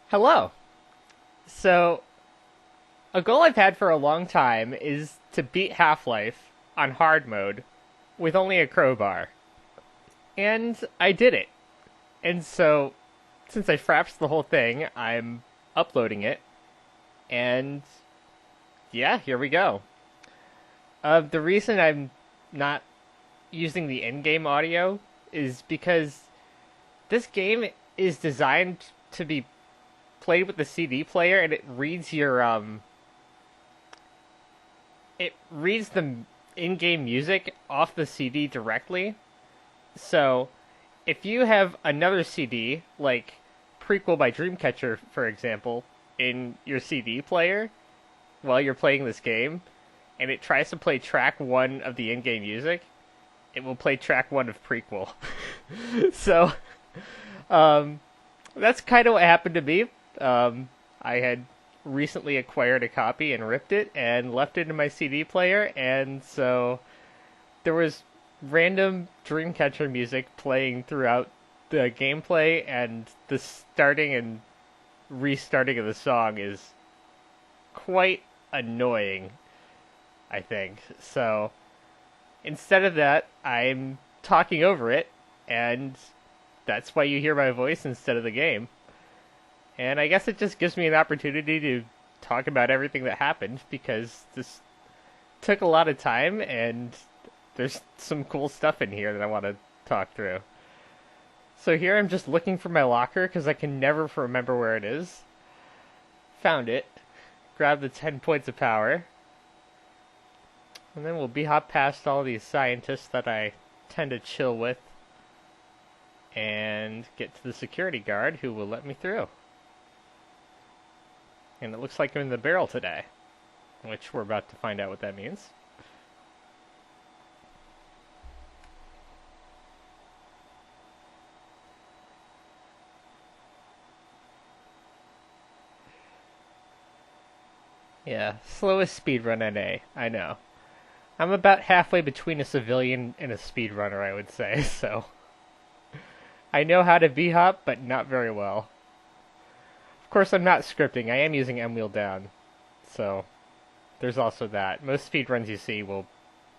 Hello. So, a goal I've had for a long time is to beat Half-Life on hard mode with only a crowbar. And I did it. And so, since I frapsed the whole thing, I'm uploading it. And yeah, here we go. The reason I'm not using the in-game audio is because this game is designed to be played with the CD player, and it reads the in-game music off the CD directly. So, if you have another CD, like Prequel by Dreamcatcher, for example, in your CD player while you're playing this game, and it tries to play track one of the in-game music, it will play track one of Prequel. So, that's kind of what happened to me. I had recently acquired a copy and ripped it and left it in my CD player, and so there was random Dreamcatcher music playing throughout the gameplay, and the starting and restarting of the song is quite annoying, I think. So instead of that, I'm talking over it, and that's why you hear my voice instead of the game. And I guess it just gives me an opportunity to talk about everything that happened, because this took a lot of time, and there's some cool stuff in here that I want to talk through. So here I'm just looking for my locker, because I can never remember where it is. Found it. Grabbed the 10 points of power. And then we'll hop past all these scientists that I tend to chill with, and get to the security guard who will let me through. And it looks like I'm in the barrel today, which we're about to find out what that means. Yeah, slowest speedrun NA, I know. I'm about halfway between a civilian and a speedrunner, I would say, so I know how to b-hop, but not very well. Of course, I'm not scripting. I am using M-Wheel down, so there's also that. Most speedruns you see will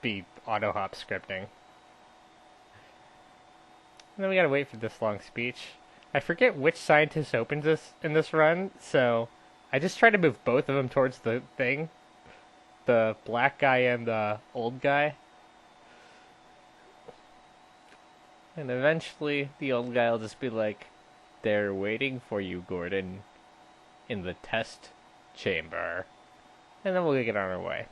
be auto-hop scripting. And then we gotta wait for this long speech. I forget which scientist opens this in this run, so I just try to move both of them towards the thing. The black guy and the old guy. And eventually, the old guy will just be like, "They're waiting for you, Gordon, in the test chamber." And then we'll get on our way.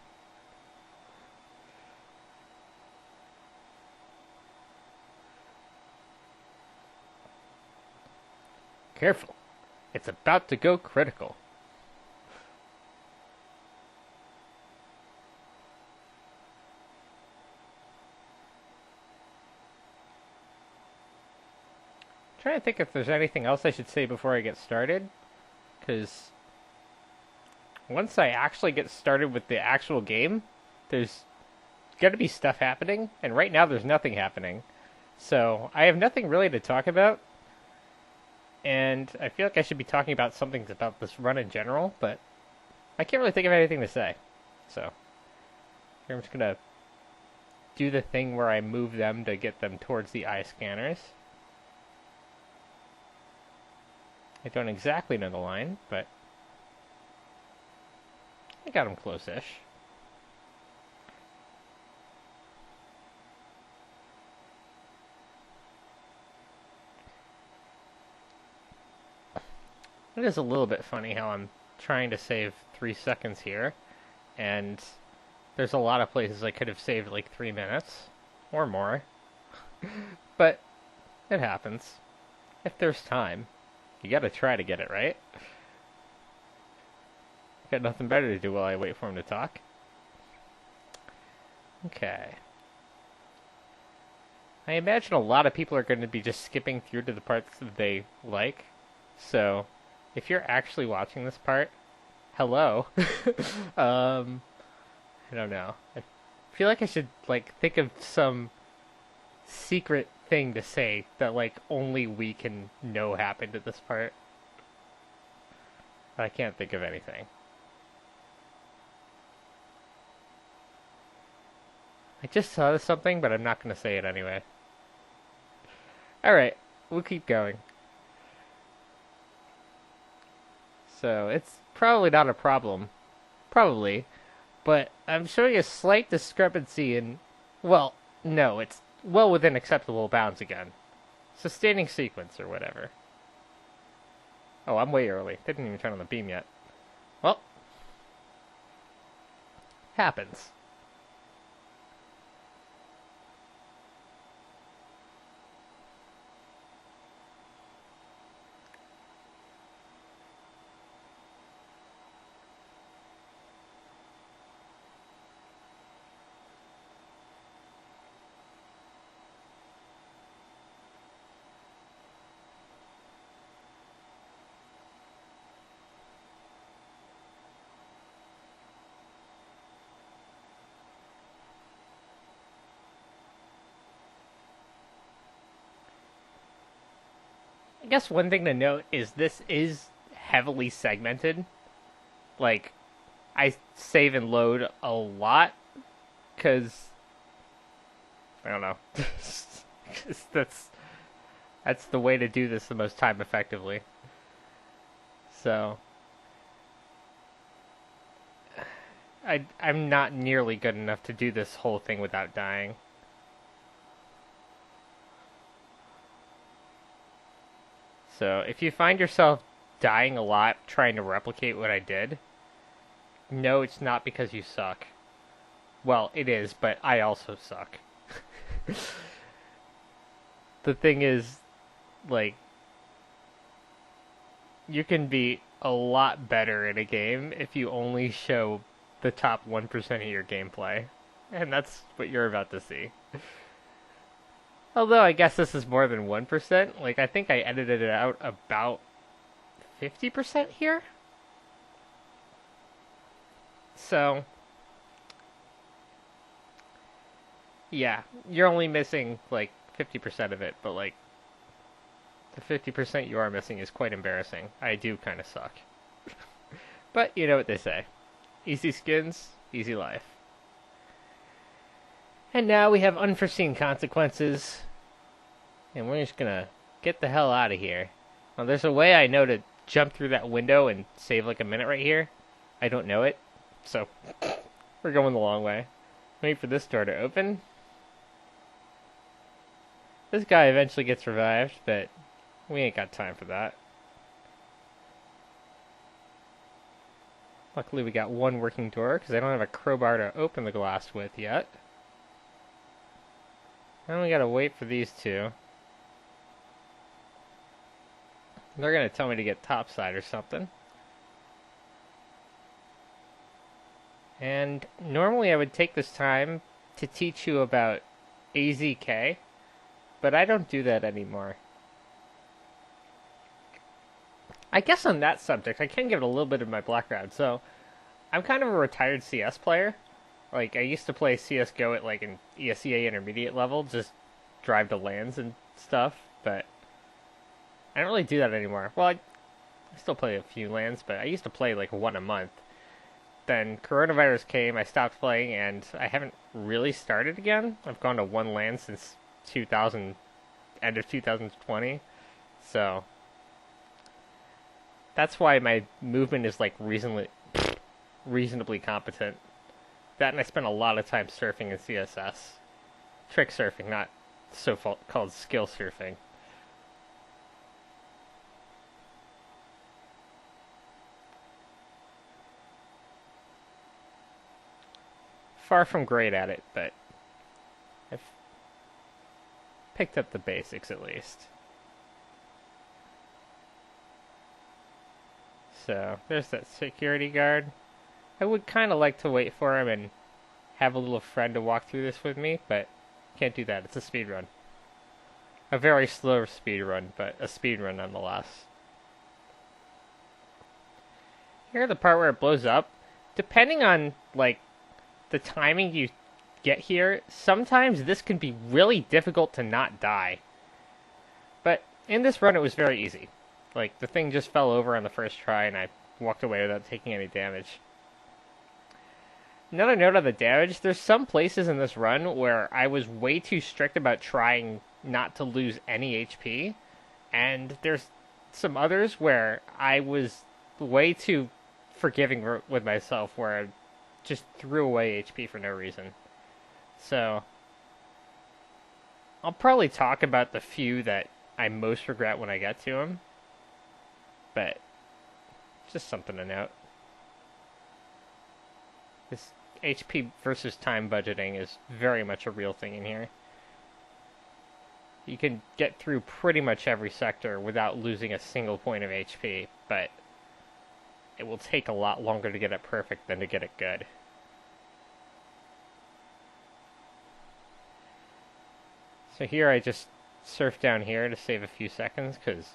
Careful. It's about to go critical. Trying to think if there's anything else I should say before I get started, because once I actually get started with the actual game, there's gotta be stuff happening, and right now there's nothing happening. So I have nothing really to talk about, and I feel like I should be talking about something about this run in general, but I can't really think of anything to say. So here I'm just gonna do the thing where I move them to get them towards the eye scanners. I don't exactly know the line, but I got him close-ish. It is a little bit funny how I'm trying to save 3 seconds here, and there's a lot of places I could have saved like 3 minutes, or more. But it happens. If there's time. You gotta try to get it right. Got nothing better to do while I wait for him to talk. Okay. I imagine a lot of people are going to be just skipping through to the parts that they like. So, if you're actually watching this part, hello. I don't know. I feel like I should think of some secret thing to say that only we can know happened at this part. I can't think of anything. I just saw something, but I'm not going to say it anyway. Alright, we'll keep going. So, it's probably not a problem. Probably. But I'm showing a slight discrepancy in... Well, no, it's well within acceptable bounds again. Sustaining sequence or whatever. Oh, I'm way early. Didn't even turn on the beam yet. Well. Happens. I guess one thing to note is this is heavily segmented. Like, I save and load a lot, because, I don't know. that's the way to do this the most time effectively. So, I'm not nearly good enough to do this whole thing without dying. So, if you find yourself dying a lot trying to replicate what I did, no, it's not because you suck. Well, it is, but I also suck. The thing is, like, you can be a lot better in a game if you only show the top 1% of your gameplay. And that's what you're about to see. Although I guess this is more than 1%. Like, I think I edited it out about 50% here. So, yeah, you're only missing, like, 50% of it, but, like, the 50% you are missing is quite embarrassing. I do kind of suck. But, you know what they say. Easy skins, easy life. And now we have unforeseen consequences. And we're just gonna get the hell out of here. Well, there's a way I know to jump through that window and save like a minute right here. I don't know it. So, we're going the long way. Wait for this door to open. This guy eventually gets revived, but we ain't got time for that. Luckily we got one working door, because I don't have a crowbar to open the glass with yet. Now we gotta wait for these two. They're gonna tell me to get topside or something. And normally I would take this time to teach you about AZK, but I don't do that anymore. I guess on that subject, I can give it a little bit of my background. So, I'm kind of a retired CS player. Like, I used to play CSGO at, like, an ESEA intermediate level, just drive to LANs and stuff, but I don't really do that anymore. Well, I still play a few LANs, but I used to play, like, one a month. Then coronavirus came, I stopped playing, and I haven't really started again. I've gone to one LAN since end of 2020, so that's why my movement is, like, reasonably competent. That, and I spent a lot of time surfing in CSS. Trick surfing, not so-called skill surfing. Far from great at it, but I've picked up the basics at least. So, there's that security guard. I would kind of like to wait for him and have a little friend to walk through this with me, but can't do that. It's a speed run. A very slow speed run, but a speed run nonetheless. Here, the part where it blows up, depending on, like, the timing you get here, sometimes this can be really difficult to not die. But in this run, it was very easy. Like, the thing just fell over on the first try, and I walked away without taking any damage. Another note on the damage, there's some places in this run where I was way too strict about trying not to lose any HP, and there's some others where I was way too forgiving with myself, where I just threw away HP for no reason. So, I'll probably talk about the few that I most regret when I get to them, but just something to note. This HP versus time budgeting is very much a real thing in here. You can get through pretty much every sector without losing a single point of HP, but it will take a lot longer to get it perfect than to get it good. So here I just surf down here to save a few seconds, because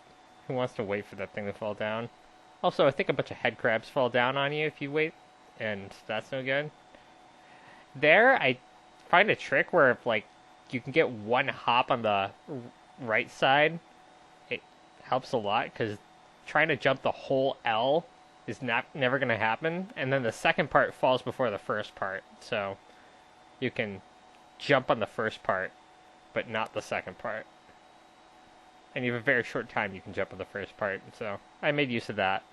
who wants to wait for that thing to fall down? Also, I think a bunch of head crabs fall down on you if you wait, and that's no good. There, I find a trick where if, like, you can get one hop on the right side, it helps a lot, because trying to jump the whole L is never going to happen, and then the second part falls before the first part, so you can jump on the first part, but not the second part. And you have a very short time you can jump on the first part, so I made use of that.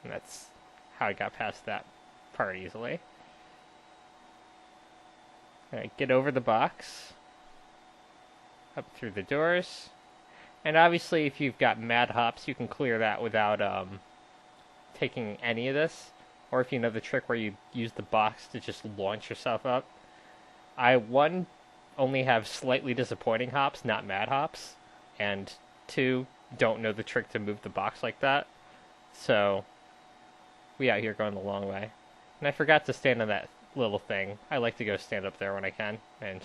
And that's how I got past that part easily. Alright, get over the box. Up through the doors. And obviously if you've got mad hops, you can clear that without taking any of this. Or if you know the trick where you use the box to just launch yourself up. I, one, only have slightly disappointing hops, not mad hops. And two, don't know the trick to move the box like that. So, we out here going the long way. And I forgot to stand on that little thing. I like to go stand up there when I can, and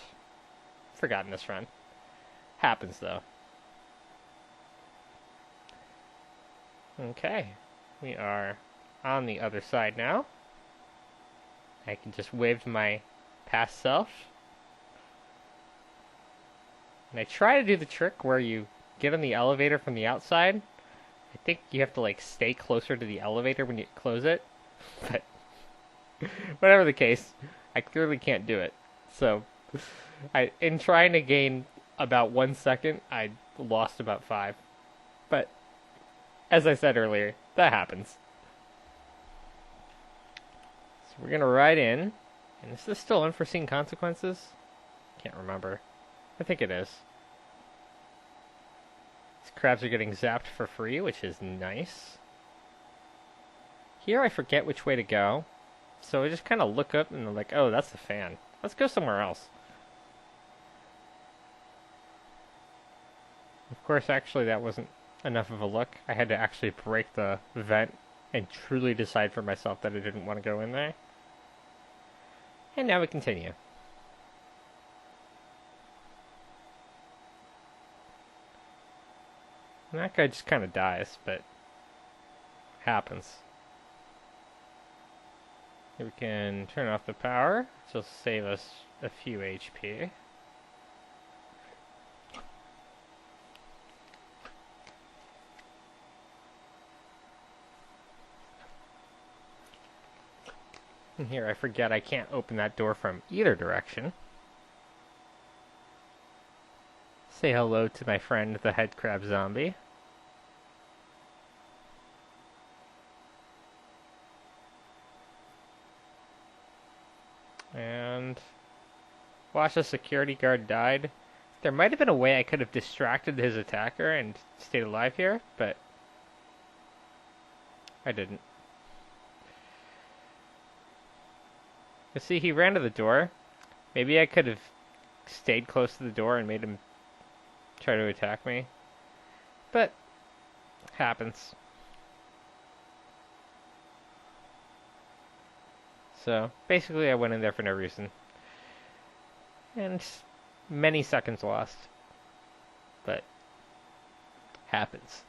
forgotten this run. Happens though. Okay, we are on the other side now. I can just wave to my past self. And I try to do the trick where you get on the elevator from the outside. I think you have to like stay closer to the elevator when you close it, but whatever the case, I clearly can't do it. So, in trying to gain about 1 second, I lost about 5. But, as I said earlier, that happens. So we're gonna ride in, and is this still unforeseen consequences? Can't remember. I think it is. These crabs are getting zapped for free, which is nice. Here I forget which way to go. So I just kind of look up and I'm like, oh, that's the fan. Let's go somewhere else. Of course, actually, that wasn't enough of a look. I had to actually break the vent and truly decide for myself that I didn't want to go in there. And now we continue. And that guy just kind of dies, but happens. We can turn off the power, which will save us a few HP. And here I forget I can't open that door from either direction. Say hello to my friend the head crab zombie. And watch the security guard died. There might have been a way I could have distracted his attacker and stayed alive here, but I didn't. You see, he ran to the door. Maybe I could have stayed close to the door and made him try to attack me. But happens. So, basically I went in there for no reason. And many seconds lost. But, happens.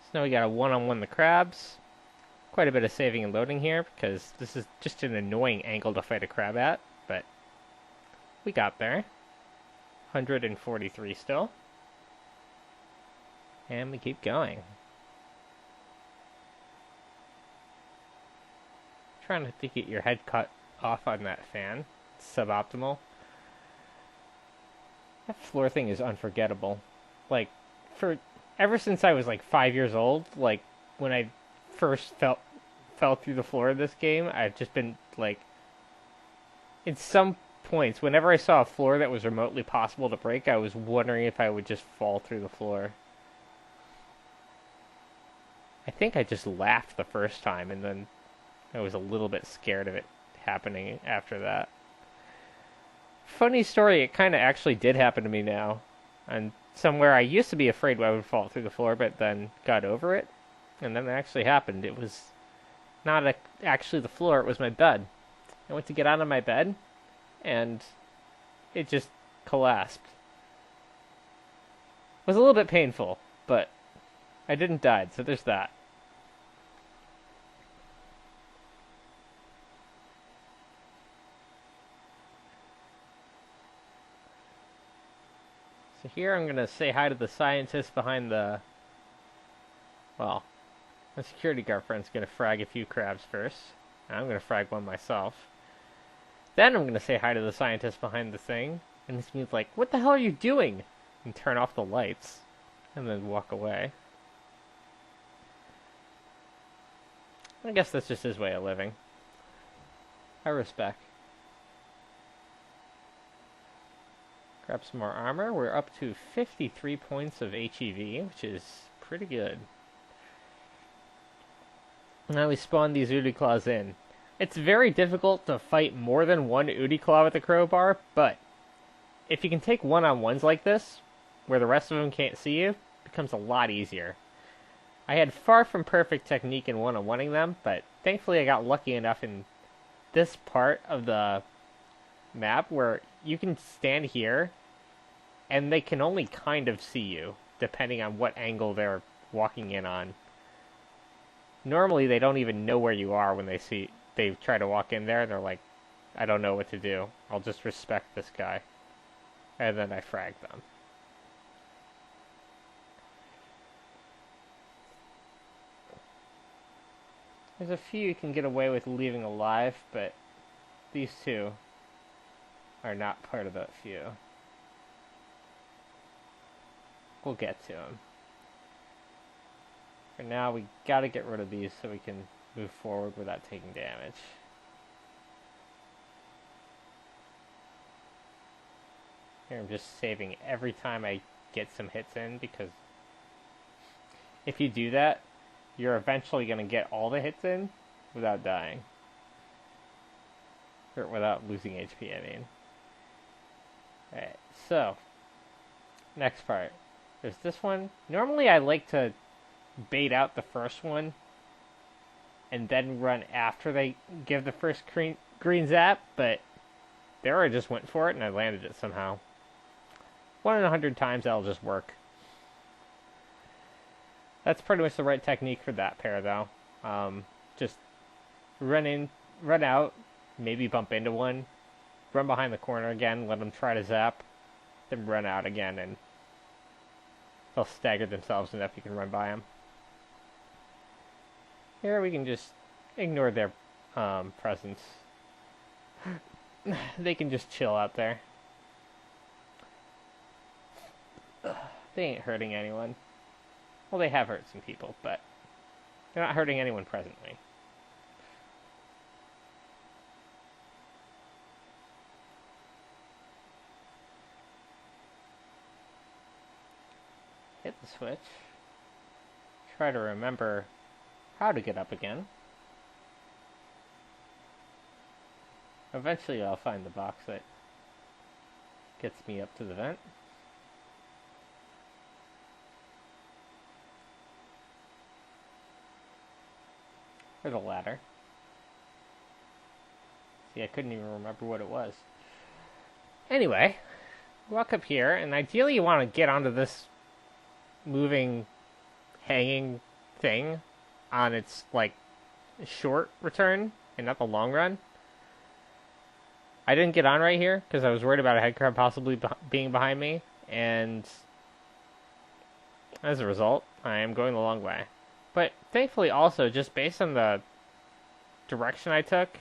So now we got a one-on-one the crabs. Quite a bit of saving and loading here, because this is just an annoying angle to fight a crab at, but we got there. 143 still. And we keep going. Trying to get your head cut off on that fan. It's suboptimal. That floor thing is unforgettable. Like, ever since I was like 5 years old, like when I first fell through the floor of this game, I've just been like, in some points, whenever I saw a floor that was remotely possible to break, I was wondering if I would just fall through the floor. I think I just laughed the first time, and then I was a little bit scared of it happening after that. Funny story, it kind of actually did happen to me now. And somewhere I used to be afraid I would fall through the floor, but then got over it. And then it actually happened. It was not actually the floor, it was my bed. I went to get out of my bed, and it just collapsed. It was a little bit painful, but I didn't die, so there's that. So here I'm going to say hi to the scientist behind the... Well, the security guard friend's going to frag a few crabs first. And I'm going to frag one myself. Then I'm going to say hi to the scientist behind the thing. And this means like, what the hell are you doing? And turn off the lights. And then walk away. I guess that's just his way of living. I respect. Grab some more armor. We're up to 53 points of HEV, which is pretty good. Now we spawn these Udiclaws in. It's very difficult to fight more than one Udiclaw with a crowbar, but if you can take one-on-ones like this, where the rest of them can't see you, it becomes a lot easier. I had far from perfect technique in one-on-oneing them, but thankfully I got lucky enough in this part of the map where you can stand here and they can only kind of see you, depending on what angle they're walking in on. Normally they don't even know where you are when they try to walk in there, and they're like, I don't know what to do. I'll just respect this guy. And then I frag them. There's a few you can get away with leaving alive, but these two are not part of that few. We'll get to them. For now, we gotta get rid of these so we can move forward without taking damage. Here I'm just saving every time I get some hits in, because if you do that, you're eventually going to get all the hits in without dying. Or without losing HP, I mean. Alright, so, next part. There's this one. Normally I like to bait out the first one and then run after they give the first green zap, but there I just went for it and I landed it somehow. 1 in 100 times that'll just work. That's pretty much the right technique for that pair, though. Just run out, maybe bump into one, run behind the corner again, let them try to zap, then run out again, and they'll stagger themselves enough you can run by them. Here we can just ignore their presence. They can just chill out there. They ain't hurting anyone. Well, they have hurt some people, but they're not hurting anyone presently. Hit the switch. Try to remember how to get up again. Eventually I'll find the box that gets me up to the vent. Or the ladder. See, I couldn't even remember what it was. Anyway, walk up here, and ideally you want to get onto this moving, hanging thing on its, like, short return, and not the long run. I didn't get on right here, because I was worried about a headcrab possibly being behind me, and As a result, I am going the long way. But thankfully also, just based on the direction I took,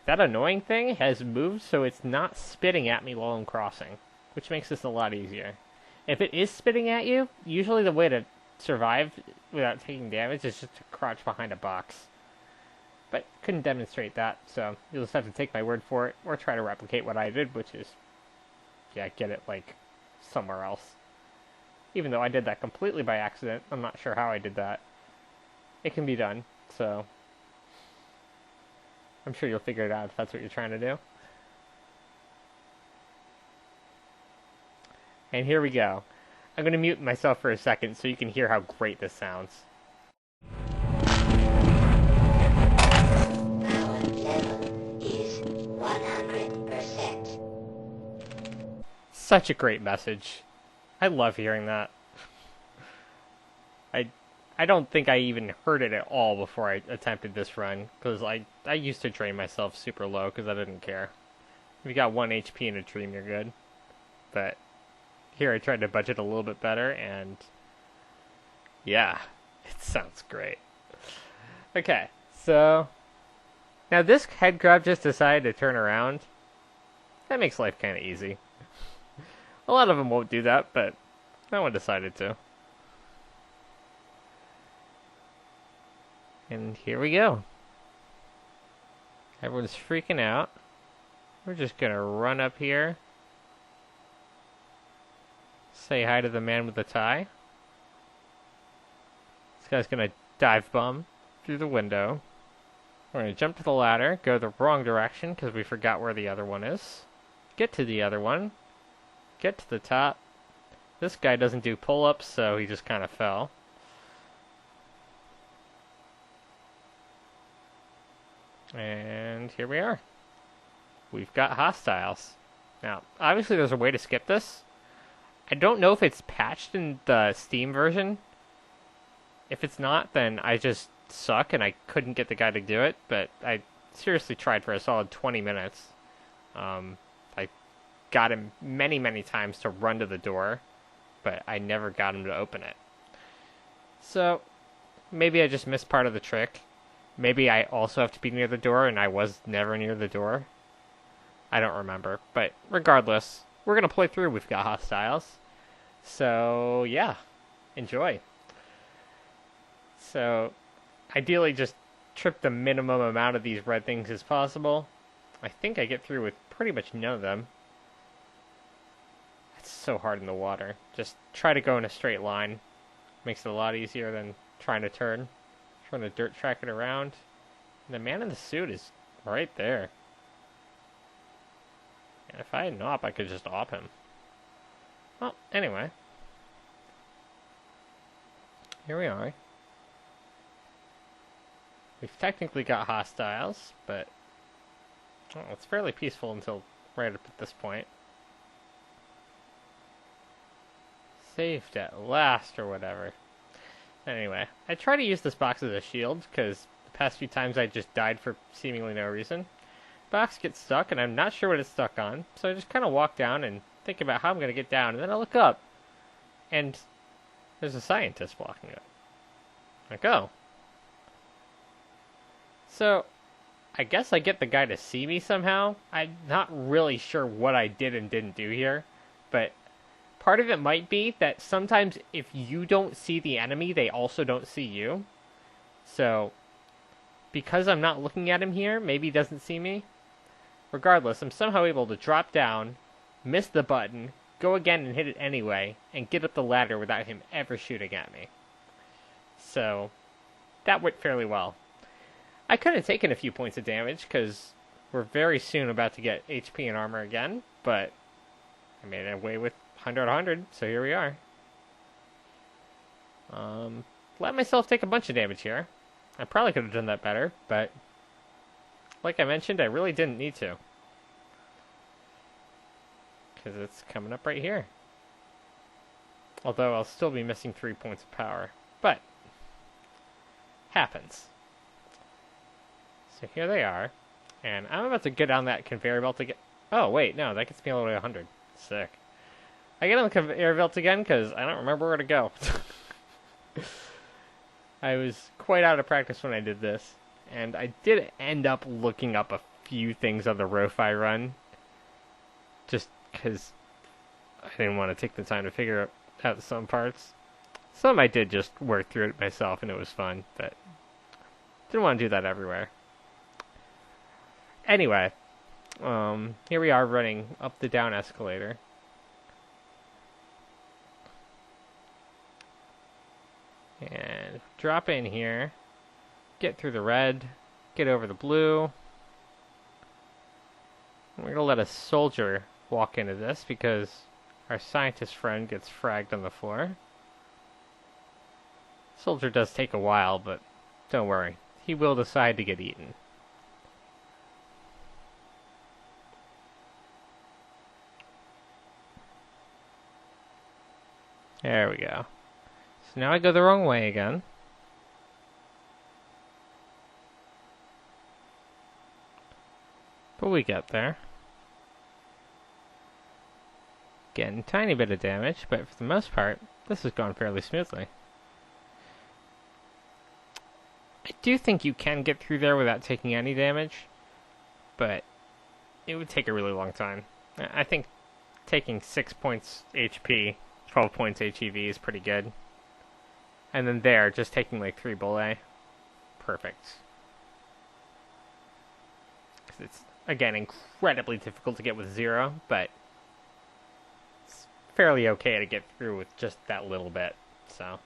that annoying thing has moved so it's not spitting at me while I'm crossing, which makes this a lot easier. If it is spitting at you, usually the way to survive without taking damage is just to crouch behind a box. But couldn't demonstrate that, so you'll just have to take my word for it, or try to replicate what I did, which is, yeah, get it, like, somewhere else. Even though I did that completely by accident, I'm not sure how I did that. It can be done, so I'm sure you'll figure it out if that's what you're trying to do. And here we go. I'm going to mute myself for a second so you can hear how great this sounds. Power level is 100%. Such a great message. I love hearing that. I don't think I even heard it at all before I attempted this run, because I used to drain myself super low because I didn't care. If you got 1 HP in a dream, you're good. But here I tried to budget a little bit better, and yeah, it sounds great. Okay, so now this head crab just decided to turn around. That makes life kind of easy. A lot of them won't do that, but that one decided to. And here we go. Everyone's freaking out. We're just gonna run up here. Say hi to the man with the tie. This guy's gonna dive bomb through the window. We're gonna jump to the ladder, go the wrong direction because we forgot where the other one is. Get to the other one. Get to the top. This guy doesn't do pull-ups, so he just kind of fell. And here we are. We've got hostiles. Now, obviously there's a way to skip this. I don't know if it's patched in the Steam version. If it's not, then I just suck and I couldn't get the guy to do it, but I seriously tried for a solid 20 minutes. I got him many, many times to run to the door, but I never got him to open it. So, maybe I just missed part of the trick. Maybe I also have to be near the door, and I was never near the door. I don't remember. But regardless, we're going to play through. We've got hostiles. So, yeah. Enjoy. So, ideally just trip the minimum amount of these red things as possible. I think I get through with pretty much none of them. It's so hard in the water. Just try to go in a straight line. Makes it a lot easier than trying to turn. Trying to dirt track it around. And the man in the suit is right there. And if I had an op, I could just op him. Well, anyway. Here we are. We've technically got hostiles, but well, it's fairly peaceful until right up at this point. Saved at last, or whatever. Anyway, I try to use this box as a shield, because the past few times I just died for seemingly no reason. Box gets stuck, and I'm not sure what it's stuck on, so I just kind of walk down and think about how I'm going to get down, and then I look up, and there's a scientist blocking it. Like, oh. So, I guess I get the guy to see me somehow. I'm not really sure what I did and didn't do here, but part of it might be that sometimes if you don't see the enemy, they also don't see you. So, because I'm not looking at him here, maybe he doesn't see me. Regardless, I'm somehow able to drop down, miss the button, go again and hit it anyway, and get up the ladder without him ever shooting at me. So, that went fairly well. I could have taken a few points of damage, because we're very soon about to get HP and armor again, but I made it away with 100, so here we are. Let myself take a bunch of damage here. I probably could have done that better, but like I mentioned, I really didn't need to. Because it's coming up right here. Although I'll still be missing 3 points of power. But, happens. So here they are. And I'm about to get on that conveyor belt again. Oh, wait, no, that gets me all the way to 100. Sick. I get on the conveyor belt again because I don't remember where to go. I was quite out of practice when I did this, and I did end up looking up a few things on the Ro-Fi run, just because I didn't want to take the time to figure out some parts. Some I did just work through it myself, and it was fun, but didn't want to do that everywhere. Anyway, here we are running up the down escalator. And drop in here, get through the red, get over the blue. We're going to let a soldier walk into this because our scientist friend gets fragged on the floor. Soldier does take a while, but don't worry. He will decide to get eaten. There we go. So now I go the wrong way again. But we get there. Getting a tiny bit of damage, but for the most part, this has gone fairly smoothly. I do think you can get through there without taking any damage, but it would take a really long time. I think taking 6 points HP, 12 points HEV is pretty good. And then there, just taking like 3 bullets. Perfect. It's, again, incredibly difficult to get with 0, but it's fairly okay to get through with just that little bit. So,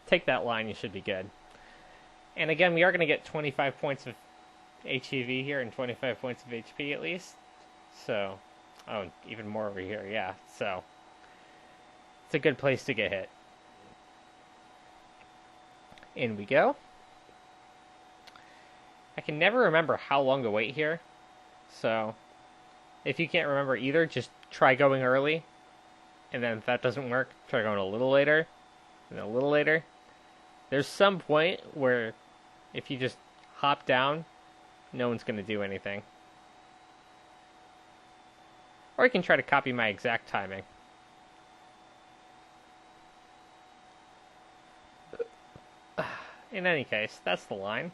take that line, you should be good. And again, we are going to get 25 points of HEV here and 25 points of HP at least. So, oh, even more over here, yeah. So, it's a good place to get hit. In we go. I can never remember how long to wait here. So, if you can't remember either, just try going early. And then if that doesn't work, try going a little later. And a little later. There's some point where if you just hop down, no one's going to do anything. Or you can try to copy my exact timing. In any case, that's the line.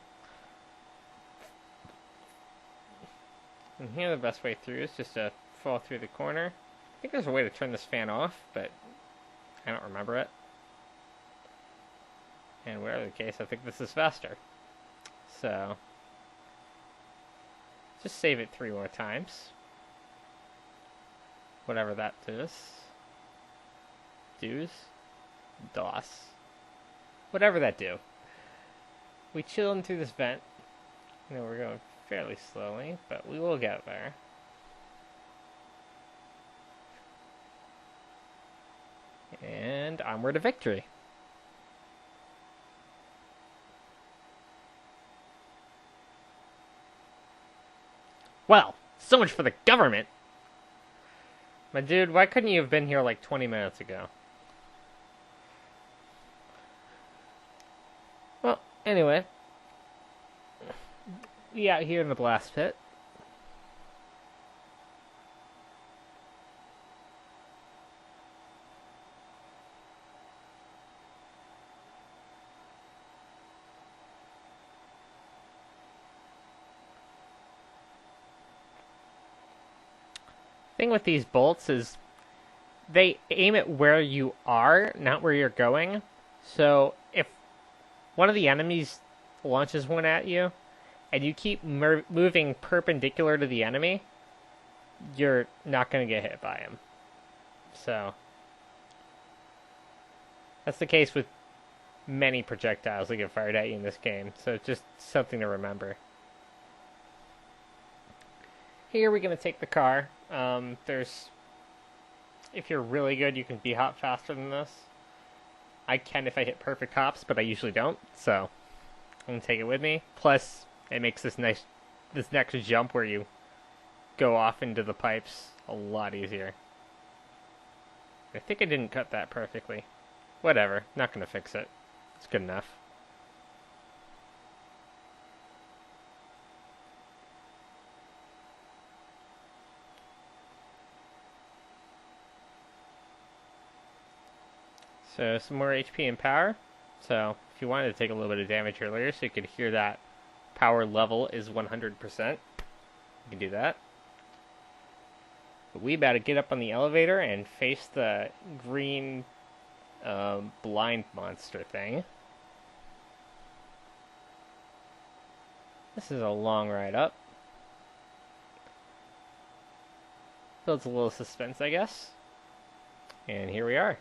And here the best way through is just to fall through the corner. I think there's a way to turn this fan off, but I don't remember it. And whatever the case, I think this is faster. So, just save it 3 more times. Whatever that does. DOS. Whatever that do. We chill in through this vent. You know, we're going fairly slowly, but we will get there. And onward to victory. Well, so much for the government! My dude, why couldn't you have been here like 20 minutes ago? Well, anyway. We out here in the blast pit. Thing with these bolts is they aim at where you are, not where you're going. So if one of the enemies launches one at you, and you keep moving perpendicular to the enemy, you're not going to get hit by him. So that's the case with many projectiles that get fired at you in this game. So it's just something to remember. Here we're going to take the car. If you're really good, you can hop faster than this. I can if I hit perfect hops, but I usually don't, so I'm going to take it with me. Plus, it makes this next jump where you go off into the pipes a lot easier. I think I didn't cut that perfectly. Whatever, not going to fix it. It's good enough. So, some more HP and power. So if you wanted to take a little bit of damage earlier so you could hear that power level is 100%, you can do that. But we about to get up on the elevator and face the green blind monster thing. This is a long ride up. Builds a little suspense, I guess. And here we are.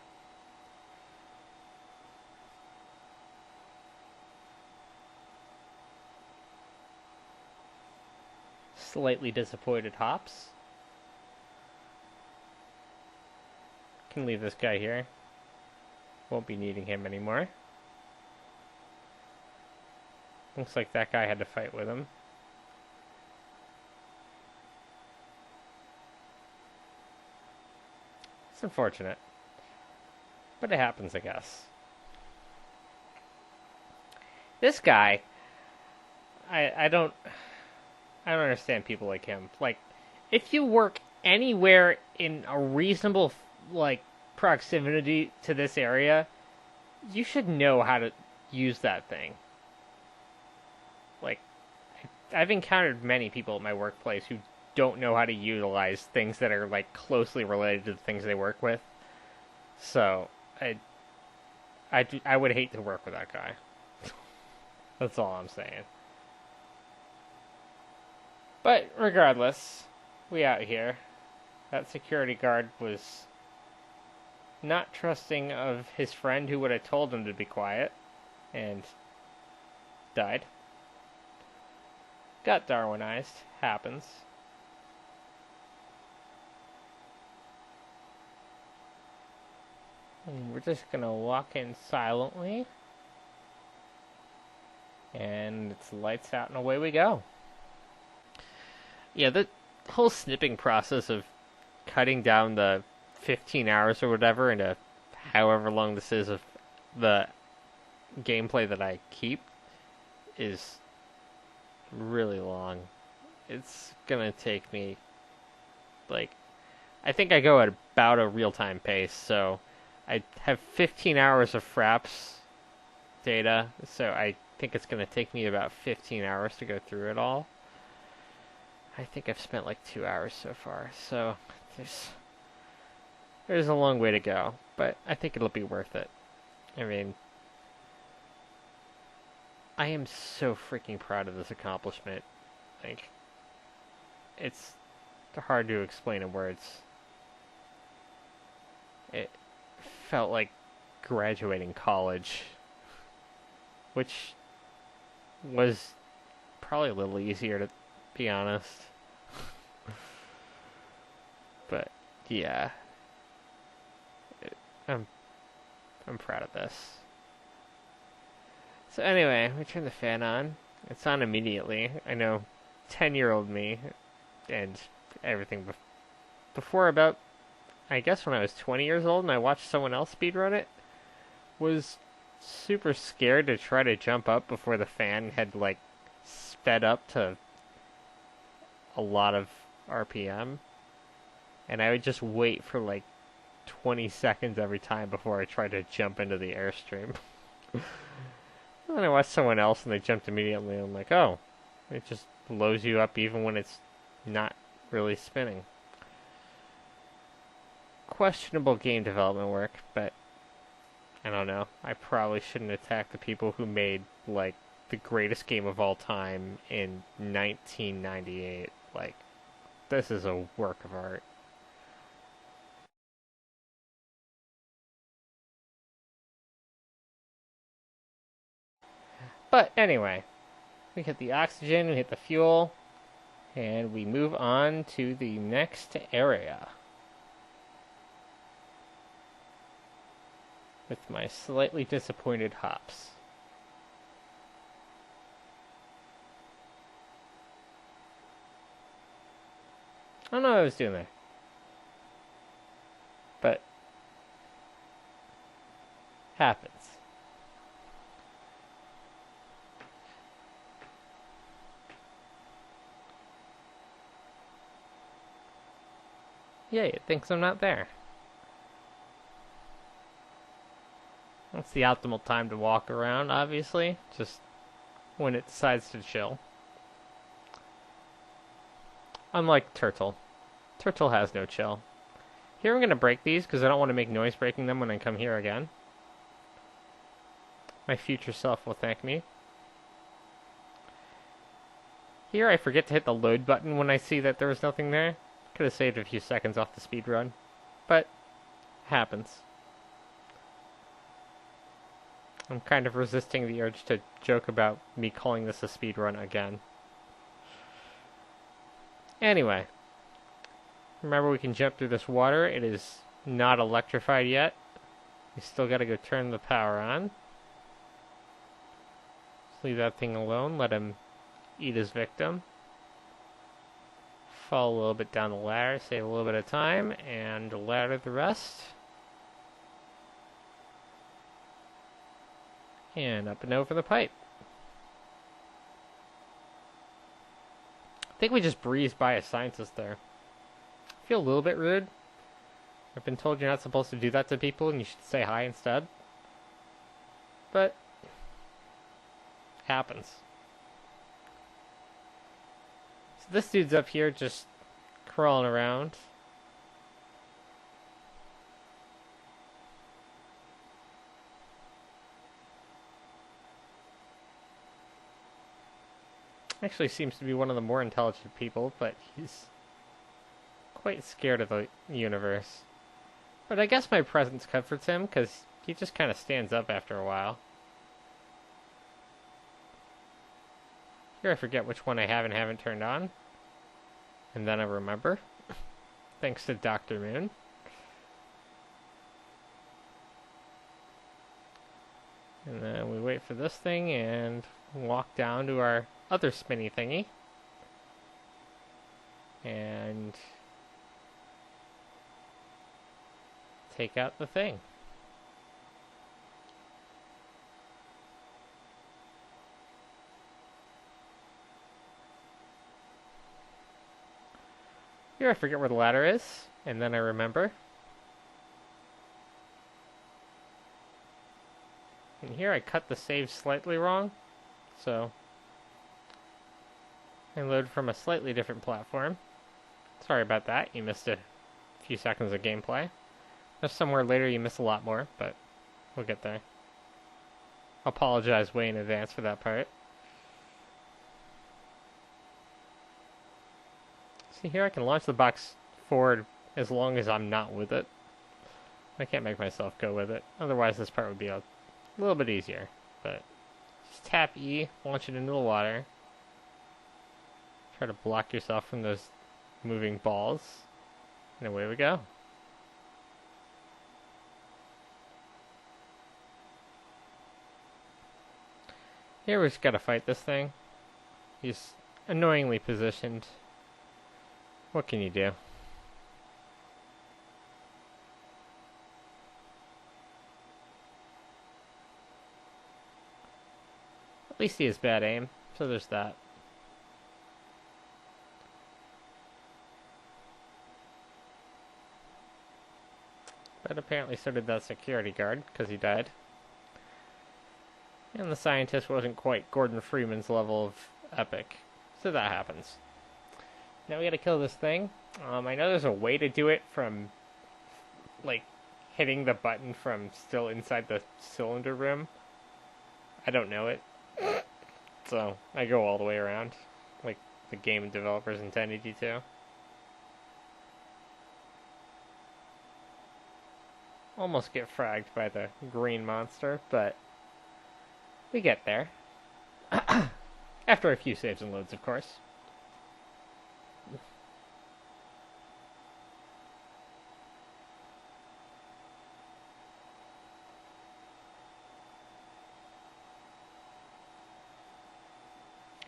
Slightly disappointed hops. Can leave this guy here. Won't be needing him anymore. Looks like that guy had to fight with him. It's unfortunate. But it happens, I guess. This guy, I don't understand people like him. Like, if you work anywhere in a reasonable, like, proximity to this area, you should know how to use that thing. Like, I've encountered many people at my workplace who don't know how to utilize things that are, like, closely related to the things they work with. So, I would hate to work with that guy. That's all I'm saying. But regardless, we out here. That security guard was not trusting of his friend who would have told him to be quiet, and died. Got Darwinized. Happens. And we're just gonna walk in silently. And it's lights out and away we go. Yeah, the whole snipping process of cutting down the 15 hours or whatever into however long this is of the gameplay that I keep is really long. It's gonna take me, like, I think I go at about a real-time pace, so I have 15 hours of Fraps data, so I think it's gonna take me about 15 hours to go through it all. I think I've spent like 2 hours so far, so there's a long way to go, but I think it'll be worth it. I mean, I am so freaking proud of this accomplishment. Like, it's hard to explain in words. It felt like graduating college, which was probably a little easier, to be honest. But yeah, I'm proud of this. So anyway, we turn the fan on. It's on immediately. I know 10-year-old me and everything before about, I guess when I was 20 years old and I watched someone else speedrun it, was super scared to try to jump up before the fan had, like, sped up to a lot of RPM. And I would just wait for, like, 20 seconds every time before I tried to jump into the Airstream. And then I watched someone else and they jumped immediately, and I'm like, oh, it just blows you up even when it's not really spinning. Questionable game development work, but I don't know. I probably shouldn't attack the people who made, like, the greatest game of all time in 1998. Like, this is a work of art. But anyway, we hit the oxygen, we hit the fuel, and we move on to the next area. With my slightly disappointed hops. I don't know what I was doing there. But happens. Yeah, it thinks I'm not there. That's the optimal time to walk around, obviously. Just when it decides to chill. Unlike Turtle. Turtle has no chill. Here I'm going to break these because I don't want to make noise breaking them when I come here again. My future self will thank me. Here I forget to hit the load button when I see that there was nothing there. Could have saved a few seconds off the speed run. But, happens. I'm kind of resisting the urge to joke about me calling this a speed run again. Anyway. Remember, we can jump through this water. It is not electrified yet. We still gotta go turn the power on. Just leave that thing alone. Let him eat his victim. Fall a little bit down the ladder. Save a little bit of time. And ladder the rest. And up and over the pipe. I think we just breezed by a scientist there. I feel a little bit rude. I've been told you're not supposed to do that to people and you should say hi instead. But, happens. So this dude's up here just crawling around. Actually seems to be one of the more intelligent people, but he's quite scared of the universe. But I guess my presence comforts him, because he just kind of stands up after a while. Here I forget which one I have and haven't turned on. And then I remember. Thanks to Dr. Moon. And then we wait for this thing and walk down to our other spinny thingy. And take out the thing. Here I forget where the ladder is, and then I remember. And here I cut the save slightly wrong, so I load from a slightly different platform. Sorry about that, you missed a few seconds of gameplay. There's somewhere later you miss a lot more, but we'll get there. I'll apologize way in advance for that part. See here, I can launch the box forward as long as I'm not with it. I can't make myself go with it. Otherwise this part would be a little bit easier. But just tap E, launch it into the water. Try to block yourself from those moving balls. And away we go. Here we just gotta fight this thing. He's annoyingly positioned. What can you do? At least he has bad aim, so there's that. But apparently so did that security guard, because he died. And the scientist wasn't quite Gordon Freeman's level of epic. So that happens. Now we gotta kill this thing. I know there's a way to do it from, like, hitting the button from still inside the cylinder room. I don't know it. So, I go all the way around. Like the game developers intended you to. Almost get fragged by the green monster, but we get there. After a few saves and loads, of course.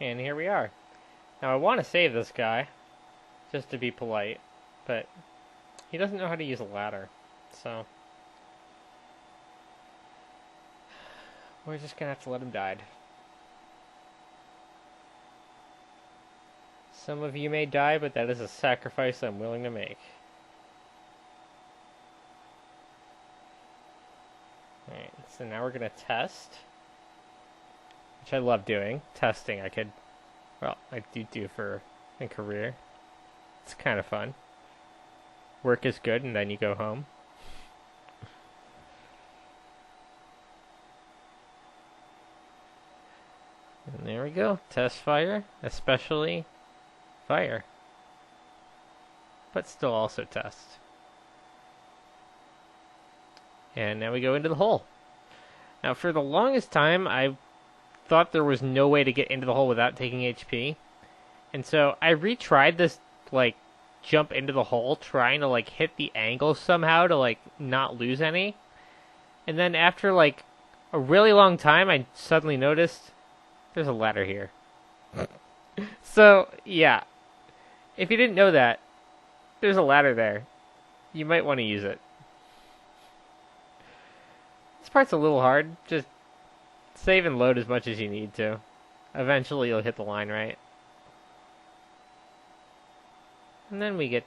And here we are. Now I want to save this guy, just to be polite, but he doesn't know how to use a ladder, so we're just gonna have to let him die. Some of you may die, but that is a sacrifice I'm willing to make. Alright, So now we're gonna test, which I love doing. Testing, I do for a career. It's kind of fun. Work is good, and then you go home. And there we go. Test fire, especially fire. But still also test. And now we go into the hole. Now, for the longest time, I thought there was no way to get into the hole without taking HP. And so I retried this, jump into the hole, trying to, hit the angle somehow to, not lose any. And then after, a really long time, I suddenly noticed there's a ladder here. So, yeah. If you didn't know that, there's a ladder there. You might want to use it. This part's a little hard. Just save and load as much as you need to. Eventually you'll hit the line right. And then we get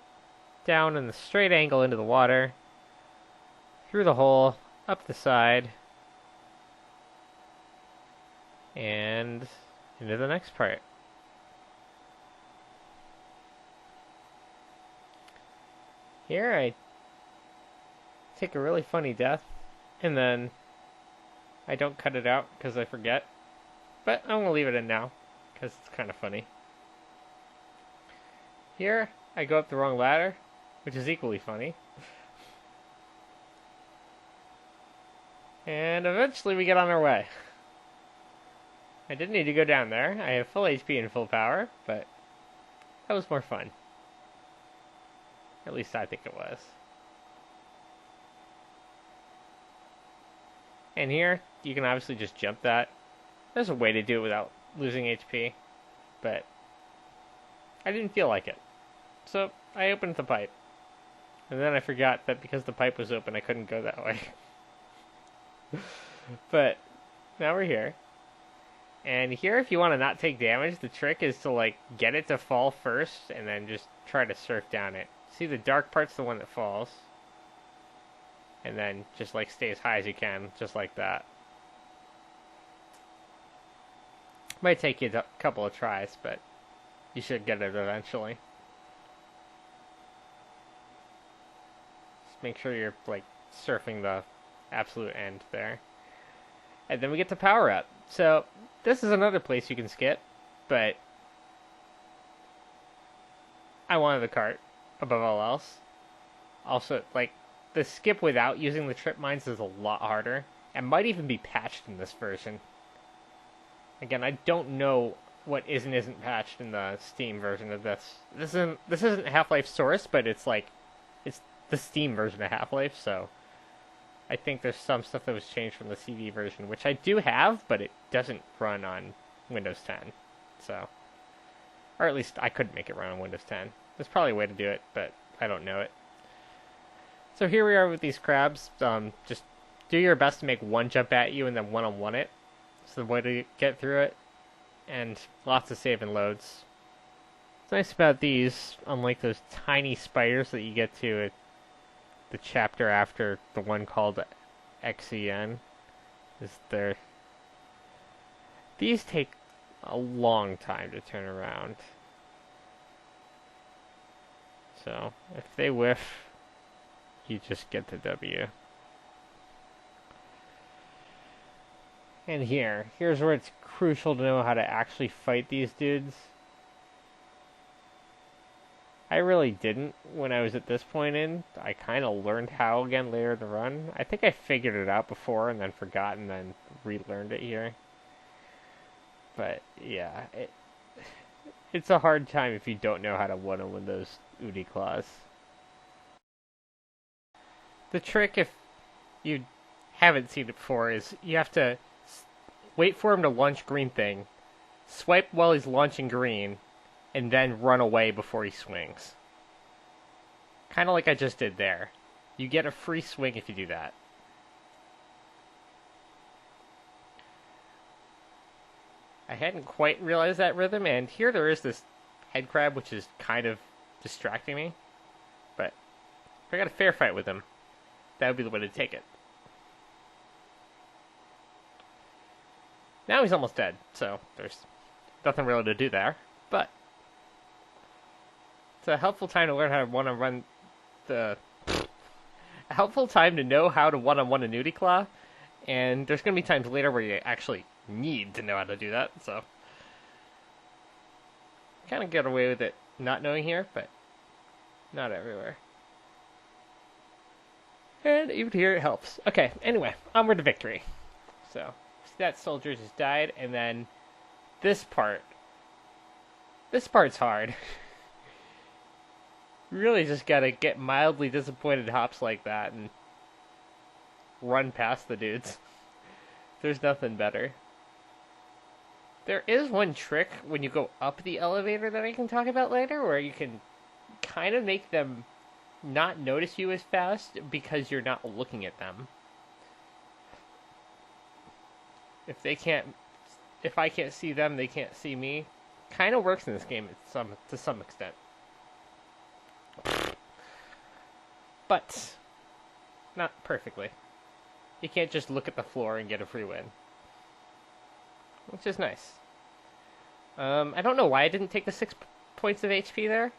down in the straight angle into the water. Through the hole. Up the side. And into the next part. Here I take a really funny death, and then I don't cut it out because I forget. But I'm going to leave it in now because it's kind of funny. Here I go up the wrong ladder, which is equally funny. And eventually we get on our way. I didn't need to go down there. I have full HP and full power, but that was more fun. At least I think it was. And here, you can obviously just jump that. There's a way to do it without losing HP, but I didn't feel like it. So I opened the pipe. And then I forgot that because the pipe was open, I couldn't go that way. But now we're here. And here, if you want to not take damage, the trick is to, get it to fall first, and then just try to surf down it. See, the dark part's the one that falls. And then just, stay as high as you can, just like that. Might take you a couple of tries, but you should get it eventually. Just make sure you're, surfing the absolute end there. And then we get to power up. So, this is another place you can skip, but I wanted the cart above all else. Also, the skip without using the trip mines is a lot harder, and might even be patched in this version. Again, I don't know what is and isn't patched in the Steam version of this. This isn't Half-Life Source, but it's the Steam version of Half-Life, so I think there's some stuff that was changed from the CD version, which I do have, but it doesn't run on Windows 10. So, or at least I couldn't make it run on Windows 10. There's probably a way to do it, but I don't know it. So here we are with these crabs. Just do your best to make one jump at you and then one-on-one it. It's the way to get through it. And lots of save and loads. What's nice about these, unlike those tiny spiders that you get to at the chapter after the one called XEN, is these take a long time to turn around. So, if they whiff, you just get the W. And here's where it's crucial to know how to actually fight these dudes. I really didn't when I was at this point in. I kind of learned how again later in the run. I think I figured it out before and then forgot and then relearned it here. But yeah, it's a hard time if you don't know how to one-on-one those Udi claws. The trick, if you haven't seen it before, is you have to wait for him to launch green thing, swipe while he's launching green, and then run away before he swings. Kind of like I just did there. You get a free swing if you do that. I hadn't quite realized that rhythm, and here there is this head crab, which is kind of distracting me. But if I got a fair fight with him, that would be the way to take it. Now he's almost dead, so there's nothing really to do there. But it's a helpful time to learn how to one-on-one the... A helpful time to know how to one-on-one a nudie claw, and there's going to be times later where you actually need to know how to do that, so... Kind of get away with it not knowing here, but not everywhere. And even here it helps. Okay, anyway, onward to victory. So, that soldier just died, and then this part. This part's hard. Really just gotta get mildly disappointed hops like that and run past the dudes. There's nothing better. There is one trick when you go up the elevator that I can talk about later, where you can kind of make them not notice you as fast because you're not looking at them. If I can't see them, they can't see me. Kind of works in this game to some extent. But not perfectly. You can't just look at the floor and get a free win. Which is nice. I don't know why I didn't take the 6 points of HP there.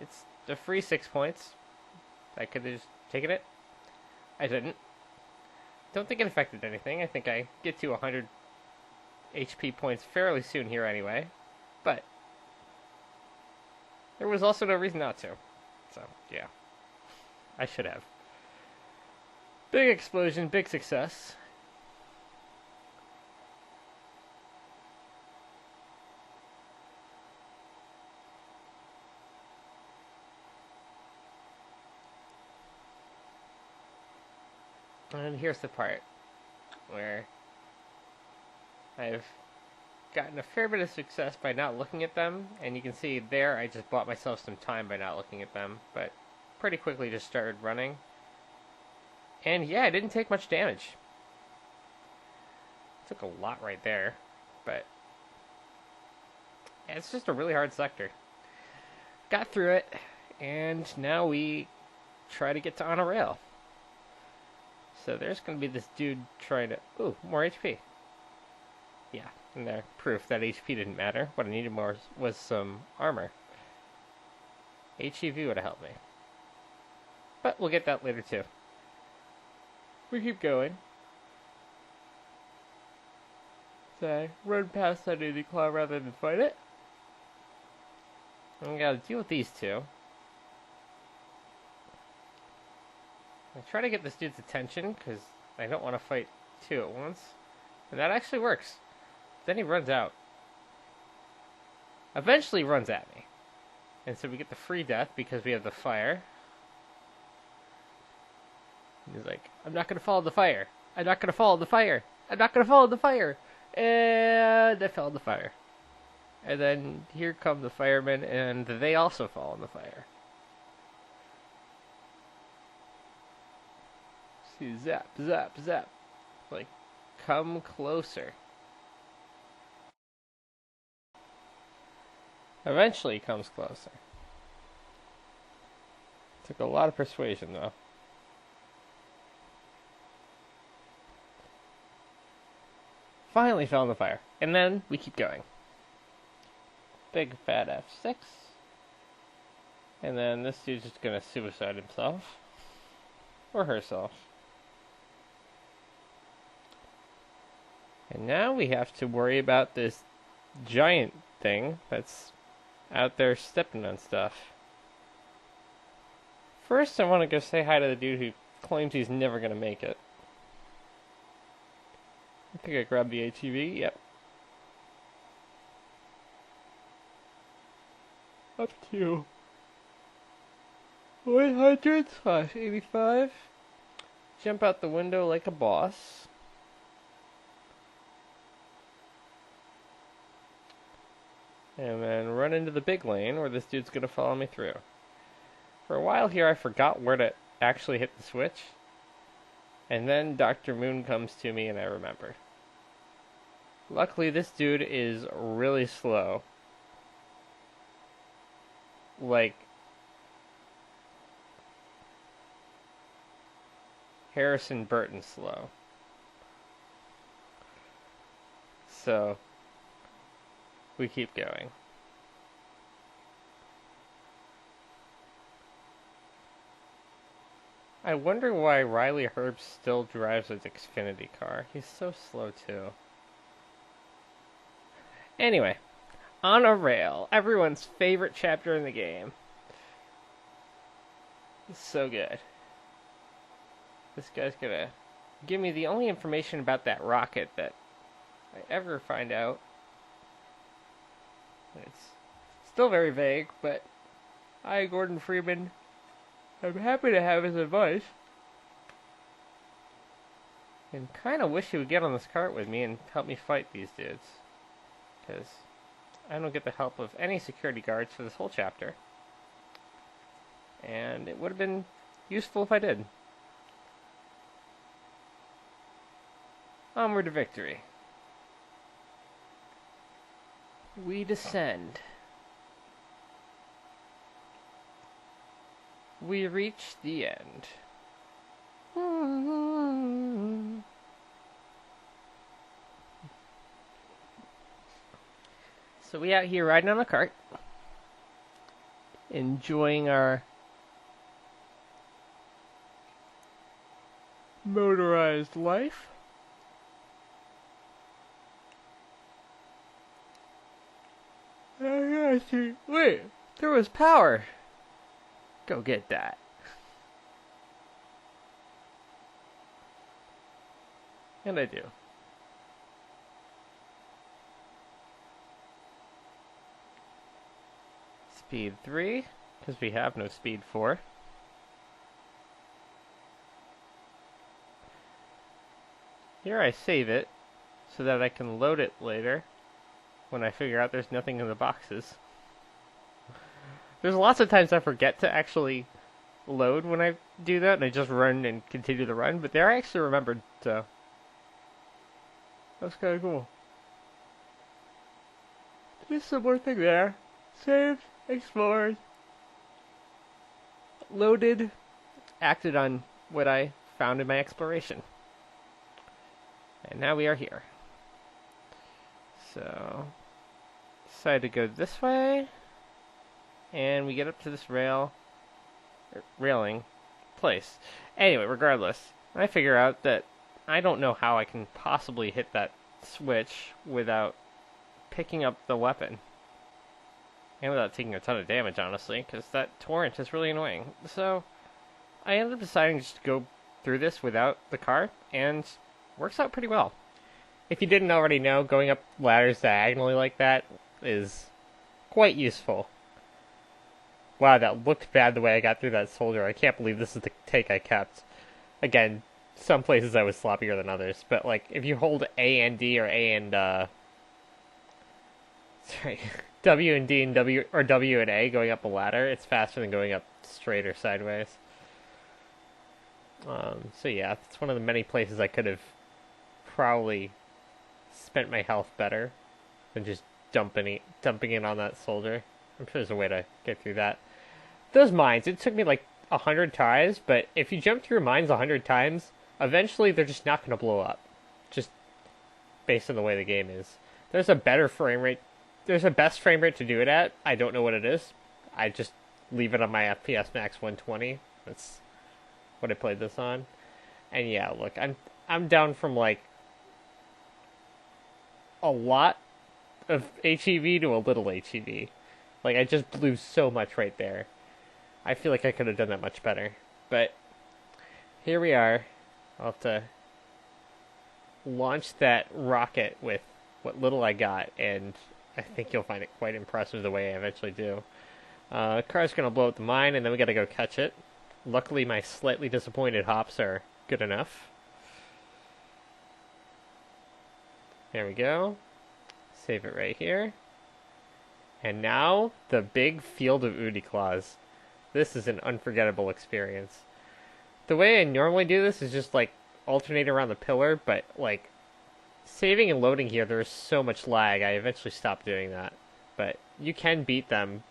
It's the free 6 points. I could have just taken it. I didn't. Don't think it affected anything. I think I get to 100 HP points fairly soon here anyway. But there was also no reason not to. So, yeah. I should have. Big explosion, big success. And here's the part where I've gotten a fair bit of success by not looking at them, and you can see there I just bought myself some time by not looking at them, but pretty quickly just started running. And yeah, I didn't take much damage. Took a lot right there, but yeah, it's just a really hard sector. Got through it, and now we try to get to on a rail. So there's going to be this dude trying to... Ooh, more HP. Yeah, and there, proof that HP didn't matter. What I needed more was some armor. HEV would have helped me. But we'll get that later too. We keep going. So I run past that nudie claw rather than fight it. And we gotta deal with these two. I try to get this dude's attention, because I don't want to fight two at once. And that actually works. Then he runs out. Eventually runs at me. And so we get the free death because we have the fire. And he's like, I'm not going to follow the fire. I'm not going to follow the fire. I'm not going to follow the fire. And I fell in the fire. And then here come the firemen, and they also fall in the fire. See, zap, zap, zap. Like, come closer. Eventually he comes closer. Took a lot of persuasion, though. Finally fell in the fire. And then we keep going. Big fat F6. And then this dude's just gonna suicide himself. Or herself. And now we have to worry about this giant thing that's out there stepping on stuff. First, I want to go say hi to the dude who claims he's never going to make it. I think I grabbed the HEV. Yep. Up to 100/85. Jump out the window like a boss. And then run into the big lane where this dude's going to follow me through. For a while here, I forgot where to actually hit the switch. And then Dr. Moon comes to me and I remember. Luckily, this dude is really slow. Like Harrison Burton slow. So we keep going. I wonder why Riley Herbst still drives his Xfinity car. He's so slow too. Anyway, on a rail, everyone's favorite chapter in the game. It's so good. This guy's gonna give me the only information about that rocket that I ever find out. It's still very vague, but I, Gordon Freeman, I'm happy to have his advice. And kind of wish he would get on this cart with me and help me fight these dudes. Because I don't get the help of any security guards for this whole chapter. And it would have been useful if I did. Onward to victory. We descend. We reach the end. So we out here riding on a cart, enjoying our motorized life. I see. Wait, there was power. Go get that. And I do. Speed 3, because we have no speed 4. Here I save it, so that I can load it later, when I figure out there's nothing in the boxes. There's lots of times I forget to actually load when I do that, and I just run and continue the run, but there I actually remembered, so that's kind of cool. Just some more thing there. Saved, explored, loaded, acted on what I found in my exploration. And now we are here. So, decided to go this way, and we get up to this railing place. Anyway, regardless, I figure out that I don't know how I can possibly hit that switch without picking up the weapon. And without taking a ton of damage, honestly, because that torrent is really annoying. So, I ended up deciding just to go through this without the car, and works out pretty well. If you didn't already know, going up ladders diagonally like that is quite useful. Wow, that looked bad the way I got through that soldier. I can't believe this is the take I kept. Again, some places I was sloppier than others, but like, if you hold A and D or A and, W and D and W, or W and A going up a ladder, it's faster than going up straight or sideways. So yeah, it's one of the many places I could have probably spent my health better than just dumping it on that soldier. I'm sure there's a way to get through that. Those mines, it took me like 100 tries, but if you jump through mines 100 times, eventually they're just not going to blow up. Just based on the way the game is. There's a better frame rate. There's a best frame rate to do it at. I don't know what it is. I just leave it on my FPS Max 120. That's what I played this on. And yeah, look, I'm down from like a lot of HEV to a little HEV. Like, I just blew so much right there. I feel like I could have done that much better. But here we are. I'll have to launch that rocket with what little I got, and I think you'll find it quite impressive the way I eventually do. Car's gonna blow up the mine, and then we gotta go catch it. Luckily, my slightly disappointed hops are good enough. There we go. Save it right here. And now, the big field of Udi Claws. This is an unforgettable experience. The way I normally do this is just, like, alternate around the pillar, but, like, saving and loading here, there's so much lag, I eventually stopped doing that. But you can beat them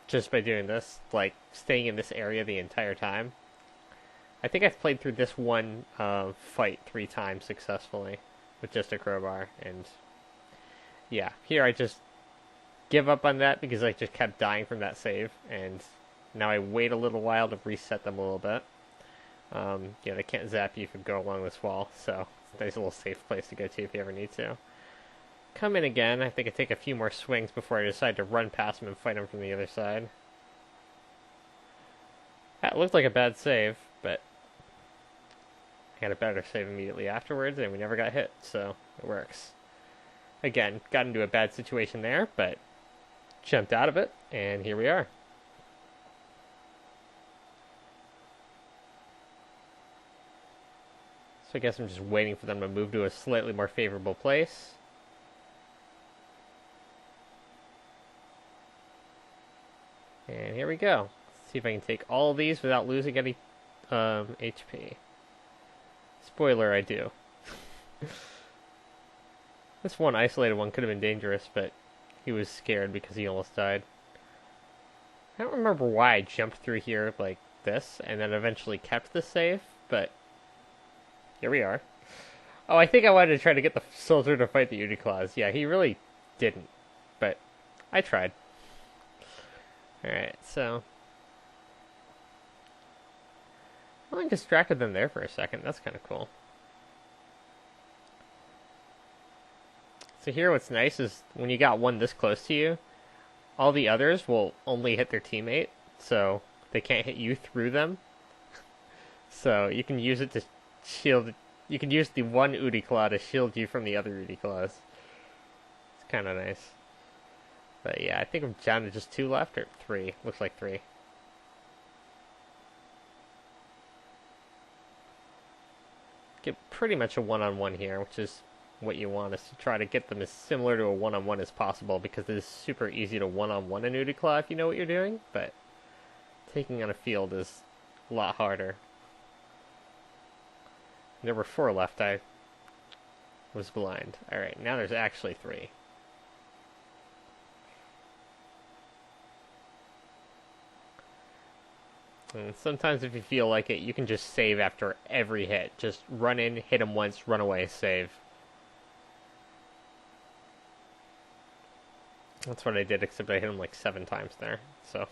just by doing this, like, staying in this area the entire time. I think I've played through this one fight 3 times successfully with just a crowbar, and yeah, here I just give up on that because I just kept dying from that save, and now I wait a little while to reset them a little bit. Yeah, they can't zap you if you go along this wall, so it's a nice little safe place to go to if you ever need to. Come in again. I think I take a few more swings before I decide to run past him and fight him from the other side. That looked like a bad save, but I got a better save immediately afterwards, and we never got hit, so it works. Again, got into a bad situation there, but jumped out of it, and here we are. So I guess I'm just waiting for them to move to a slightly more favorable place. And here we go. Let's see if I can take all of these without losing any HP. Spoiler, I do. This one isolated one could have been dangerous, but he was scared because he almost died. I don't remember why I jumped through here like this and then eventually kept the save, but here we are. Oh, I think I wanted to try to get the soldier to fight the Uniclaws. Yeah, he really didn't, but I tried. Alright, so well, I distracted them there for a second. That's kind of cool. So here what's nice is when you got one this close to you, all the others will only hit their teammate, so they can't hit you through them. So you can use it to shield. You can use the one Uniclaw to shield you from the other Uniclaws. It's kind of nice. But yeah, I think I'm down to just 2 left, or 3. Looks like 3. Get pretty much a one-on-one here, which is what you want, is to try to get them as similar to a one-on-one as possible, because it is super easy to one-on-one an Uniclaw if you know what you're doing, but taking on a field is a lot harder. There were 4 left. I was blind. Alright, now there's actually 3. And sometimes if you feel like it, you can just save after every hit. Just run in, hit him once, run away, save. That's what I did, except I hit him like 7 times there, so.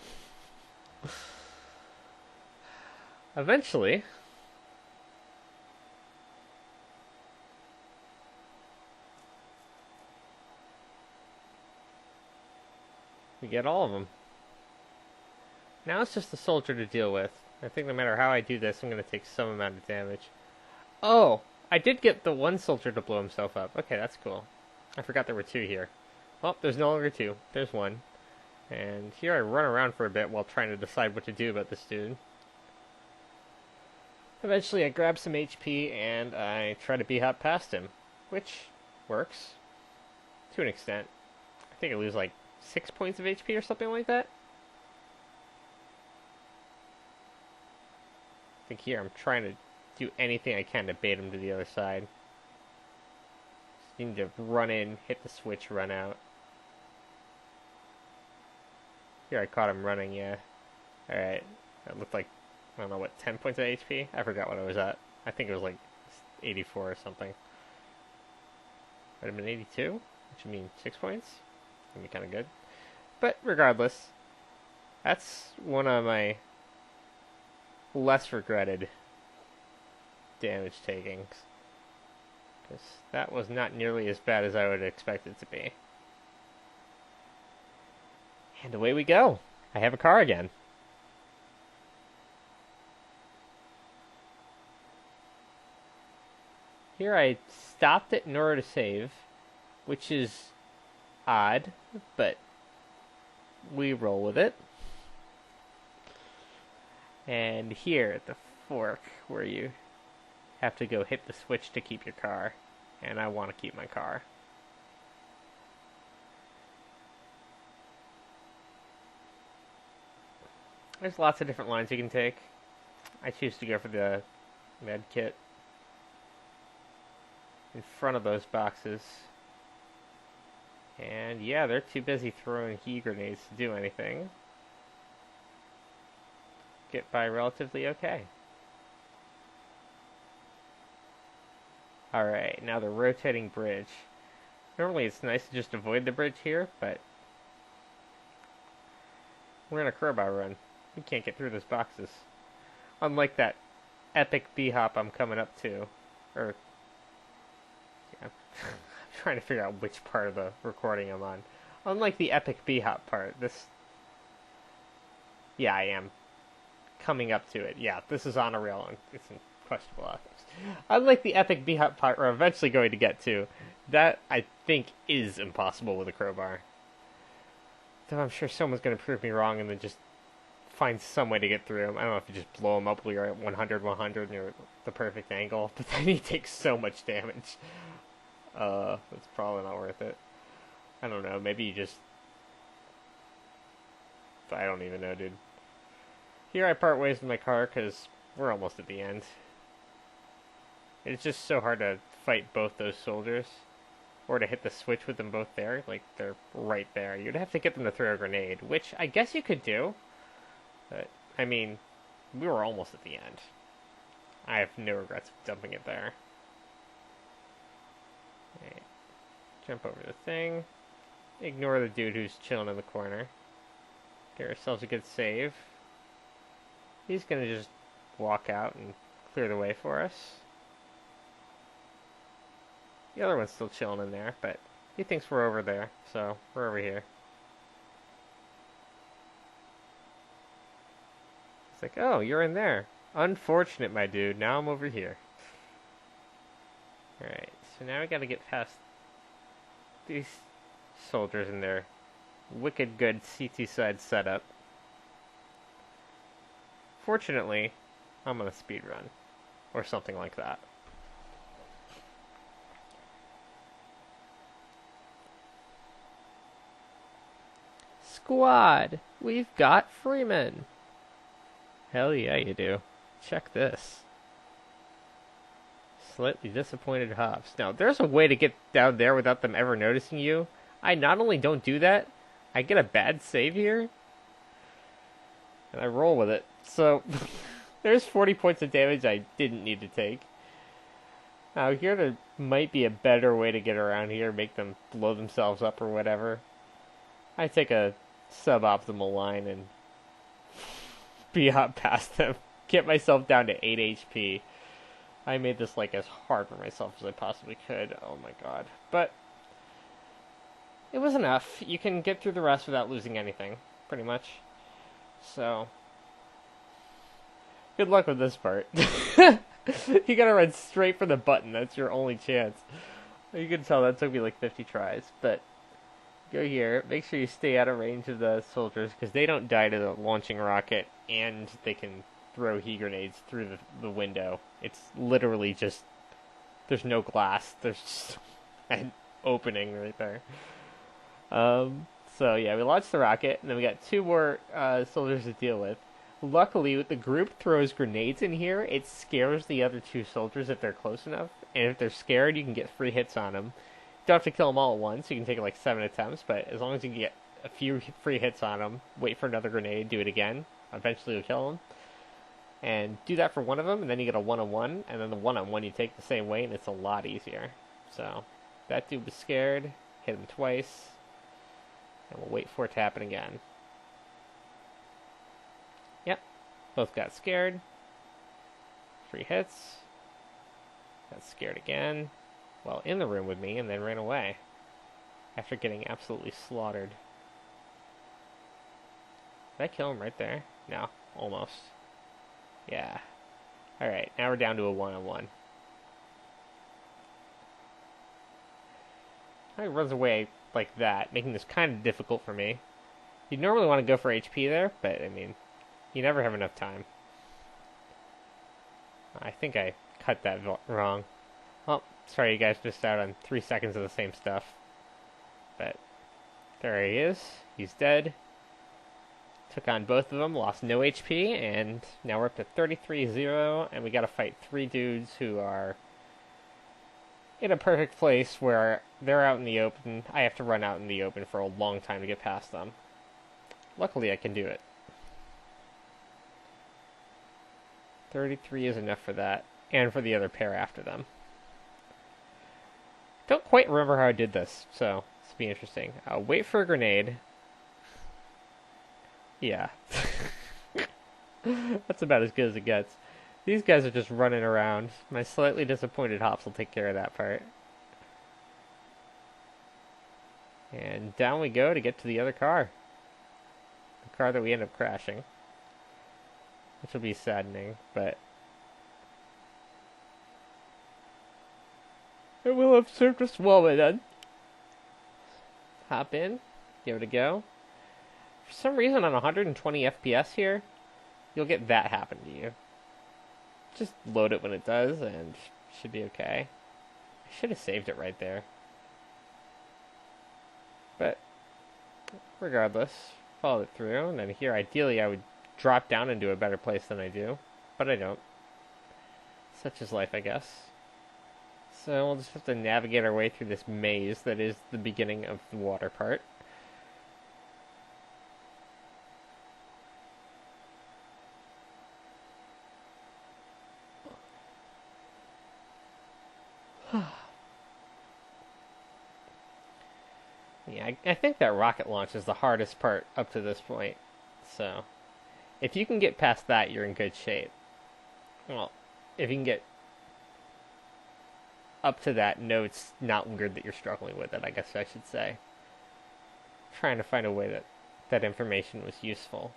Eventually, we get all of them. Now it's just the soldier to deal with. I think no matter how I do this, I'm going to take some amount of damage. Oh, I did get the one soldier to blow himself up. Okay, that's cool. I forgot there were 2 here. Oh, there's no longer 2. There's 1. And here I run around for a bit while trying to decide what to do about this dude. Eventually I grab some HP and I try to b-hop past him, which works to an extent. I think I lose like 6 points of HP or something like that. I think here I'm trying to do anything I can to bait him to the other side. Just need to run in, hit the switch, run out. Here I caught him running, yeah. Alright, that looked like, I don't know what, 10 points of HP? I forgot what I was at. I think it was like 84 or something. Might have been 82, which would mean 6 points. That'd be kind of good. But regardless, that's one of my less regretted damage takings, because that was not nearly as bad as I would expect it to be. And away we go. I have a car again. Here I stopped it in order to save, which is odd, but we roll with it. And here at the fork, where you have to go hit the switch to keep your car. And I want to keep my car. There's lots of different lines you can take. I choose to go for the med kit in front of those boxes. And yeah, they're too busy throwing heat grenades to do anything. Get by relatively okay. Alright, now the rotating bridge. Normally it's nice to just avoid the bridge here, but we're in a crowbar run. We can't get through those boxes. Unlike that epic B-hop I'm coming up to. Or, yeah, I'm trying to figure out which part of the recording I'm on. Unlike the epic B-hop part, this... Yeah, I am coming up to it. Yeah, this is on a rail, and it's in questionable ethics. Unlike the epic B-hop part we're eventually going to get to, that, I think, is impossible with a crowbar. Though I'm sure someone's going to prove me wrong and then just find some way to get through them. I don't know if you just blow them up while you're at 100, 100 and you're at the perfect angle, but then you take so much damage. That's probably not worth it. I don't know, maybe you just... I don't even know, dude. Here I part ways with my car because we're almost at the end. It's just so hard to fight both those soldiers. Or to hit the switch with them both there. Like, they're right there. You'd have to get them to throw a grenade, which I guess you could do. But, I mean, we were almost at the end. I have no regrets of dumping it there. Right. Jump over the thing. Ignore the dude who's chilling in the corner. Get ourselves a good save. He's gonna just walk out and clear the way for us. The other one's still chilling in there, but he thinks we're over there, so we're over here. It's like, oh, you're in there. Unfortunate, my dude. Now I'm over here. Alright, so now we gotta get past these soldiers in their wicked good CT side setup. Fortunately, I'm on a speed run. Or something like that. Squad, we've got Freeman. Hell yeah, you do. Check this. Slightly disappointed hops. Now, there's a way to get down there without them ever noticing you. I not only don't do that, I get a bad save here. And I roll with it. So, there's 40 points of damage I didn't need to take. Now, here there might be a better way to get around here, make them blow themselves up or whatever. I take a suboptimal line and B-hop past them. Get myself down to 8 HP. I made this like as hard for myself as I possibly could. Oh my god. But it was enough. You can get through the rest without losing anything, pretty much. So, good luck with this part. You gotta run straight for the button. That's your only chance. You can tell that took me like 50 tries, but go here. Make sure you stay out of range of the soldiers, because they don't die to the launching rocket, and they can throw heat grenades through the window. It's literally just... There's no glass. There's just an opening right there. So yeah, we launched the rocket, and then we got two more soldiers to deal with. Luckily, the group throws grenades in here. It scares the other two soldiers if they're close enough, and if they're scared, you can get free hits on them. You don't have to kill them all at once. You can take like 7 attempts, but as long as you can get a few free hits on them, wait for another grenade, do it again. Eventually, you'll kill them. And do that for one of them, and then you get a one-on-one, and then the one-on-one you take the same way, and it's a lot easier. So, that dude was scared. Hit him twice. And we'll wait for it to happen again. Yep. Both got scared. Free hits. Got scared again. Well, in the room with me, and then ran away. After getting absolutely slaughtered. Did I kill him right there? No. Almost. Yeah. Alright, now we're down to a one-on-one. He runs away like that, making this kind of difficult for me. You'd normally want to go for HP there, but, I mean, you never have enough time. I think I cut that wrong. Well, sorry you guys missed out on 3 seconds of the same stuff. But, there he is. He's dead. Took on both of them, lost no HP, and now we're up to 33-0, and we gotta fight 3 dudes who are in a perfect place where they're out in the open. I have to run out in the open for a long time to get past them. Luckily, I can do it. 33 is enough for that, and for the other pair after them. Don't quite remember how I did this, so this will be interesting. Wait for a grenade. Yeah. That's about as good as it gets. These guys are just running around. My slightly disappointed hops will take care of that part. And down we go to get to the other car. The car that we end up crashing. Which will be saddening, but it will have served us well by then. Hop in, give it a go. For some reason on 120 FPS here, you'll get that happen to you. Just load it when it does, and it should be okay. I should have saved it right there. But regardless, followed it through, and then here ideally I would drop down into a better place than I do, but I don't. Such is life, I guess. So we'll just have to navigate our way through this maze that is the beginning of the water part. Yeah, I think that rocket launch is the hardest part up to this point. So, if you can get past that, you're in good shape. Well, if you can get up to that, no, it's not weird that you're struggling with it, I guess I should say. Trying to find a way that that information was useful.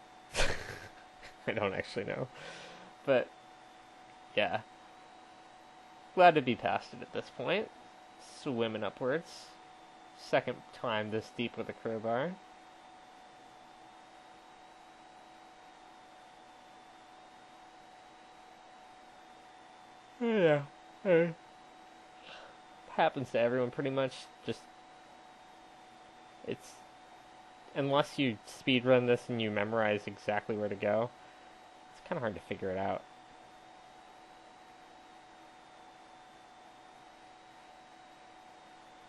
I don't actually know. But, yeah. Glad to be past it at this point. Swimming upwards. Second time this deep with a crowbar. Yeah. Happens to everyone pretty much. Just it's unless you speedrun this and you memorize exactly where to go, it's kind of hard to figure it out.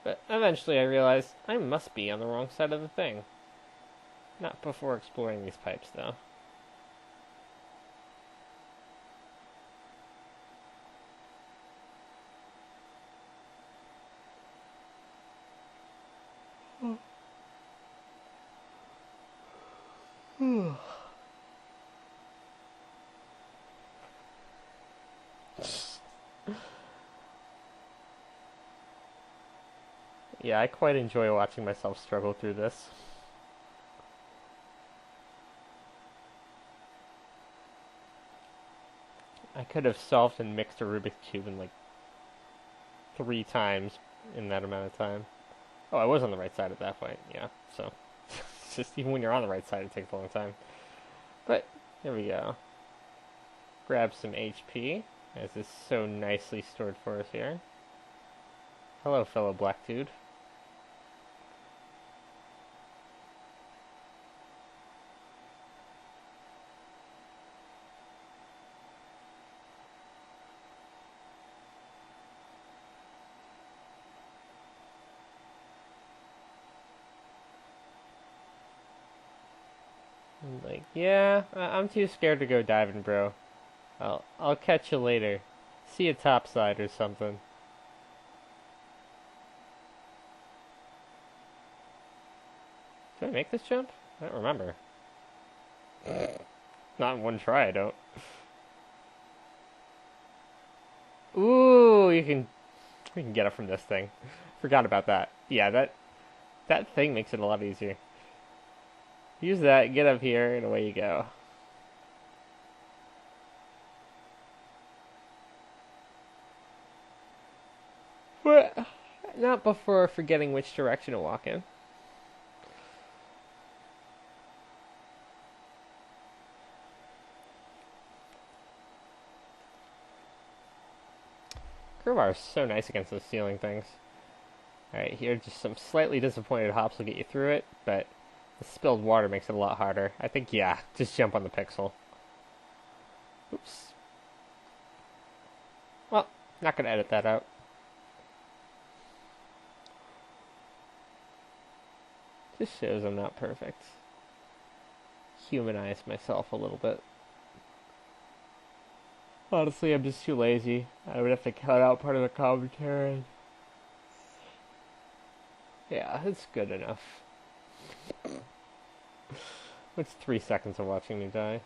But eventually I realized I must be on the wrong side of the thing. Not before exploring these pipes, though. Yeah, I quite enjoy watching myself struggle through this. I could have solved and mixed a Rubik's Cube in like 3 times in that amount of time. Oh, I was on the right side at that point, yeah, so. It's just even when you're on the right side, it takes a long time. But, here we go. Grab some HP, as is so nicely stored for us here. Hello, fellow black dude. Like, yeah, I'm too scared to go diving, bro. I'll catch you later. See you topside or something. Did I make this jump? I don't remember. Not in one try, I don't. Ooh, we can get up from this thing. Forgot about that. Yeah, that thing makes it a lot easier. Use that, get up here, and away you go. But not before forgetting which direction to walk in. Crowbar is so nice against those ceiling things. Alright, here just some slightly disappointed hops will get you through it, but the spilled water makes it a lot harder. I think, yeah, just jump on the pixel. Oops. Well, not gonna edit that out. Just shows I'm not perfect. Humanize myself a little bit. Honestly, I'm just too lazy. I would have to cut out part of the commentary. Yeah, it's good enough. It's 3 seconds of watching me die.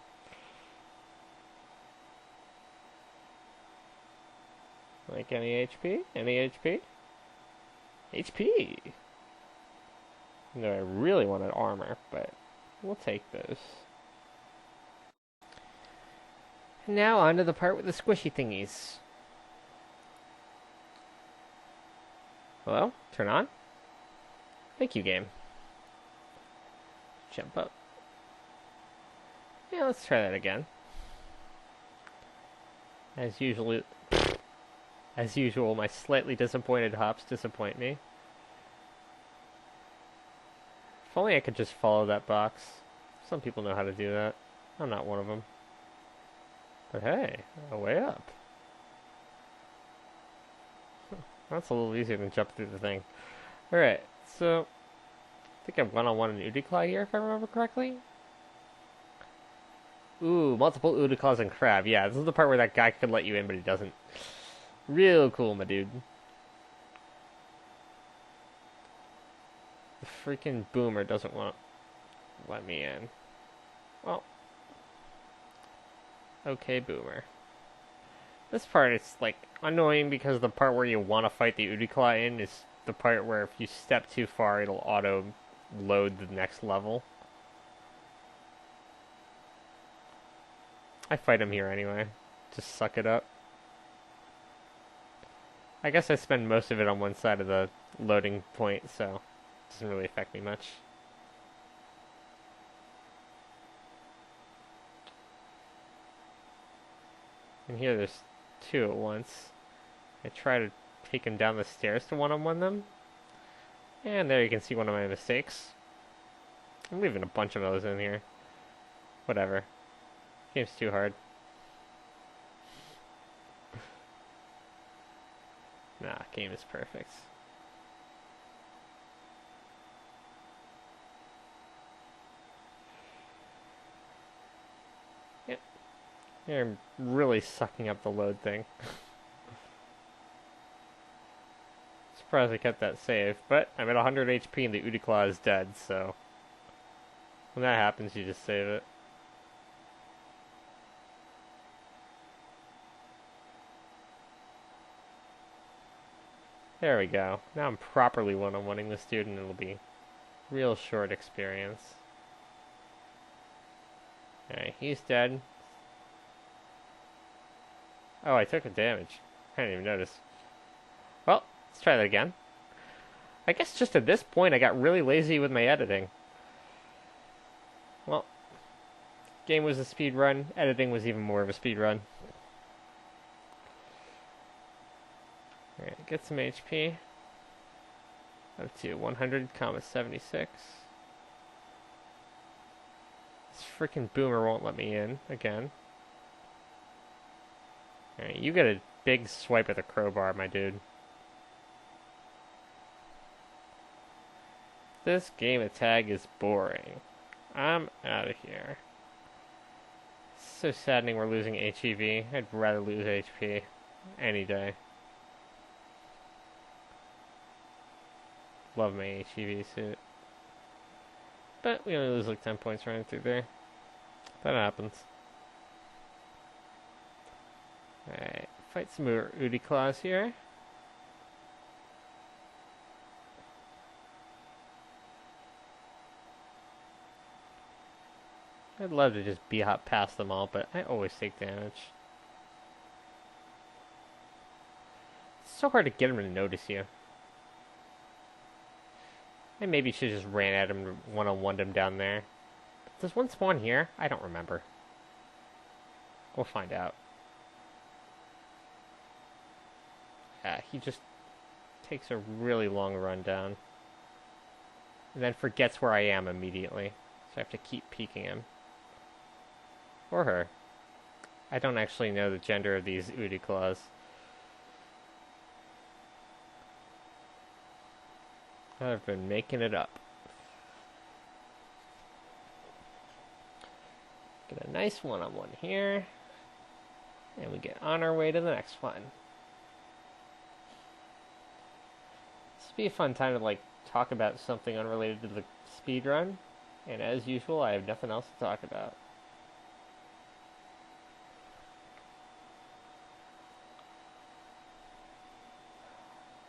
Like any HP? Any HP? HP! No, I really wanted armor, but we'll take those. And now on to the part with the squishy thingies. Hello? Turn on? Thank you, game. Jump up. Yeah, let's try that again. As usual, my slightly disappointed hops disappoint me. If only I could just follow that box. Some people know how to do that. I'm not one of them. But hey, a way up. That's a little easier than jump through the thing. Alright, so I think I'm one-on-one an Udiclaw here, if I remember correctly. Ooh, multiple Udiclaws and crab. Yeah, this is the part where that guy could let you in, but he doesn't. Real cool, my dude. The freaking boomer doesn't want to let me in. Well, okay, boomer. This part is like annoying because the part where you want to fight the Udiclaw in is the part where if you step too far, it'll auto load the next level. I fight him here anyway. Just suck it up. I guess I spend most of it on one side of the loading point, so it doesn't really affect me much. And here there's two at once. I try to take him down the stairs to one-on-one them. And there you can see one of my mistakes. I'm leaving a bunch of those in here. Whatever. Game's too hard. Nah, game is perfect. Yep. You're really sucking up the load thing. Surprised I kept that save, but I'm at 100 HP and the Udiclaw is dead, so when that happens, you just save it. There we go. Now I'm properly one-on-oneing the student. It'll be real short experience. Alright, he's dead. Oh, I took a damage. I didn't even notice. Well, let's try that again. I guess just at this point I got really lazy with my editing. Well, game was a speed run. Editing was even more of a speed run. Alright, get some HP. Up to 100,76. This freaking boomer won't let me in again. Alright, you get a big swipe at the crowbar, my dude. This game of tag is boring. I'm out of here. It's so saddening we're losing HEV. I'd rather lose HP any day. Love my HEV suit. But we only lose like 10 points running through there. That happens. Alright, fight some more Udiclaws here. I'd love to just B-hop past them all, but I always take damage. It's so hard to get them to notice you. I maybe should just ran at him one-on-one him down there. Does one spawn here? I don't remember. We'll find out. Yeah, he just takes a really long run down. And then forgets where I am immediately. So I have to keep peeking him. Or her. I don't actually know the gender of these Udiclaws. I've been making it up. Get a nice one-on-one here. And we get on our way to the next one. This would be a fun time to, like, talk about something unrelated to the speedrun, and as usual, I have nothing else to talk about.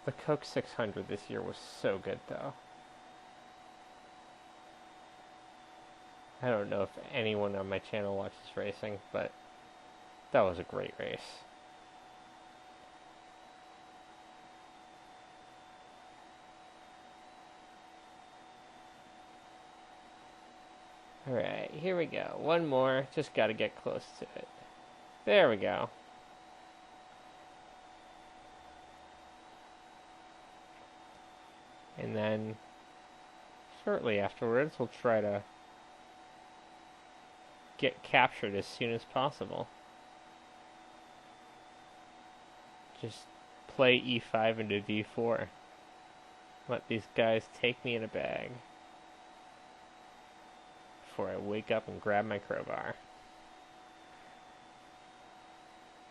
The Coke 600 this year was so good, though. I don't know if anyone on my channel watches racing, but that was a great race. Alright, here we go. One more. Just gotta get close to it. There we go. And then, shortly afterwards, we'll try to get captured as soon as possible. Just play E5 into D4. Let these guys take me in a bag before I wake up and grab my crowbar.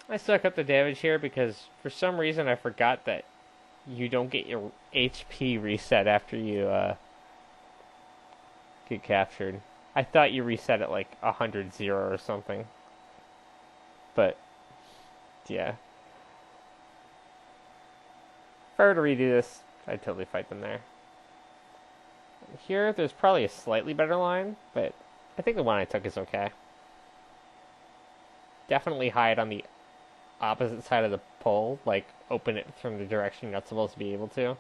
I suck up the damage here because for some reason I forgot that you don't get your HP reset after you get captured. I thought you reset at like 100-0 or something. But, yeah. If I were to redo this, I'd totally fight them there. Here, there's probably a slightly better line, but I think the one I took is okay. Definitely hide on the opposite side of the pole, like open it from the direction you're not supposed to be able to.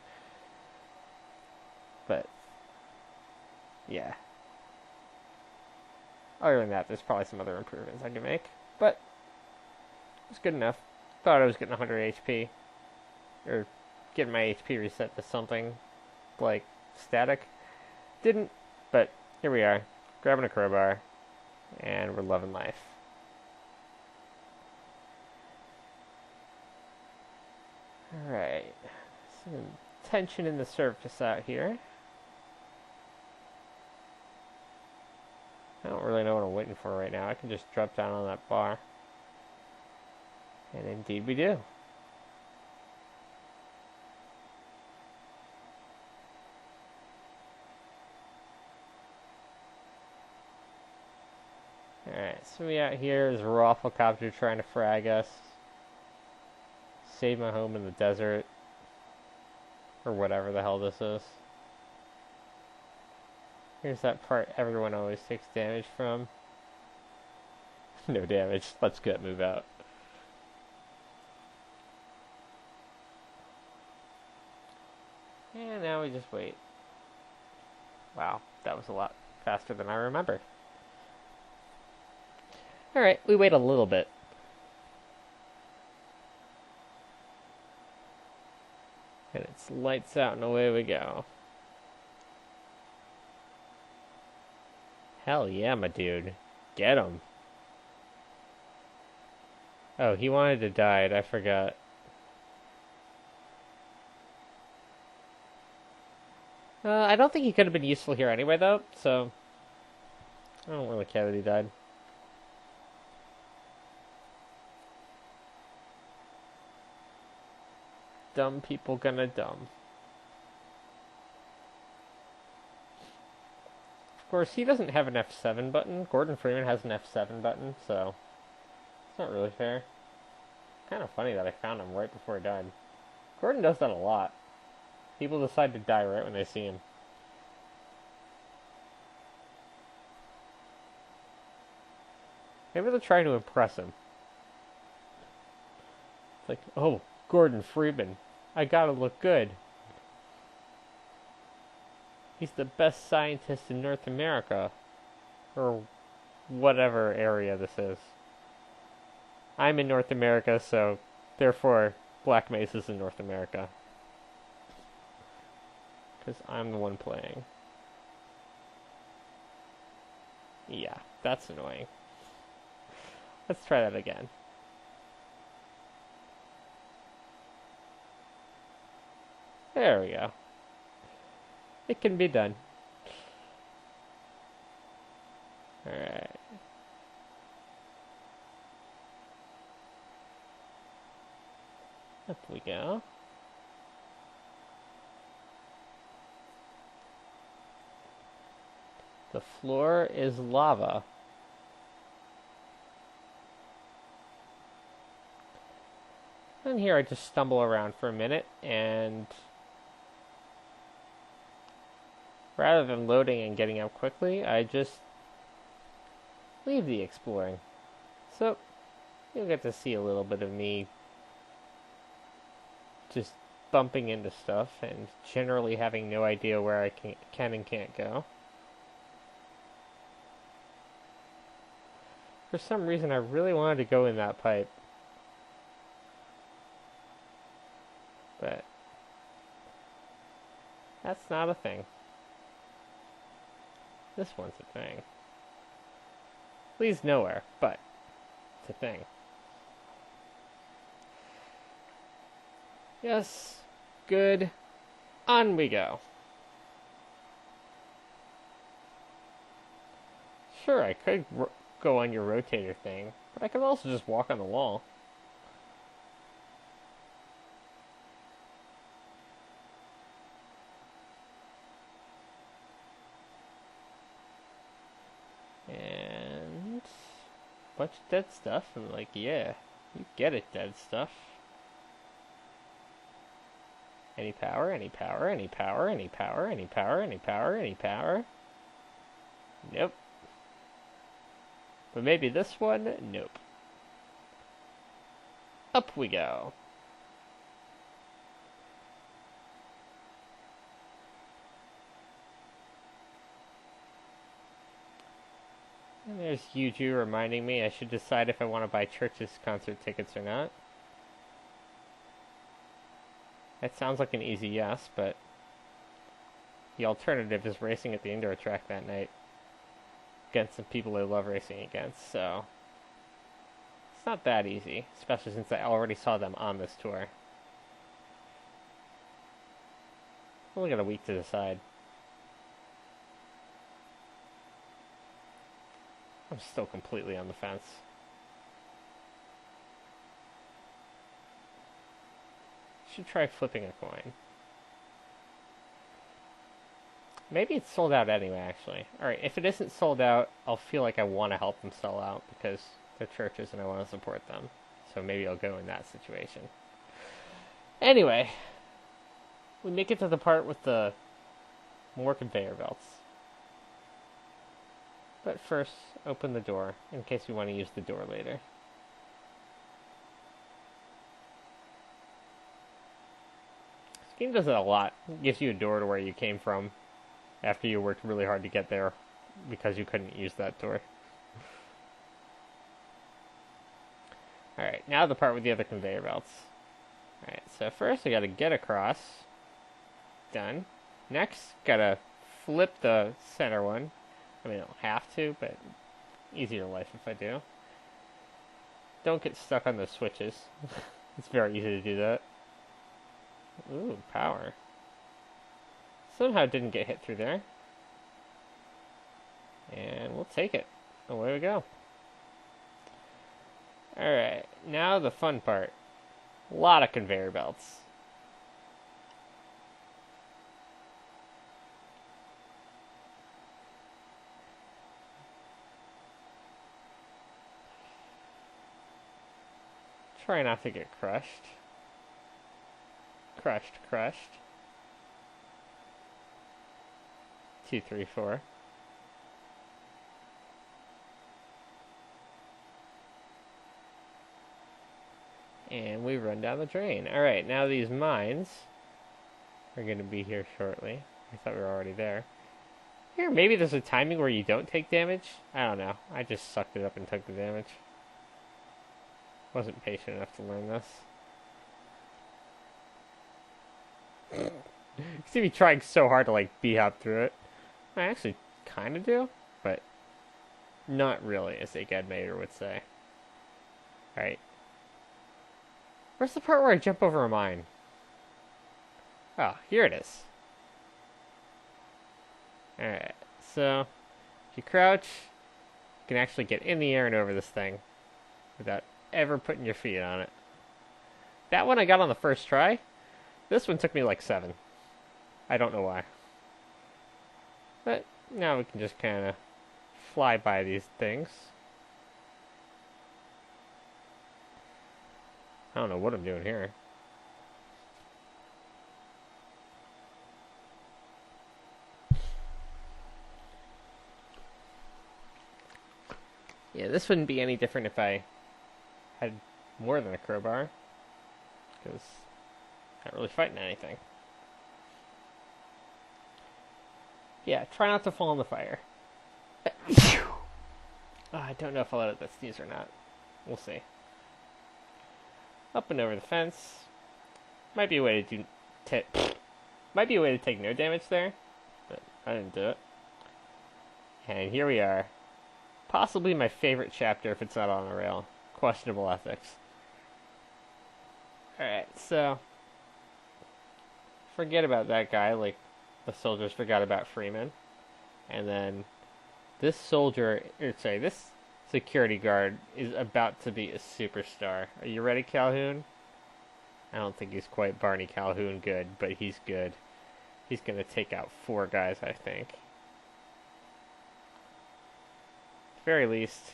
But, yeah. Other than that, there's probably some other improvements I can make, but it's good enough. Thought I was getting 100 HP, or getting my HP reset to something like static. Didn't, but here we are, grabbing a crowbar, and we're loving life. Alright, some tension in the surface out here. I don't really know what I'm waiting for right now. I can just drop down on that bar. And indeed we do. Alright, so we out here is a Rafflecopter trying to frag us. Save my home in the desert. Or whatever the hell this is. Here's that part everyone always takes damage from. No damage. Let's get move out. And now we just wait. Wow, that was a lot faster than I remember. Alright, we wait a little bit. And it's lights out and away we go. Hell yeah, my dude. Get him. Oh, he wanted to die. I forgot. I don't think he could have been useful here anyway, though, so I don't really care that he died. Dumb people gonna dumb. Of course, he doesn't have an F7 button. Gordon Freeman has an F7 button, so it's not really fair. Kind of funny that I found him right before he died. Gordon does that a lot. People decide to die right when they see him. Maybe they're trying to impress him. It's like, oh, Gordon Freeman, I gotta look good. He's the best scientist in North America. Or whatever area this is. I'm in North America, so therefore Black Mesa's in North America. Because I'm the one playing. Yeah, that's annoying. Let's try that again. There we go. It can be done. Alright. Up we go. The floor is lava. And here I just stumble around for a minute, and rather than loading and getting up quickly, I just leave the exploring. So, you'll get to see a little bit of me just bumping into stuff and generally having no idea where I can and can't go. For some reason, I really wanted to go in that pipe. But that's not a thing. This one's a thing. Leads nowhere, but it's a thing. Yes, good. On we go. Sure, I could go on your rotator thing, but I could also just walk on the wall. And bunch of dead stuff. I'm like, yeah, you get it, dead stuff. Any power, any power, any power, any power, any power, any power, any power. Nope. But maybe this one? Nope. Up we go. And there's Yuju reminding me I should decide if I want to buy Church's concert tickets or not. That sounds like an easy yes, but the alternative is racing at the indoor track that night against some people I love racing against, so it's not that easy, especially since I already saw them on this tour. Only got a week to decide. I'm still completely on the fence. Should try flipping a coin. Maybe it's sold out anyway, actually. Alright, if it isn't sold out, I'll feel like I want to help them sell out because they're churches and I want to support them. So maybe I'll go in that situation. Anyway, we make it to the part with the more conveyor belts. But first, open the door in case we want to use the door later. This game does it a lot. It gives you a door to where you came from after you worked really hard to get there because you couldn't use that door. Alright, now the part with the other conveyor belts. Alright, so first I gotta get across. Done. Next, gotta flip the center one. I mean, I don't have to, but easier life if I do. Don't get stuck on those switches. It's very easy to do that. Ooh, power. Somehow didn't get hit through there. And we'll take it. Away we go. Alright, now the fun part. A lot of conveyor belts. Try not to get crushed. Crushed. 2, 3, 4. And we run down the drain. Alright, now these mines are going to be here shortly. I thought we were already there. Here, maybe there's a timing where you don't take damage? I don't know. I just sucked it up and took the damage. Wasn't patient enough to learn this. You see me trying so hard to, like, b-hop through it. I actually kind of do, but not really, as Agad Mater would say. Alright. Where's the part where I jump over a mine? Oh, here it is. Alright, so if you crouch, you can actually get in the air and over this thing without ever putting your feet on it. That one I got on the first try. This one took me like 7. I don't know why. But Now we can just kind of fly by these things. I don't know what I'm doing here. Yeah, this wouldn't be any different if I had more than a crowbar, because I'm not really fighting anything. Yeah, try not to fall in the fire. I don't know if I'll let it sneeze or not. We'll see. Up and over the fence. Might be a way to might be a way to take no damage there, but I didn't do it. And here we are. Possibly my favorite chapter if it's not on a rail. Questionable ethics. Alright, so forget about that guy like the soldiers forgot about Freeman. And then this this security guard is about to be a superstar. Are you ready, Calhoun? I don't think he's quite Barney Calhoun good, but he's good. He's going to take out 4 guys, I think. At the very least,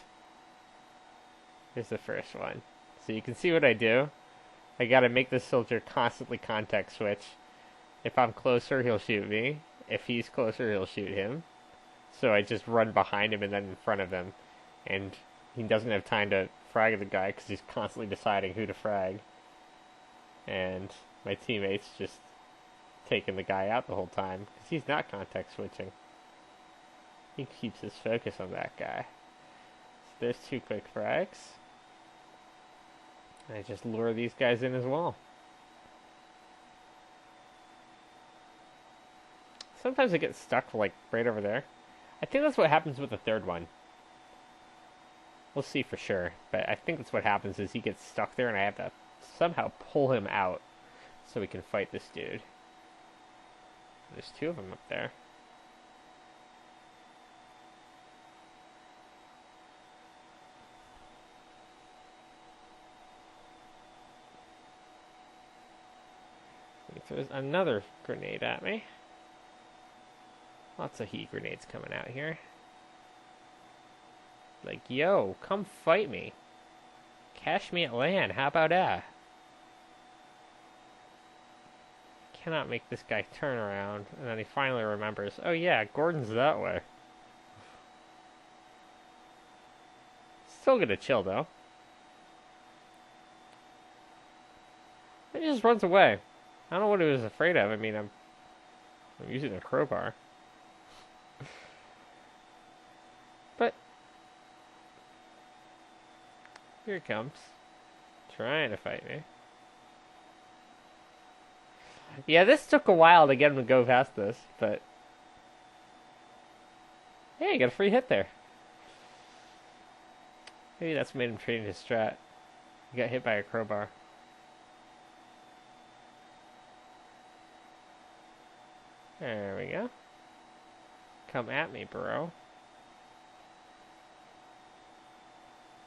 here's the first one. So you can see what I do. I got to make this soldier constantly context switch. If I'm closer, he'll shoot me. If he's closer, he'll shoot him. So I just run behind him and then in front of him. And he doesn't have time to frag the guy because he's constantly deciding who to frag. And my teammate's just taking the guy out the whole time because he's not context switching. He keeps his focus on that guy. So there's 2 quick frags. And I just lure these guys in as well. Sometimes I get stuck like right over there. I think that's what happens with the 3rd one. We'll see for sure, but I think that's what happens is he gets stuck there and I have to somehow pull him out so we can fight this dude. There's 2 of them up there. He throws another grenade at me. Lots of heat grenades coming out here. Like, yo, come fight me. Cash me at land, how about that? Cannot make this guy turn around. And then he finally remembers, oh yeah, Gordon's that way. Still gonna chill though. And he just runs away. I don't know what he was afraid of. I mean, I'm using a crowbar. But here he comes. Trying to fight me. Yeah, this took a while to get him to go past this, but hey, you got a free hit there. Maybe that's what made him change his strat. He got hit by a crowbar. There we go. Come at me, bro.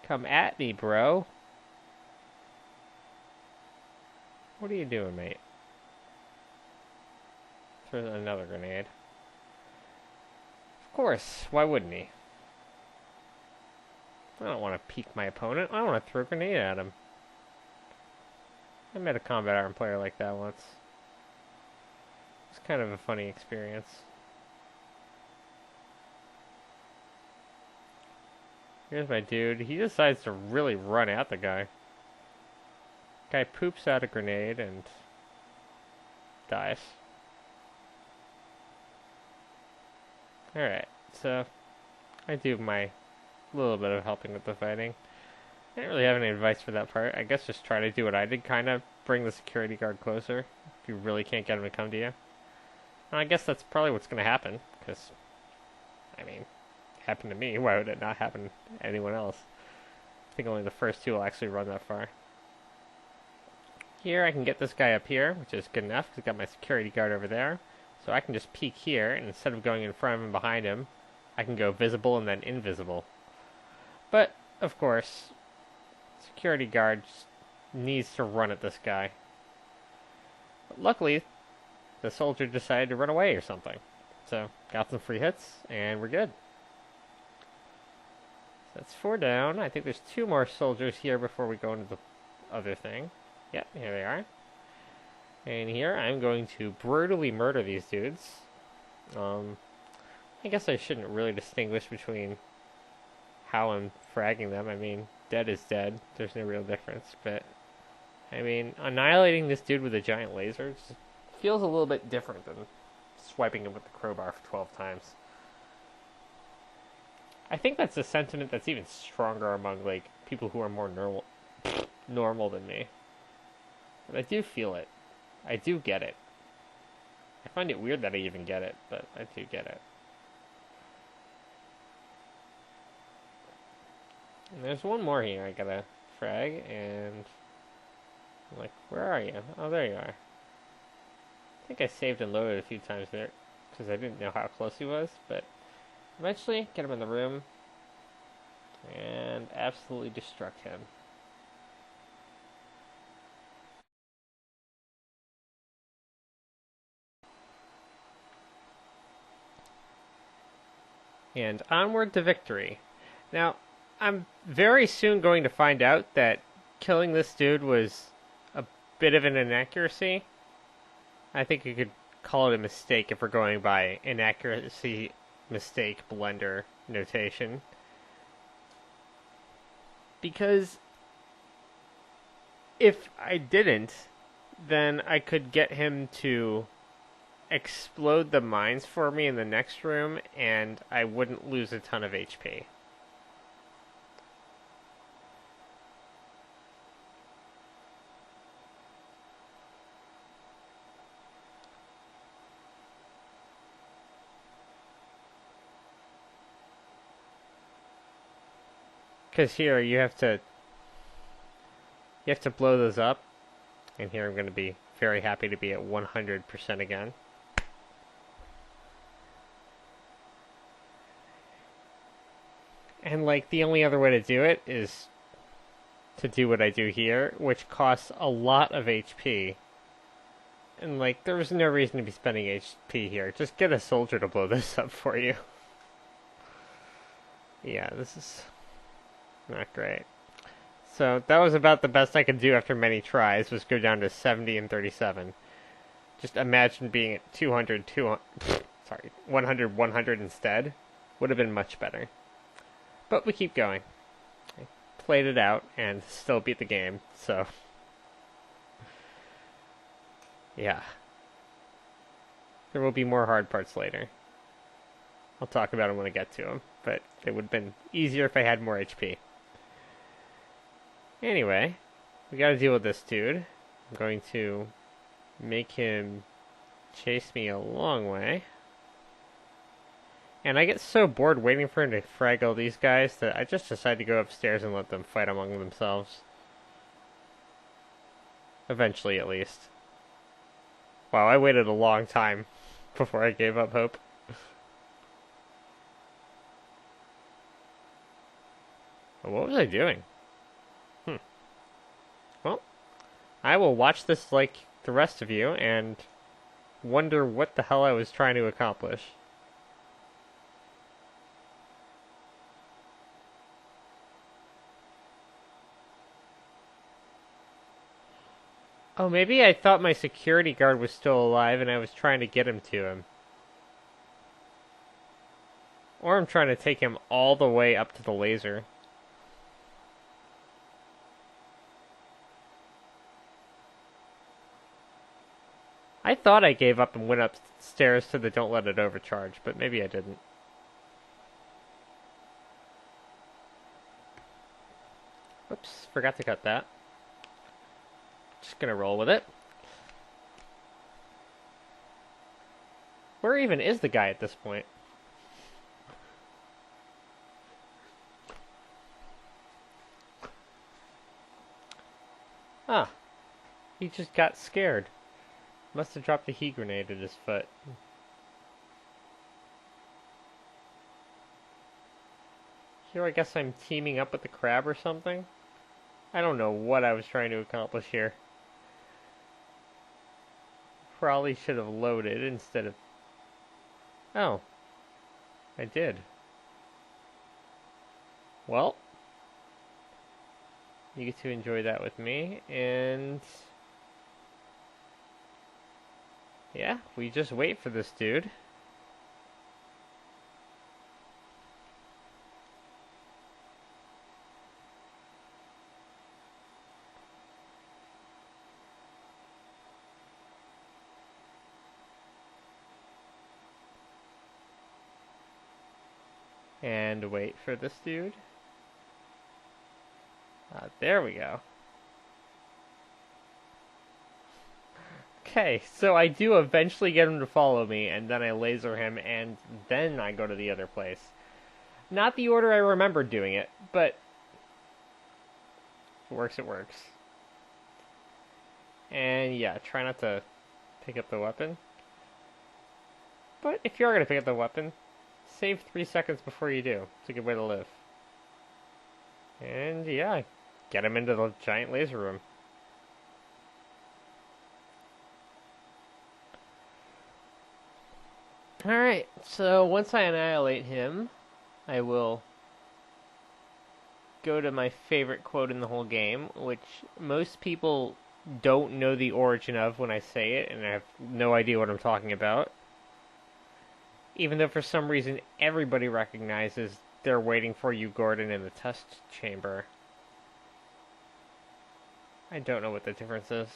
Come at me, bro. What are you doing, mate? Throw another grenade. Of course, why wouldn't he? I don't want to peek my opponent. I want to throw a grenade at him. I met a combat arm player like that once. It's kind of a funny experience. Here's my dude. He decides to really run at the guy. Guy poops out a grenade and dies. Alright, so I do my little bit of helping with the fighting. I didn't really have any advice for that part. I guess just try to do what I did, kind of bring the security guard closer if you really can't get him to come to you. And I guess that's probably what's going to happen, because, I mean, it happened to me. Why would it not happen to anyone else? I think only the first 2 will actually run that far. Here I can get this guy up here, which is good enough, because I've got my security guard over there. So I can just peek here, and instead of going in front of him and behind him, I can go visible and then invisible. But, of course, security guard needs to run at this guy. But luckily, the soldier decided to run away or something. So, got some free hits, and we're good. So that's 4 down. I think there's 2 more soldiers here before we go into the other thing. Yep, here they are. And here, I'm going to brutally murder these dudes. I guess I shouldn't really distinguish between how I'm fragging them. I mean, dead is dead. There's no real difference. But, I mean, annihilating this dude with a giant laser just feels a little bit different than swiping him with the crowbar for 12 times. I think that's a sentiment that's even stronger among, like, people who are more normal than me. But I do feel it. I do get it. I find it weird that I even get it, but I do get it. And there's one more here I gotta frag, and I'm like, where are you? Oh, there you are. I think I saved and loaded a few times there, because I didn't know how close he was, but eventually get him in the room, and absolutely destruct him. And onward to victory. Now, I'm very soon going to find out that killing this dude was a bit of an inaccuracy. I think you could call it a mistake if we're going by inaccuracy mistake blender notation. Because if I didn't, then I could get him to explode the mines for me in the next room, and I wouldn't lose a ton of HP. Because here you have to blow those up, and here I'm going to be very happy to be at 100% again. And, like, the only other way to do it is to do what I do here, which costs a lot of HP. And, like, there was no reason to be spending HP here. Just get a soldier to blow this up for you. Yeah, this is not great. So, that was about the best I could do after many tries, was go down to 70 and 37. Just imagine being at 100, 100 instead. Would have been much better. But we keep going. I played it out and still beat the game, so yeah. There will be more hard parts later. I'll talk about them when I get to them, but it would have been easier if I had more HP. Anyway, we gotta deal with this dude. I'm going to make him chase me a long way. And I get so bored waiting for him to frag all these guys that I just decide to go upstairs and let them fight among themselves. Eventually, at least. Wow, I waited a long time before I gave up hope. But what was I doing? Well, I will watch this like the rest of you and wonder what the hell I was trying to accomplish. Oh, maybe I thought my security guard was still alive and I was trying to get him to him. Or I'm trying to take him all the way up to the laser. I thought I gave up and went upstairs to the don't let it overcharge, but maybe I didn't. Oops, forgot to cut that. Just gonna roll with it. Where even is the guy at this point? Ah, he just got scared. Must have dropped a heat grenade at his foot. Here I guess I'm teaming up with the crab or something? I don't know what I was trying to accomplish here. Probably should have loaded instead of Oh, I did. Well, you get to enjoy that with me, and yeah, we just wait for this dude. And wait for this dude. There we go. Okay, so I do eventually get him to follow me, and then I laser him, and then I go to the other place. Not the order I remember doing it, but if it works, it works. And yeah, try not to pick up the weapon. But if you are going to pick up the weapon, save 3 seconds before you do. It's a good way to live. And yeah, get him into the giant laser room. Alright, so once I annihilate him, I will go to my favorite quote in the whole game, which most people don't know the origin of when I say it, and I have no idea what I'm talking about. Even though for some reason everybody recognizes they're waiting for you, Gordon, in the test chamber. I don't know what the difference is.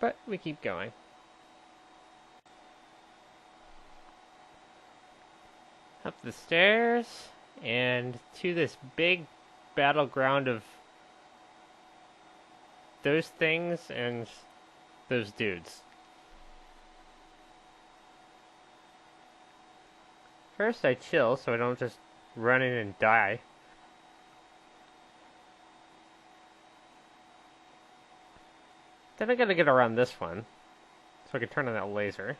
But we keep going. Up the stairs, and to this big battleground of those things and those dudes. First I chill so I don't just run in and die. Then I gotta get around this one, so I can turn on that laser.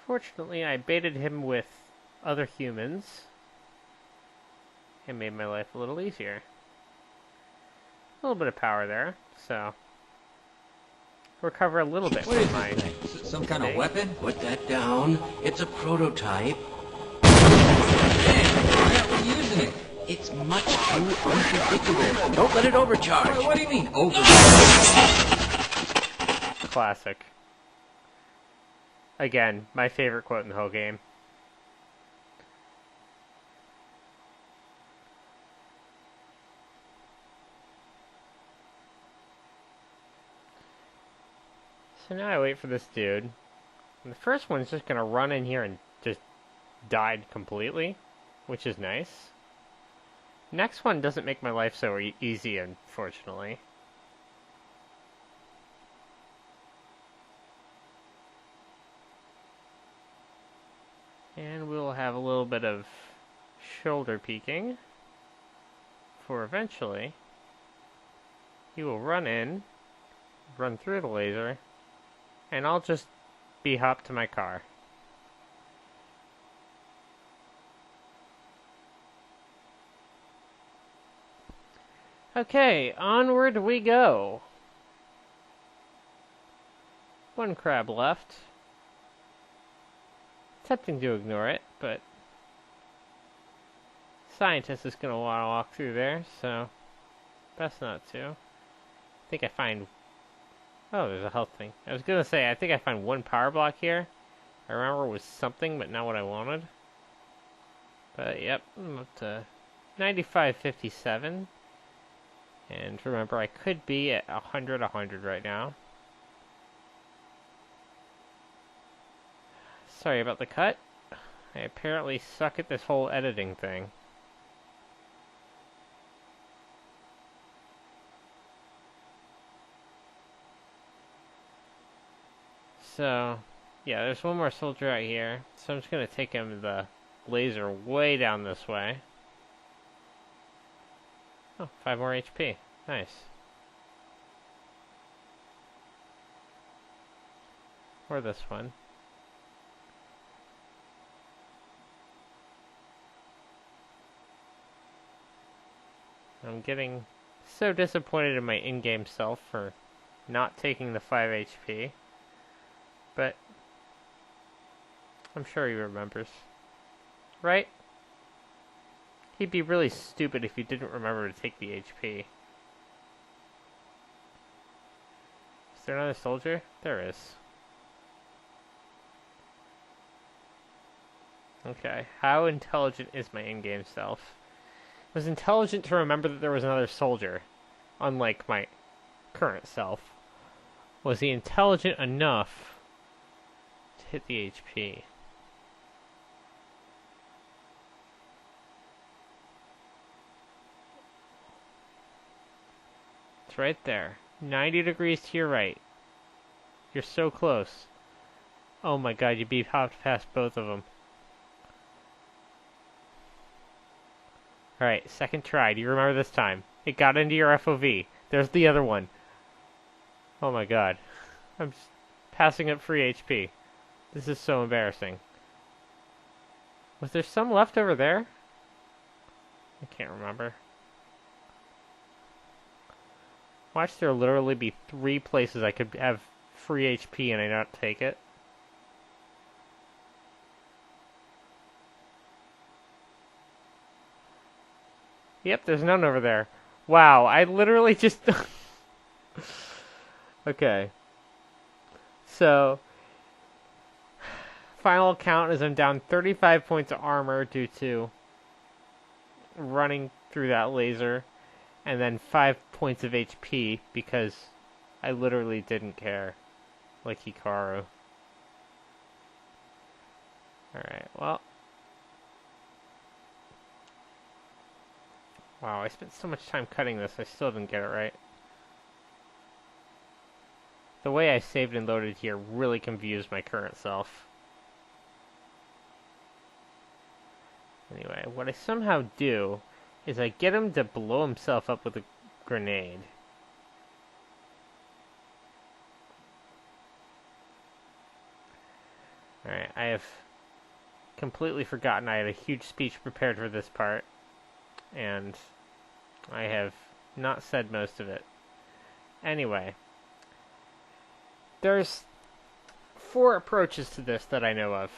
Fortunately, I baited him with other humans, and made my life a little easier. A little bit of power there, so recover a little bit What from is my... this thing? Some kind of weapon? Put that down. It's a prototype. Hey, why aren't we using it? It's much too unpredictable. Don't let it overcharge. What do you mean, over? Classic. Again, my favorite quote in the whole game. So now I wait for this dude. And the first one's just gonna run in here and just died completely, which is nice. Next one doesn't make my life so easy, unfortunately. And we'll have a little bit of shoulder peeking for eventually he will run in, run through the laser, and I'll just be hopped to my car. Okay, onward we go. One crab left. Tempting to ignore it, but scientist is going to want to walk through there, so best not to. I think I find... Oh, there's a health thing. I was going to say, I think I find one power block here. I remember it was something, but not what I wanted. But, yep, I'm up to 95.57. And remember, I could be at 100 right now. Sorry about the cut. I apparently suck at this whole editing thing. So, yeah, there's one more soldier out here. So I'm just going to take him the laser way down this way. Oh, 5 more HP. Nice. Or this one. I'm getting so disappointed in my in-game self for not taking the 5 HP. But I'm sure he remembers. Right? He'd be really stupid if he didn't remember to take the HP. Is there another soldier? There is. Okay, how intelligent is my in-game self? It was intelligent to remember that there was another soldier, unlike my current self. Was he intelligent enough to hit the HP? It's right there. 90 degrees to your right. You're so close. Oh my god, you beat hopped past both of them. Alright, second try. Do you remember this time? It got into your FOV. There's the other one. Oh my god. I'm just passing up free HP. This is so embarrassing. Was there some left over there? I can't remember. Watch there literally be 3 places I could have free HP and I not take it. Yep, there's none over there. Wow, I literally just... Okay. So, final count is I'm down 35 points of armor due to running through that laser, and then 5 points of HP because I literally didn't care, like Hikaru. Alright, well. Wow, I spent so much time cutting this, I still didn't get it right. The way I saved and loaded here really confused my current self. Anyway, what I somehow do is I get him to blow himself up with a grenade. Alright, I have completely forgotten I had a huge speech prepared for this part, and I have not said most of it. Anyway, there's 4 approaches to this that I know of.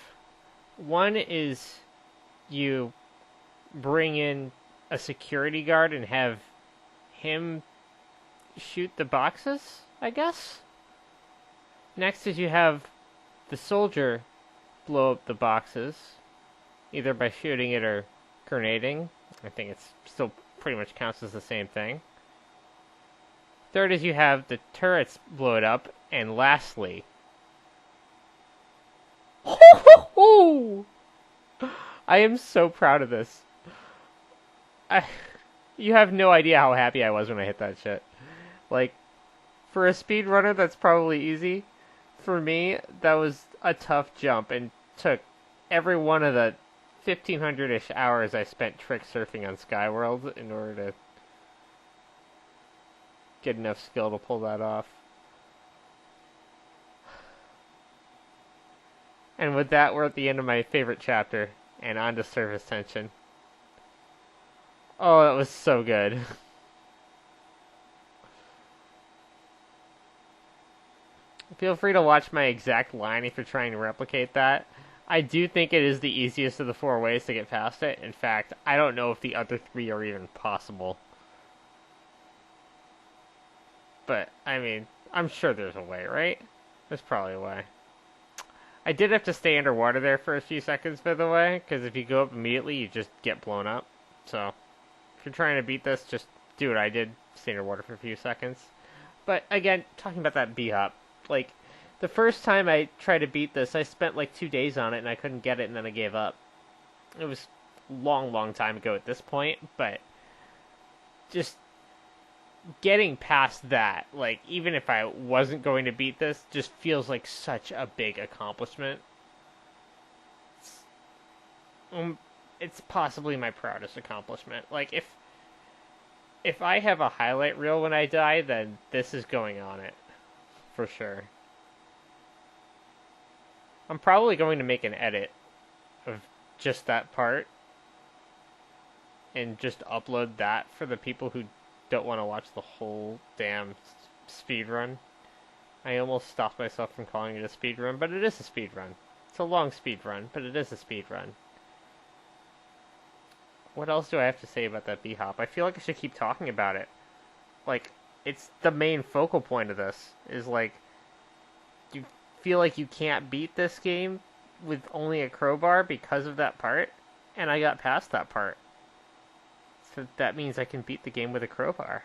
One is you bring in a security guard and have him shoot the boxes, I guess? Next is you have the soldier blow up the boxes, either by shooting it or grenading. I think it's still pretty much counts as the same thing. Third is you have the turrets blow it up, and lastly... I am so proud of this. You have no idea how happy I was when I hit that shit. Like, for a speedrunner, that's probably easy. For me, that was a tough jump and took every one of the 1,500-ish hours I spent trick surfing on Skyworld in order to get enough skill to pull that off. And with that, we're at the end of my favorite chapter, and on to Surface Tension. Oh, that was so good. Feel free to watch my exact line if you're trying to replicate that. I do think it is the easiest of the 4 ways to get past it. In fact, I don't know if the other 3 are even possible. But, I mean, I'm sure there's a way, right? There's probably a way. I did have to stay underwater there for a few seconds, by the way, because if you go up immediately, you just get blown up. So, if you're trying to beat this, just do what I did, stay underwater for a few seconds. But, again, talking about that B-hop, like, the first time I tried to beat this, I spent like 2 days on it, and I couldn't get it, and then I gave up. It was a long, long time ago at this point, but just getting past that, like, even if I wasn't going to beat this, just feels like such a big accomplishment. It's possibly my proudest accomplishment. Like, if I have a highlight reel when I die, then this is going on it. For sure. I'm probably going to make an edit of just that part. and just upload that for the people who don't want to watch the whole damn speed run. I almost stopped myself from calling it a speed run, but it is a speed run. It's a long speed run, but it is a speed run. What else do I have to say about that B-hop? I feel like I should keep talking about it. Like, it's the main focal point of this, is like, you feel like you can't beat this game with only a crowbar because of that part, and I got past that part. So that means I can beat the game with a crowbar.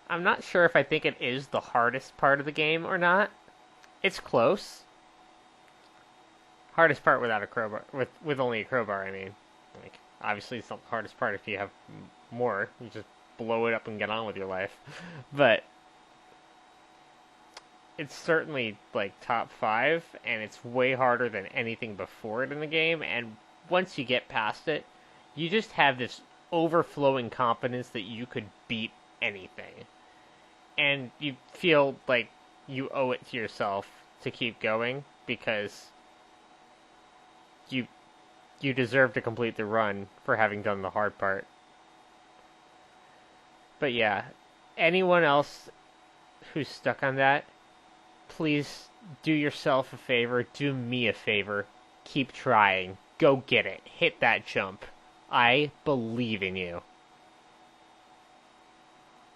I'm not sure if I think it is the hardest part of the game or not. It's close. Hardest part without a crowbar, with only a crowbar, I mean. Like, obviously it's not the hardest part if you have more. You just blow it up and get on with your life. But it's certainly, like, top 5, and it's way harder than anything before it in the game, and once you get past it, you just have this overflowing confidence that you could beat anything. And you feel like you owe it to yourself to keep going, because you deserve to complete the run for having done the hard part. But yeah, anyone else who's stuck on that, please do yourself a favor, do me a favor, keep trying, go get it, hit that jump. I believe in you.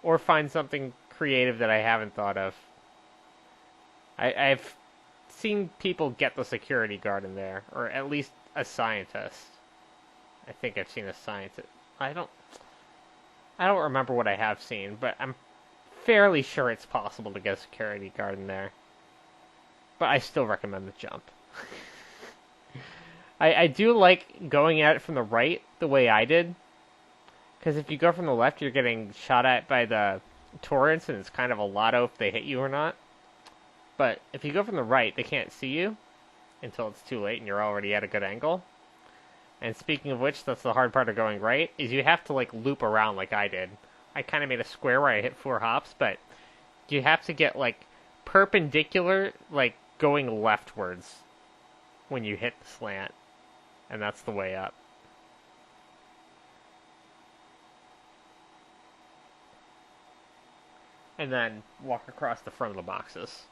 Or find something creative that I haven't thought of. I've seen people get the security guard in there, or at least a scientist. I think I've seen a scientist. I don't remember what I have seen, but I'm fairly sure it's possible to get a security guard in there. But I still recommend the jump. I do like going at it from the right, the way I did. Because if you go from the left, you're getting shot at by the torrents, and it's kind of a lotto if they hit you or not. But if you go from the right, they can't see you until it's too late and you're already at a good angle. And speaking of which, that's the hard part of going right, is you have to, like, loop around like I did. I kind of made a square where I hit 4 hops, but you have to get, like, perpendicular, like, going leftwards when you hit the slant. And that's the way up. And then walk across the front of the boxes.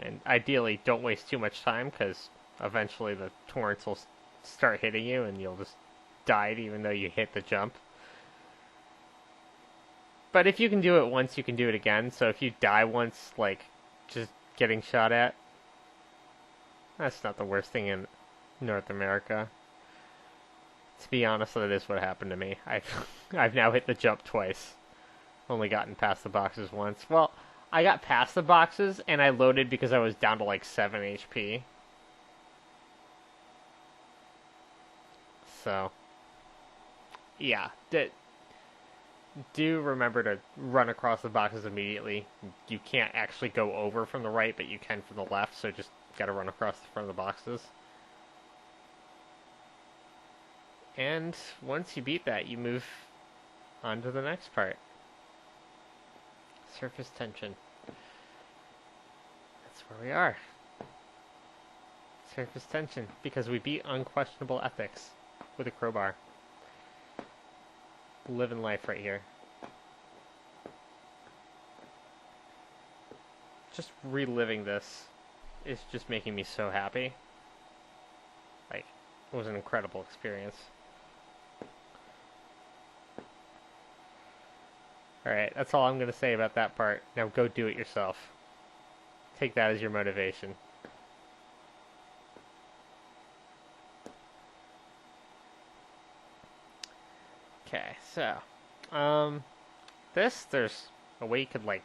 And ideally, don't waste too much time, because eventually the torrents will start hitting you, and you'll just die even though you hit the jump. But if you can do it once, you can do it again. So if you die once, like, just getting shot at, that's not the worst thing in North America. To be honest, that is what happened to me. I've now hit the jump twice. Only gotten past the boxes once. Well, I got past the boxes, and I loaded because I was down to like 7 HP. So, yeah. Do remember to run across the boxes immediately. You can't actually go over from the right, but you can from the left, so just gotta run across the front of the boxes. And once you beat that, you move on to the next part. Surface tension. That's where we are. Surface tension, because we beat unquestionable ethics with a crowbar. Living life right here. Just reliving this is just making me so happy. Like, it was an incredible experience. Alright, that's all I'm going to say about that part. Now go do it yourself. Take that as your motivation. Okay, so, there's a way you could, like,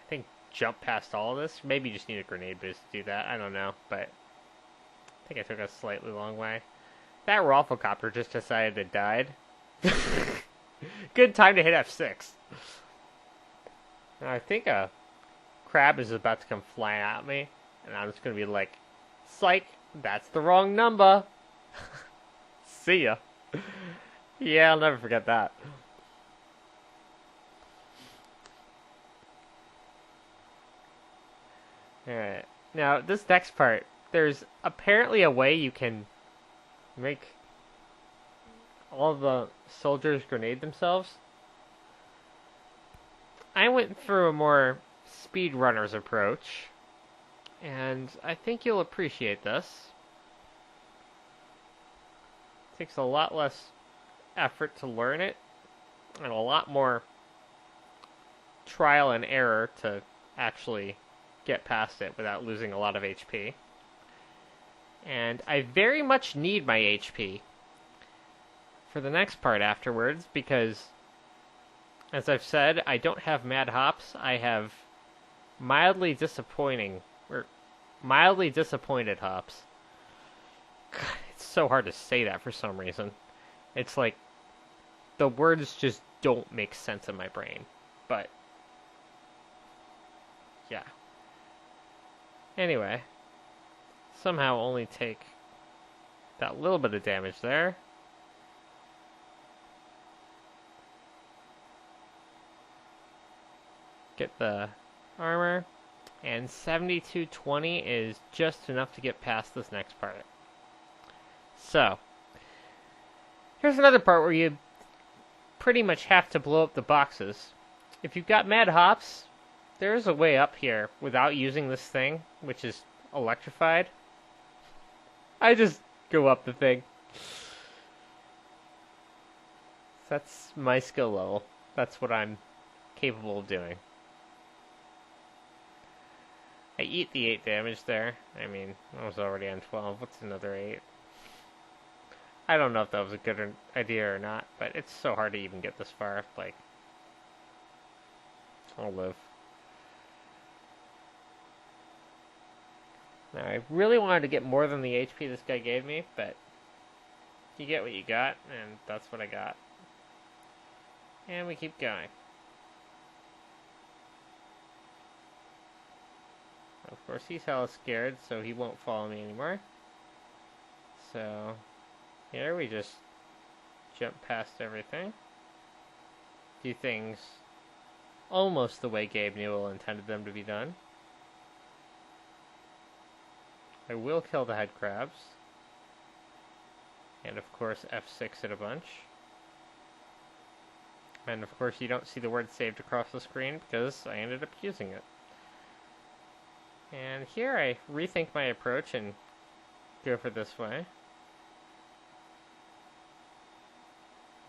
I think jump past all of this. Maybe you just need a grenade boost to do that. I don't know, but I think I took a slightly long way. That Rafflecopter just decided it died. Good time to hit F6. Now I think a crab is about to come flying at me, and I'm just going to be like, psych, that's the wrong number. See ya. Yeah, I'll never forget that. Alright. Now, this next part, there's apparently a way you can make all the soldiers grenade themselves. I went through a more speedrunner's approach, and I think you'll appreciate this. It takes a lot less effort to learn it, and a lot more trial and error to actually get past it without losing a lot of HP. And I very much need my HP for the next part afterwards, because, as I've said, I don't have mad hops. I have mildly disappointed hops. God, it's so hard to say that for some reason. It's like the words just don't make sense in my brain. But yeah. Anyway, somehow only take that little bit of damage there. Get the armor, and 7220 is just enough to get past this next part. So, here's another part where you pretty much have to blow up the boxes. If you've got mad hops, there's a way up here without using this thing, which is electrified. I just go up the thing. That's my skill level. That's what I'm capable of doing. I eat the 8 damage there. I mean, I was already on 12. What's another 8? I don't know if that was a good idea or not, but it's so hard to even get this far. Like, I'll live. Now, I really wanted to get more than the HP this guy gave me, but you get what you got, and that's what I got. And we keep going. Of course, he's hella scared, so he won't follow me anymore. So, here we just jump past everything. Do things almost the way Gabe Newell intended them to be done. I will kill the head crabs. And of course, F6 it a bunch. And of course, you don't see the word saved across the screen because I ended up using it. And here I rethink my approach and go for this way.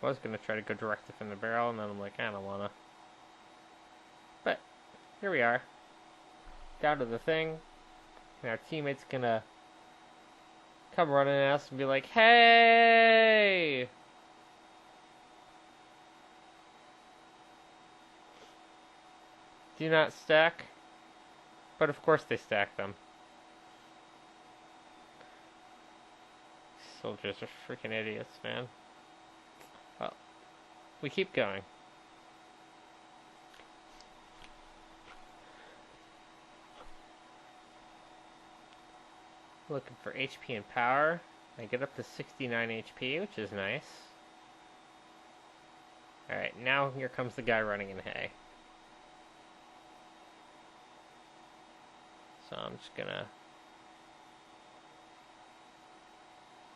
I was going to try to go directly from the barrel, and then I'm like, I don't want to. But here we are. Down to the thing. And our teammate's going to come running at us and be like, hey! Do not stack. But of course they stack them. Soldiers are freaking idiots, man. Well, we keep going. Looking for HP and power. I get up to 69 HP, which is nice. Alright, now here comes the guy running in hay. So I'm just gonna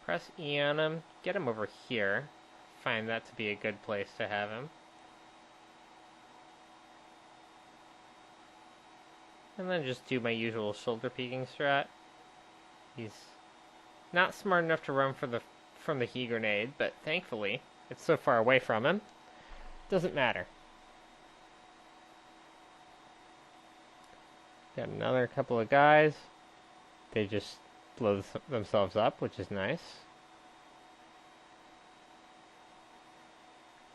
press E on him, get him over here. Find that to be a good place to have him. And then just do my usual shoulder peeking strat. He's not smart enough to run from the he grenade, but thankfully it's so far away from him. Doesn't matter. Got another couple of guys. They just blow themselves up, which is nice.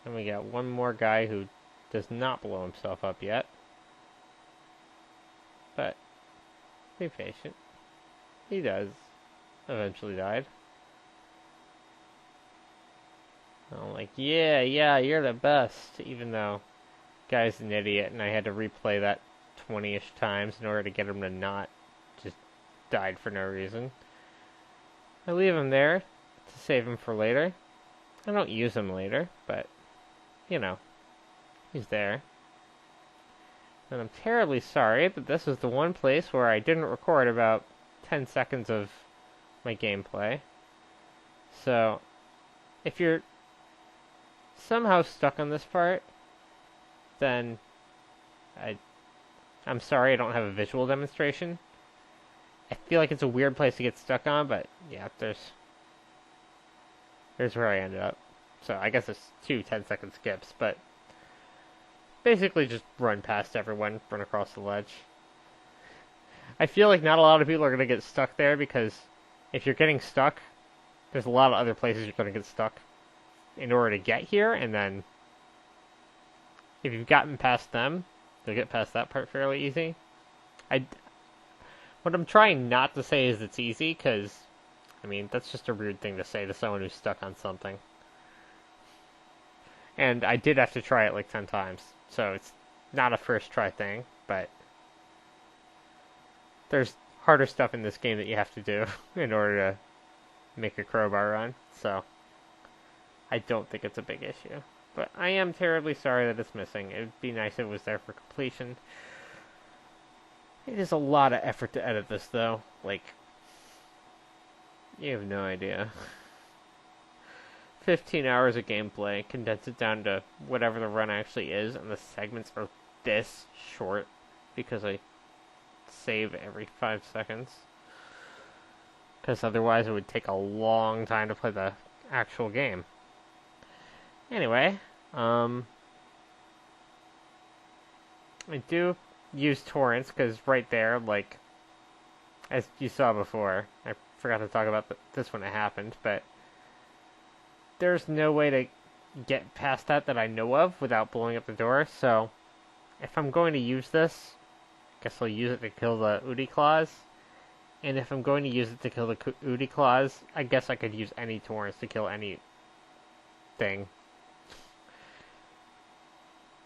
And we got one more guy who does not blow himself up yet. But be patient. He does. Eventually died. I'm like, yeah, you're the best. Even though guy's an idiot and I had to replay that 20-ish times in order to get him to not just died for no reason. I leave him there to save him for later. I don't use him later, but, you know, he's there. And I'm terribly sorry, but this is the one place where I didn't record about 10 seconds of my gameplay. So, if you're somehow stuck on this part, then I'm sorry I don't have a visual demonstration. I feel like it's a weird place to get stuck on, but yeah, there's where I ended up. So I guess it's 2 10-second skips, but basically just run past everyone, run across the ledge. I feel like not a lot of people are going to get stuck there, because if you're getting stuck, there's a lot of other places you're going to get stuck in order to get here, and then if you've gotten past them, you'll get past that part fairly easy. What I'm trying not to say is it's easy, because, I mean, that's just a weird thing to say to someone who's stuck on something. And I did have to try it like 10 times, so it's not a first try thing, but there's harder stuff in this game that you have to do in order to make a crowbar run, so I don't think it's a big issue. But I am terribly sorry that it's missing. It would be nice if it was there for completion. It is a lot of effort to edit this, though. Like, you have no idea. 15 hours of gameplay, condense it down to whatever the run actually is, and the segments are this short because I save every 5 seconds. Because otherwise it would take a long time to play the actual game. Anyway, I do use torrents, because right there, like, as you saw before, I forgot to talk about this when it happened, but there's no way to get past that I know of without blowing up the door, so if I'm going to use this, I guess I'll use it to kill the Udi Claws, and if I'm going to use it to kill the Udi Claws, I guess I could use any torrents to kill any thing.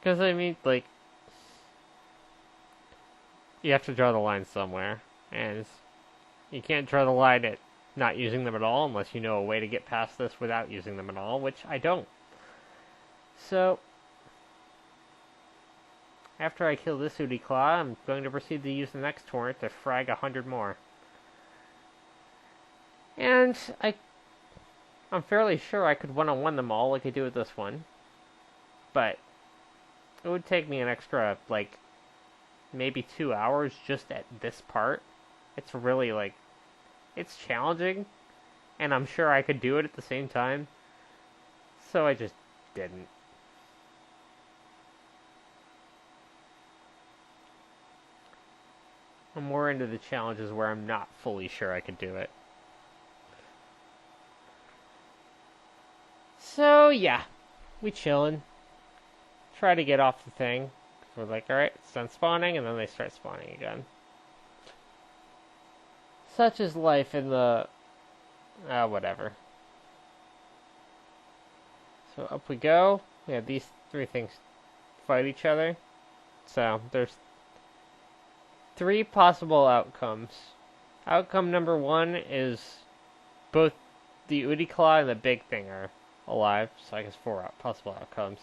Because, I mean, like, you have to draw the line somewhere, and you can't draw the line at not using them at all unless you know a way to get past this without using them at all, which I don't. So, after I kill this Udi Claw, I'm going to proceed to use the next torrent to frag 100 more. And I'm fairly sure I could one-on-one them all like I do with this one, but it would take me an extra, like, maybe 2 hours just at this part. It's really, like, it's challenging, and I'm sure I could do it at the same time, so I just didn't. I'm more into the challenges where I'm not fully sure I could do it. So, yeah, we chillin'. Try to get off the thing. We're like, alright, it's done spawning, and then they start spawning again. Such is life in the... whatever. So up we go. We have these 3 things fight each other. So, there's 3 possible outcomes. Outcome number 1 is both the Udi Claw and the big thing are alive, so I guess 4 possible outcomes.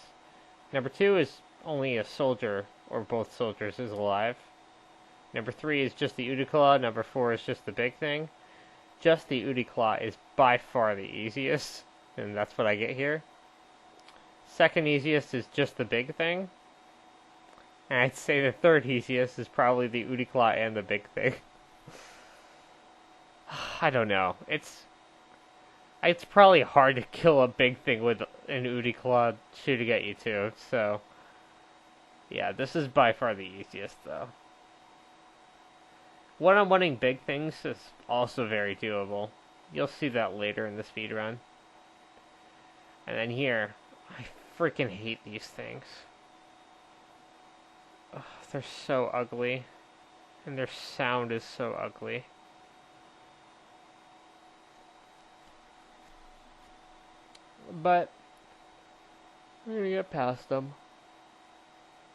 Number 2 is only a soldier, or both soldiers, is alive. Number 3 is just the Udi Claw. Number 4 is just the big thing. Just the Udi Claw is by far the easiest, and that's what I get here. Second easiest is just the big thing. And I'd say the third easiest is probably the Udi Claw and the big thing. I don't know. It's probably hard to kill a big thing with an Udi Claw shooting at you too, so... yeah, this is by far the easiest, though. One-on-one-ing big things is also very doable. You'll see that later in the speedrun. And then here, I freaking hate these things. Ugh, they're so ugly. And their sound is so ugly. But, we're gonna get past them.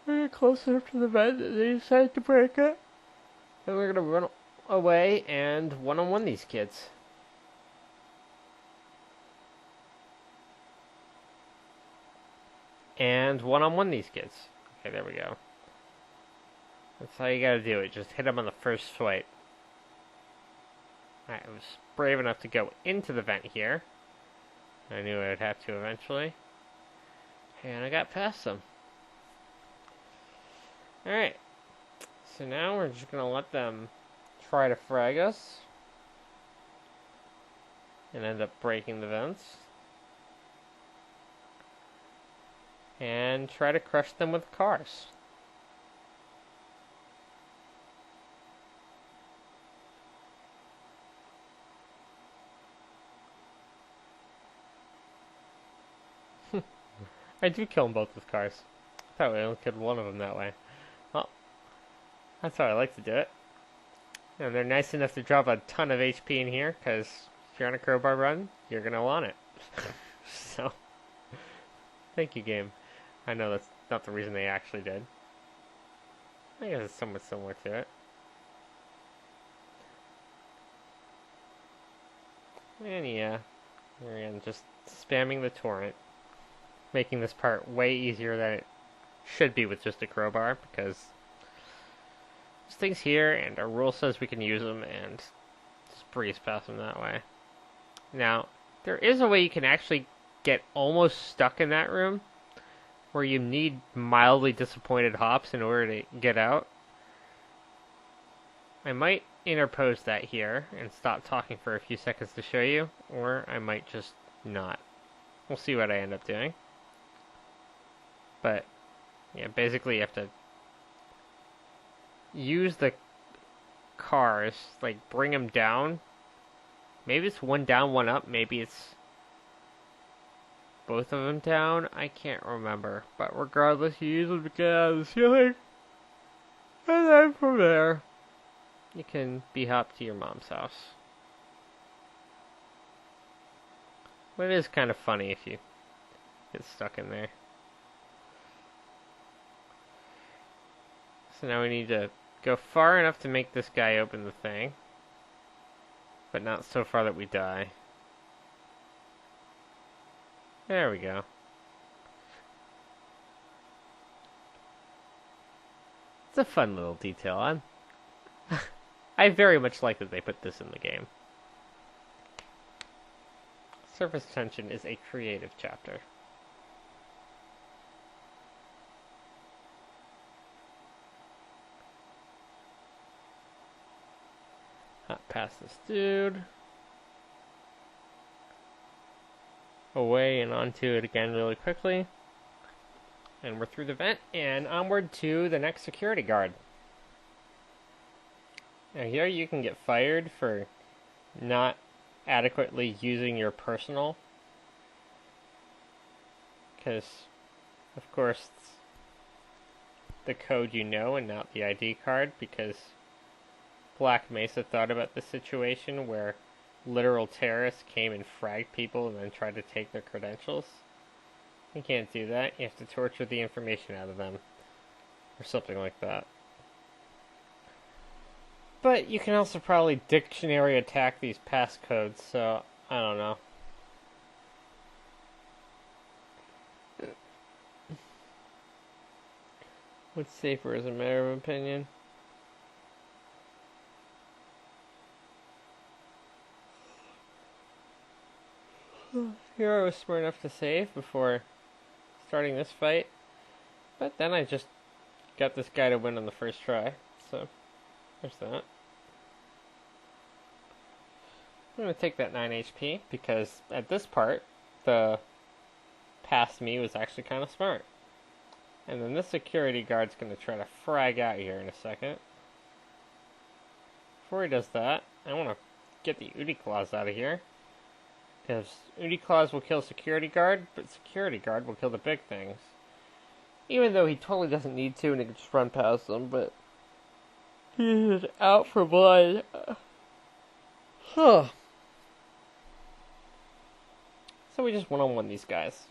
We're get close enough to the vent that they decide to break it. And we're gonna run away and one-on-one these kids. And one-on-one these kids. Okay, there we go. That's how you gotta do it. Just hit him on the first swipe. I was brave enough to go into the vent here. I knew I'd have to eventually. And I got past them. Alright. So now we're just gonna let them try to frag us. And end up breaking the vents. And try to crush them with cars. I do kill them both with cars. I thought we only killed one of them that way. Well, that's how I like to do it. And they're nice enough to drop a ton of HP in here, because if you're on a crowbar run, you're going to want it. So, thank you, game. I know that's not the reason they actually did. I guess it's somewhat similar to it. And yeah, we're just spamming the torrent. Making this part way easier than it should be with just a crowbar, because there's things here, and our rule says we can use them, and just breeze past them that way. Now, there is a way you can actually get almost stuck in that room, where you need mildly disappointed hops in order to get out. I might interpose that here, and stop talking for a few seconds to show you, or I might just not. We'll see what I end up doing. But, yeah, basically you have to use the cars, like, bring them down. Maybe it's one down, one up. Maybe it's both of them down. I can't remember. But regardless, you use them to get out of the ceiling. And then from there, you can be hopped to your mom's house. But it is kind of funny if you get stuck in there. So now we need to go far enough to make this guy open the thing. But not so far that we die. There we go. It's a fun little detail. I very much like that they put this in the game. Surface tension is a creative chapter. Hop past this dude. Away and onto it again really quickly. And we're through the vent and onward to the next security guard. Now here you can get fired for not adequately using your personal. Because, of course, it's the code you know and not the ID card, because Black Mesa thought about the situation where literal terrorists came and fragged people and then tried to take their credentials. You can't do that. You have to torture the information out of them. Or something like that. But you can also probably dictionary attack these passcodes, so I don't know. What's safer is a matter of opinion. Here I was smart enough to save before starting this fight, but then I just got this guy to win on the first try, so there's that. I'm going to take that 9 HP, because at this part, the past me was actually kind of smart. And then this security guard's going to try to frag out here in a second. Before he does that, I want to get the Udi Claws out of here. Because Udi Claws will kill security guard, but security guard will kill the big things. Even though he totally doesn't need to and he can just run past them, but he's out for blood. So we just one-on-one these guys.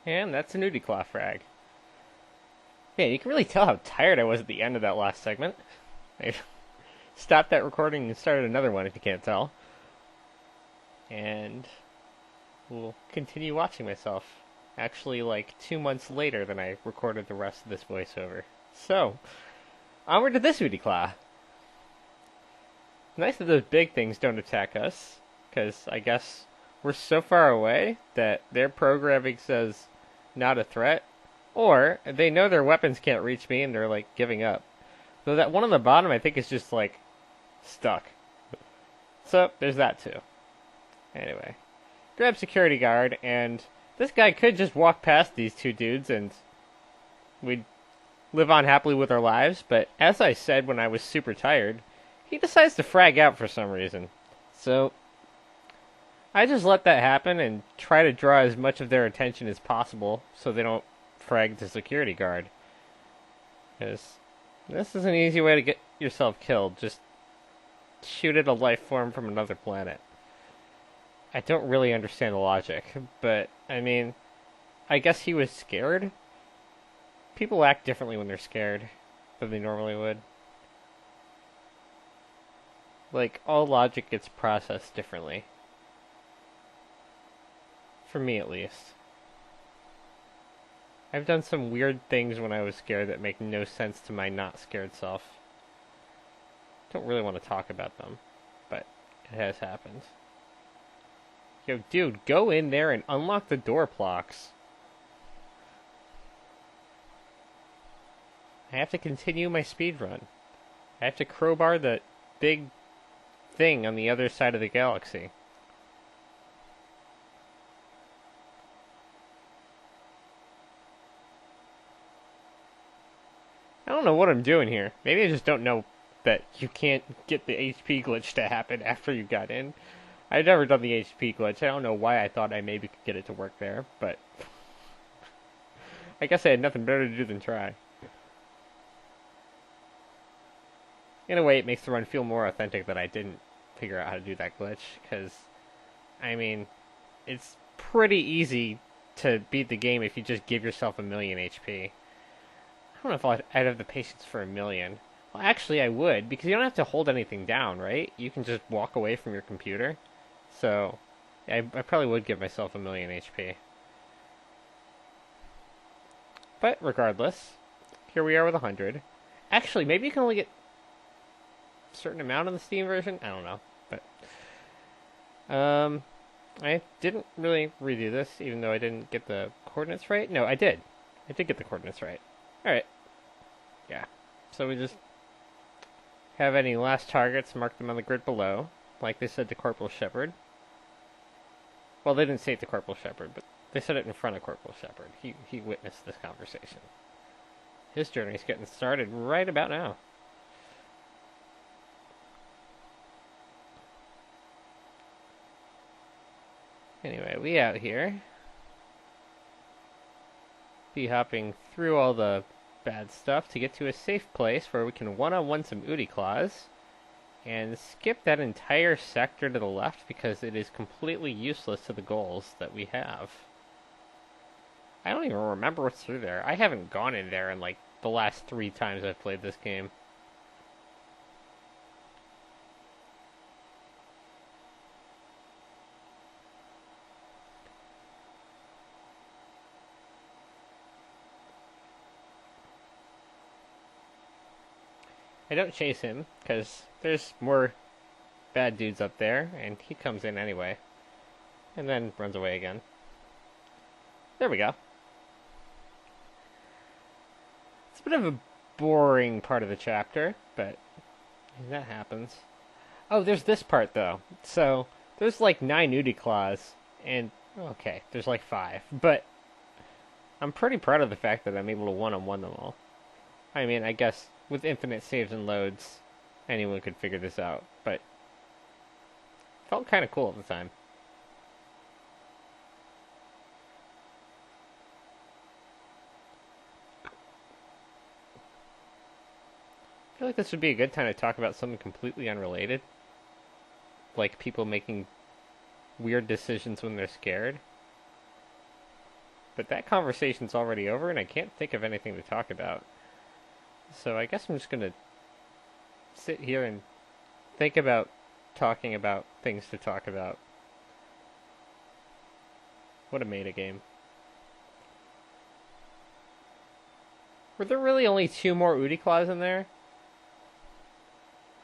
And that's a nudie claw frag. Yeah, you can really tell how tired I was at the end of that last segment. I stopped that recording and started another one if you can't tell. And we'll continue watching myself. Actually, like 2 months later than I recorded the rest of this voiceover. So, onward to this nudie claw. Nice that those big things don't attack us, because I guess we're so far away that their programming says not a threat, or they know their weapons can't reach me and they're like giving up. Though that one on the bottom I think is just like stuck. So there's that too. Anyway, grab security guard, and this guy could just walk past these two dudes and we'd live on happily with our lives, but as I said when I was super tired, he decides to frag out for some reason. So I just let that happen and try to draw as much of their attention as possible so they don't frag the security guard. Because this is an easy way to get yourself killed. Just shoot at a life form from another planet. I don't really understand the logic, but, I mean, I guess he was scared? People act differently when they're scared than they normally would. Like, all logic gets processed differently. For me, at least. I've done some weird things when I was scared that make no sense to my not scared self. Don't really want to talk about them, but it has happened. Yo, dude, go in there and unlock the door blocks. I have to continue my speed run. I have to crowbar the big thing on the other side of the galaxy. I don't know what I'm doing here. Maybe I just don't know that you can't get the HP glitch to happen after you got in. I've never done the HP glitch. I don't know why I thought I maybe could get it to work there, but I guess I had nothing better to do than try. In a way, it makes the run feel more authentic that I didn't figure out how to do that glitch, because, I mean, it's pretty easy to beat the game if you just give yourself 1,000,000 HP. I don't know if I'd have the patience for 1,000,000. Well, actually, I would, because you don't have to hold anything down, right? You can just walk away from your computer. So, I probably would give myself 1,000,000 HP. But, regardless, here we are with 100. Actually, maybe you can only get a certain amount on the Steam version? I don't know, but I didn't really redo this, even though I didn't get the coordinates right. No, I did. I did get the coordinates right. Alright. Yeah. So we just have any last targets, mark them on the grid below, like they said to Corporal Shepard. Well, they didn't say it to Corporal Shepard, but they said it in front of Corporal Shepard. He witnessed this conversation. His journey's getting started right about now. Anyway, we out here. Be hopping through all the bad stuff to get to a safe place where we can one-on-one some Ooty Claws and skip that entire sector to the left because it is completely useless to the goals that we have. I don't even remember what's through there. I haven't gone in there in like the last 3 times I've played this game. I don't chase him, because there's more bad dudes up there, and he comes in anyway. And then runs away again. There we go. It's a bit of a boring part of the chapter, but that happens. Oh, there's this part, though. So, there's like 9 Ooty Claws, and, okay, there's like 5. But I'm pretty proud of the fact that I'm able to one-on-one them all. I mean, I guess with infinite saves and loads, anyone could figure this out, but it felt kind of cool at the time. I feel like this would be a good time to talk about something completely unrelated, like people making weird decisions when they're scared. but that conversation's already over, and I can't think of anything to talk about. So I guess I'm just gonna sit here and think about talking about things to talk about. What a meta game. Were there really only 2 more Uniclaws in there?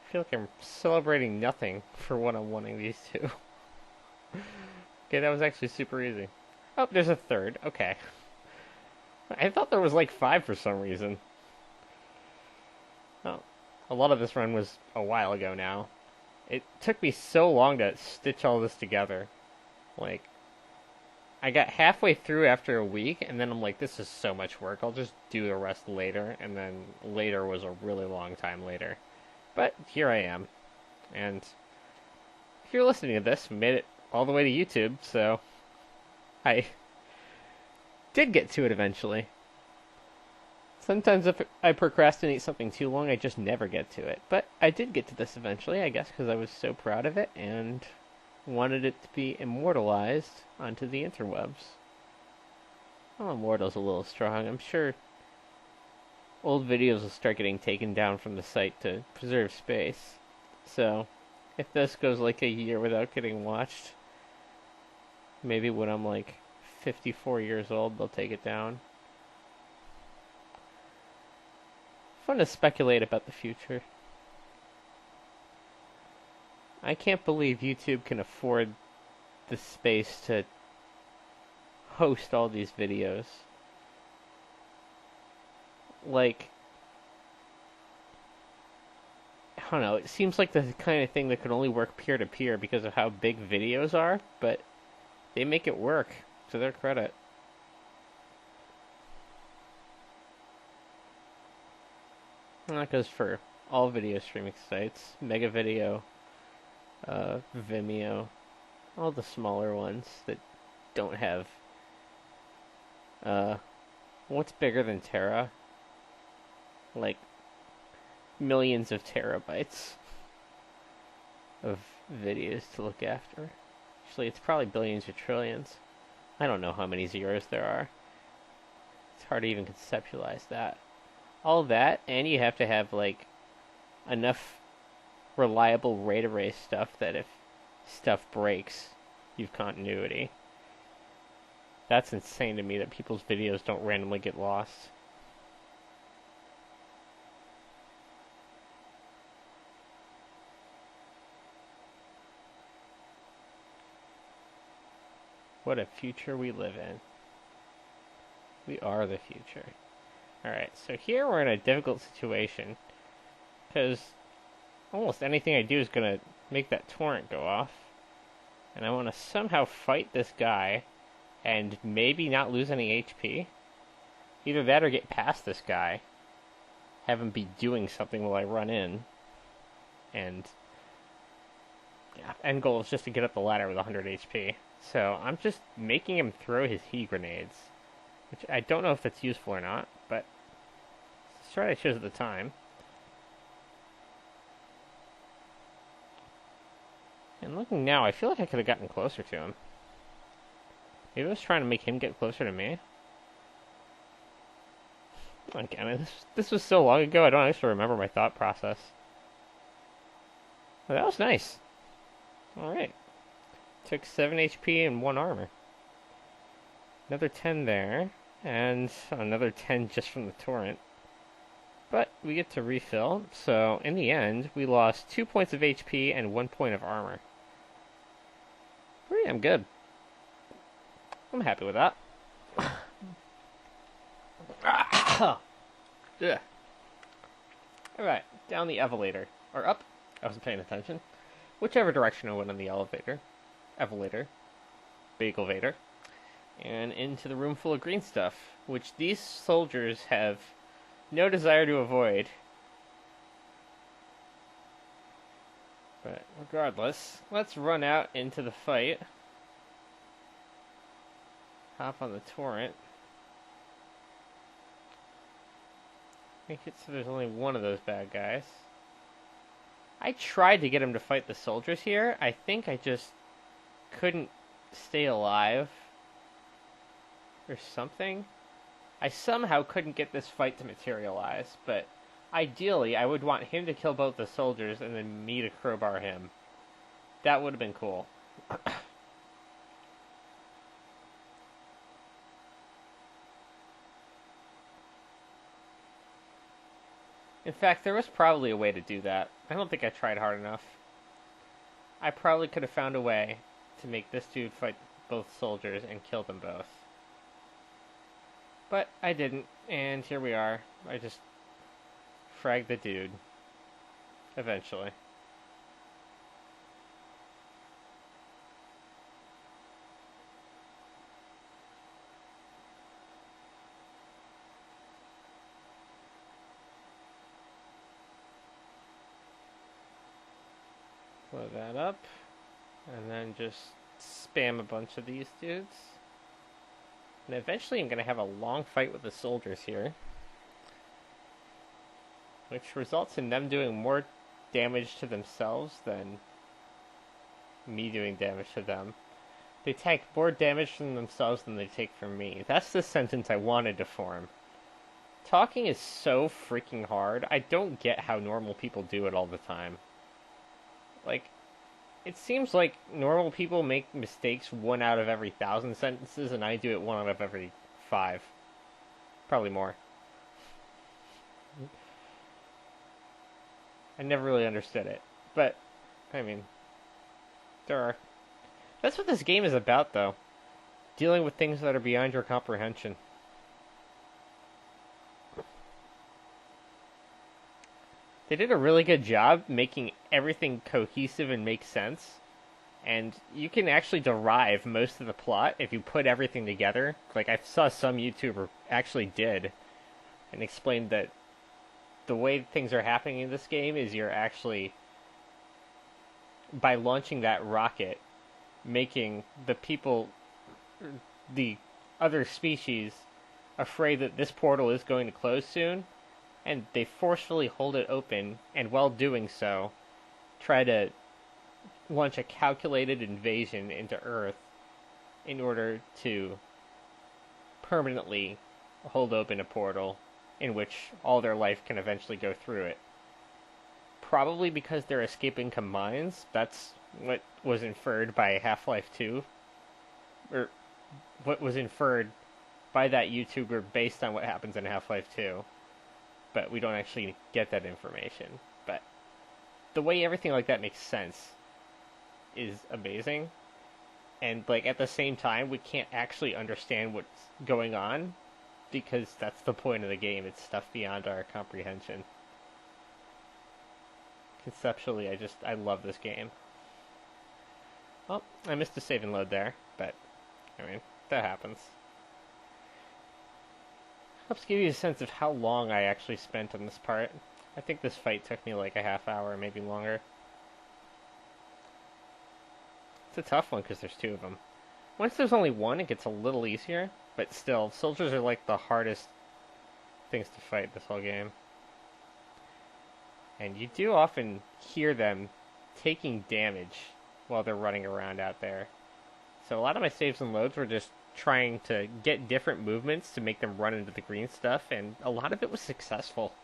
I feel like I'm celebrating nothing for one-on-oneing these 2. Okay, that was actually super easy. Oh, there's a 3rd. Okay. I thought there was like 5 for some reason. Oh, a lot of this run was a while ago now. It took me so long to stitch all this together. Like, I got halfway through after a week, and then I'm like, this is so much work, I'll just do the rest later, and then later was a really long time later. But here I am. And if you're listening to this, we made it all the way to YouTube, so I did get to it eventually. Sometimes if I procrastinate something too long, I just never get to it. But I did get to this eventually, I guess, because I was so proud of it and wanted it to be immortalized onto the interwebs. Well, immortal's a little strong. I'm sure old videos will start getting taken down from the site to preserve space. So, if this goes like a year without getting watched, maybe when I'm like 54 years old, they'll take it down. Fun to speculate about the future. I can't believe YouTube can afford the space to host all these videos. Like, I don't know, it seems like the kind of thing that could only work peer-to-peer because of how big videos are, but they make it work, to their credit. And that goes for all video streaming sites. Mega Video, Vimeo, all the smaller ones that don't have, what's bigger than Tera? Like, millions of terabytes of videos to look after. Actually, it's probably billions or trillions. I don't know how many zeros there are. It's hard to even conceptualize that. All that, and you have to have, like, enough reliable RAID array stuff that if stuff breaks, you've continuity. That's insane to me that people's videos don't randomly get lost. What a future we live in. We are the future. Alright, so here we're in a difficult situation, because almost anything I do is going to make that torrent go off, and I want to somehow fight this guy, and maybe not lose any HP. Either that or get past this guy, have him be doing something while I run in, and yeah, end goal is just to get up the ladder with 100 HP. So I'm just making him throw his heat grenades, which I don't know if that's useful or not, but it's what I chose at the time. And looking now, I feel like I could have gotten closer to him. Maybe I was trying to make him get closer to me. Again, this was so long ago, I don't actually remember my thought process. Well, that was nice. Alright. Took 7 HP and 1 armor. Another 10 there, and another 10 just from the torrent. But we get to refill, so in the end, we lost 2 points of HP and 1 point of armor. Pretty damn good. I'm happy with that. Alright, down the elevator. Or up. I wasn't paying attention. Whichever direction I went on the elevator. Evelator. Bagelvator. And into the room full of green stuff, which these soldiers have no desire to avoid. But regardless, let's run out into the fight. Hop on the torrent. Make it so there's only one of those bad guys. I tried to get him to fight the soldiers here. I think I just couldn't stay alive or something. I somehow couldn't get this fight to materialize, but ideally I would want him to kill both the soldiers and then me to crowbar him. That would have been cool. In fact, there was probably a way to do that. I don't think I tried hard enough. I probably could have found a way to make this dude fight both soldiers and kill them both. But I didn't, and here we are. I just fragged the dude. Eventually. Blow that up. And then just spam a bunch of these dudes. And eventually I'm going to have a long fight with the soldiers here. Which results in them doing more damage to themselves than me doing damage to them. They take more damage from themselves than they take from me. That's the sentence I wanted to form. Talking is so freaking hard. I don't get how normal people do it all the time. Like, it seems like normal people make mistakes 1 out of every 1,000 sentences, and I do it 1 out of every 5. Probably more. I never really understood it. But, I mean, there are... That's what this game is about, though. Dealing with things that are beyond your comprehension. They did a really good job making everything cohesive and make sense. And you can actually derive most of the plot if you put everything together. Like, I saw some YouTuber actually did. And explained that the way things are happening in this game is you're actually, by launching that rocket, making the people, the other species, afraid that this portal is going to close soon. And they forcefully hold it open, and while doing so, try to launch a calculated invasion into Earth in order to permanently hold open a portal in which all their life can eventually go through it. Probably because they're escaping mines. That's what was inferred by Half-Life 2. Or what was inferred by that YouTuber based on what happens in Half-Life 2. But we don't actually get that information. But the way everything like that makes sense is amazing. And, like, at the same time, we can't actually understand what's going on, because that's the point of the game. It's stuff beyond our comprehension. Conceptually, I love this game. Well, I missed a save and load there, but, I mean, that happens. Helps give you a sense of how long I actually spent on this part. I think this fight took me like a half hour, maybe longer. It's a tough one because there's 2 of them. Once there's only 1, it gets a little easier, but still, soldiers are like the hardest things to fight this whole game. And you do often hear them taking damage while they're running around out there. So a lot of my saves and loads were just trying to get different movements to make them run into the green stuff, and a lot of it was successful.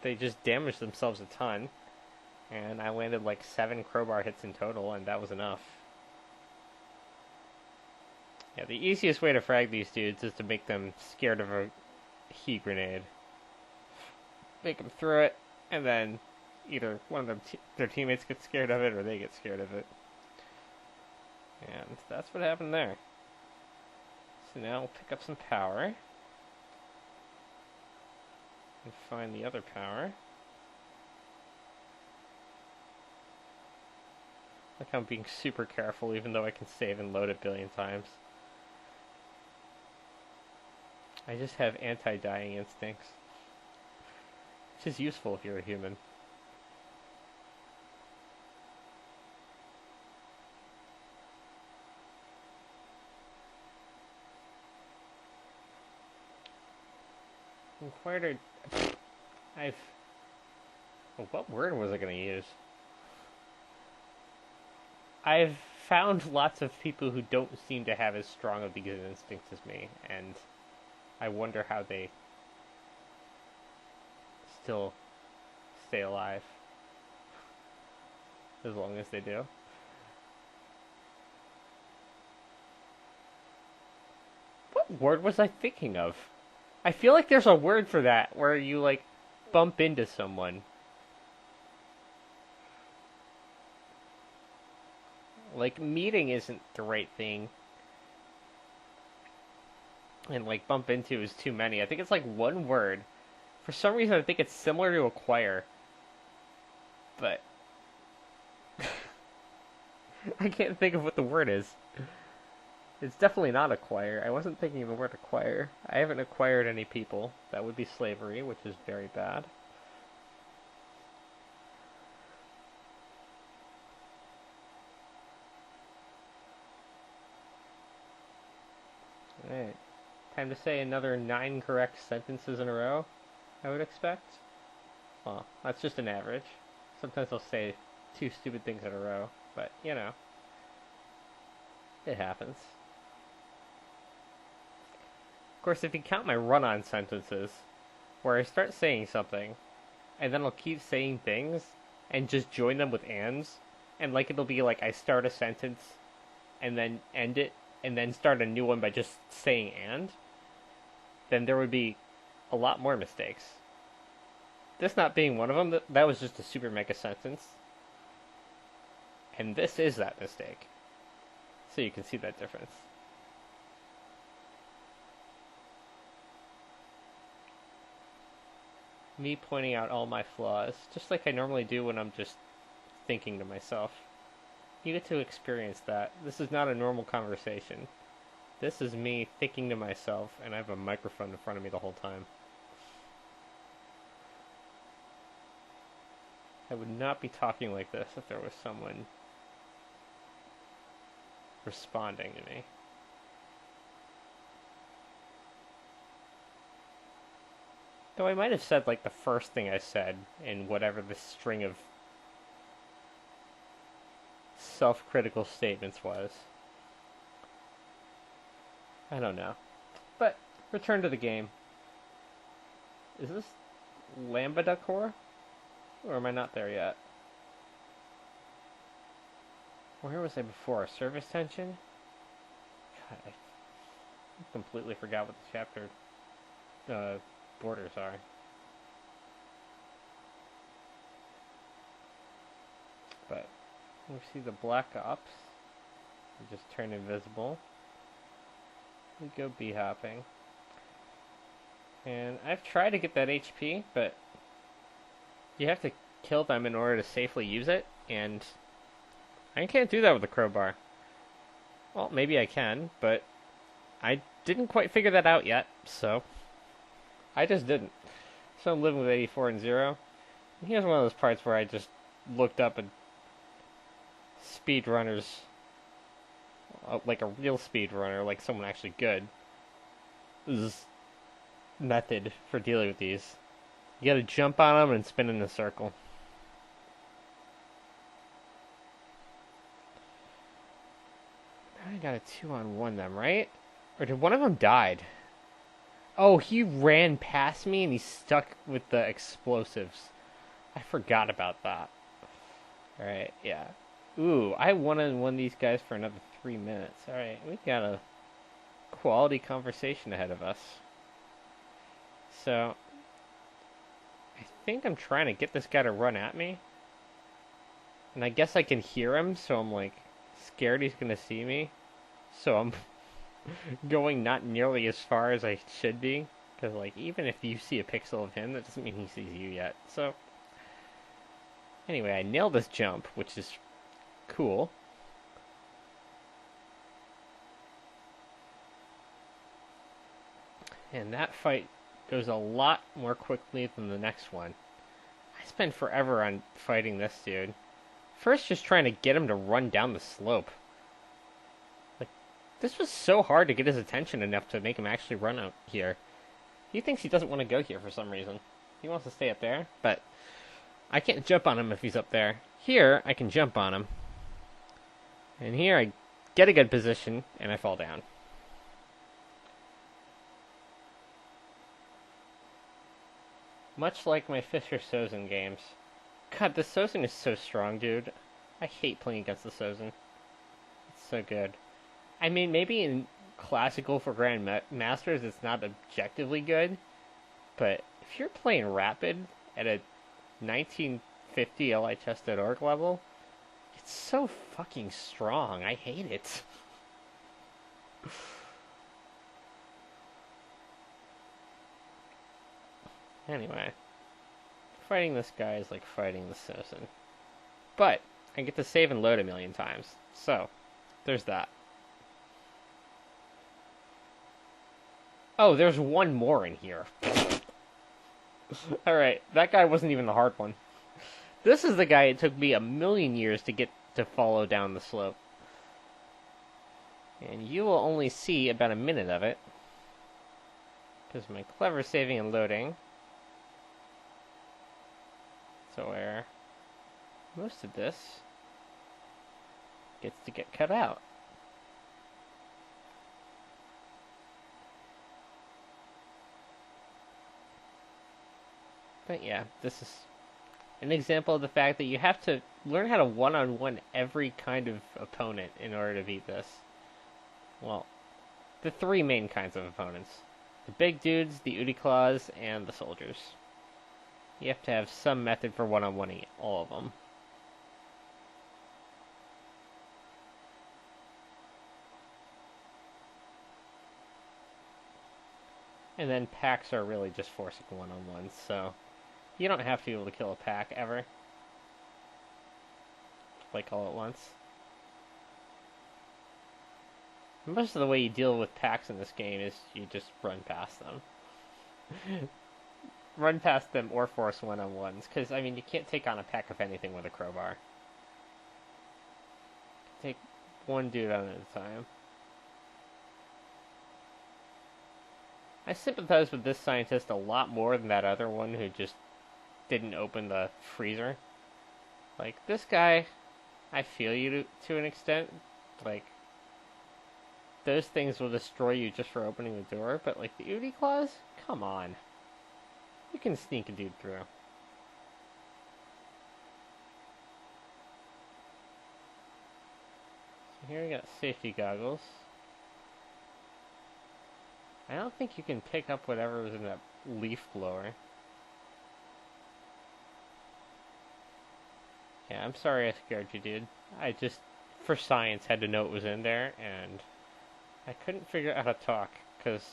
They just damaged themselves a ton, and I landed like 7 crowbar hits in total, and that was enough. Yeah, the easiest way to frag these dudes is to make them scared of a heat grenade. Make them throw it, and then either one of them their teammates get scared of it, or they get scared of it. And that's what happened there. So now we'll pick up some power. And find the other power. Like, I'm being super careful, even though I can save and load a billion times. I just have anti-dying instincts. Which is useful if you're a human. Inquired. Well, what word was I going to use? I've found lots of people who don't seem to have as strong of these instincts as me, and I wonder how they still stay alive as long as they do. What word was I thinking of? I feel like there's a word for that where you like bump into someone. Like, meeting isn't the right thing. And, like, bump into is too many. I think it's, like, one word. For some reason, I think it's similar to acquire. But... I can't think of what the word is. It's definitely not acquire. I wasn't thinking of the word acquire. I haven't acquired any people. That would be slavery, which is very bad. Alright. Time to say another 9 correct sentences in a row, I would expect. Well, that's just an average. Sometimes I'll say 2 stupid things in a row, but, you know. It happens. Of course, if you count my run-on sentences, where I start saying something, and then I'll keep saying things, and just join them with ands, and like it'll be like I start a sentence, and then end it, and then start a new one by just saying and, then there would be a lot more mistakes. This not being one of them, that was just a super mega sentence. And this is that mistake. So you can see that difference. Me pointing out all my flaws, just like I normally do when I'm just thinking to myself. You get to experience that. This is not a normal conversation. This is me thinking to myself, and I have a microphone in front of me the whole time. I would not be talking like this if there was someone responding to me. Though I might have said like the first thing I said in whatever the string of self-critical statements was. I don't know. But, return to the game. Is this Lambda-Core? Or am I not there yet? Where was I before? Service tension? God, I completely forgot what the chapter borders are. But we see the Black Ops. We just turn invisible. We go bee-hopping. And I've tried to get that HP, but you have to kill them in order to safely use it, and I can't do that with the crowbar. Well, maybe I can, but I didn't quite figure that out yet, so I just didn't. So I'm living with 84 and 0. And here's one of those parts where I just looked up and speedrunners, like a real speedrunner, like someone actually good, is method for dealing with these. You gotta jump on them and spin in a circle. I got a 2-on-1 them, right? Or did one of them died? Oh, he ran past me and he's stuck with the explosives. I forgot about that. Alright, yeah. Ooh, I one-on-one these guys for another 3 minutes. Alright, we got a quality conversation ahead of us. So, I think I'm trying to get this guy to run at me. And I guess I can hear him, so I'm like scared he's gonna see me. So I'm going not nearly as far as I should be. Because like, even if you see a pixel of him, that doesn't mean he sees you yet. So, anyway, I nailed this jump, which is cool. And that fight goes a lot more quickly than the next one. I spent forever on fighting this dude. First, just trying to get him to run down the slope. Like, this was so hard to get his attention enough to make him actually run out here. He thinks he doesn't want to go here for some reason. He wants to stay up there, but I can't jump on him if he's up there. Here, I can jump on him. And here I get a good position, and I fall down. Much like my Fisher Sozin games. God, the Sozin is so strong, dude. I hate playing against the Sozin. It's so good. I mean, maybe in classical for Grandmasters it's not objectively good, but if you're playing Rapid at a 1950 LHS.org level, it's so fucking strong. I hate it. Anyway, fighting this guy is like fighting the Sozin. But I get to save and load a million times, so there's that. Oh, there's one more in here. Alright, that guy wasn't even the hard one. This is the guy it took me a million years to get to follow down the slope. And you will only see about a minute of it, because my clever saving and loading. So where most of this gets to get cut out. But yeah, this is an example of the fact that you have to learn how to one-on-one every kind of opponent in order to beat this. Well, the three main kinds of opponents. The big dudes, the Uticlaws, and the soldiers. You have to have some method for one-on-oneing all of them. And then packs are really just forcing one-on-ones, so you don't have to be able to kill a pack ever. Like all at once. Most of the way you deal with packs in this game is you just run past them. Run past them or force one-on-ones, because, I mean, you can't take on a pack of anything with a crowbar. Take one dude on at a time. I sympathize with this scientist a lot more than that other one who just didn't open the freezer. Like, this guy, I feel you to an extent. Like, those things will destroy you just for opening the door, but like the Uticlaws? Come on. You can sneak a dude through. So here we got safety goggles. I don't think you can pick up whatever was in that leaf blower. Yeah, I'm sorry I scared you, dude. I just, for science, had to know it was in there, and I couldn't figure out how to talk, because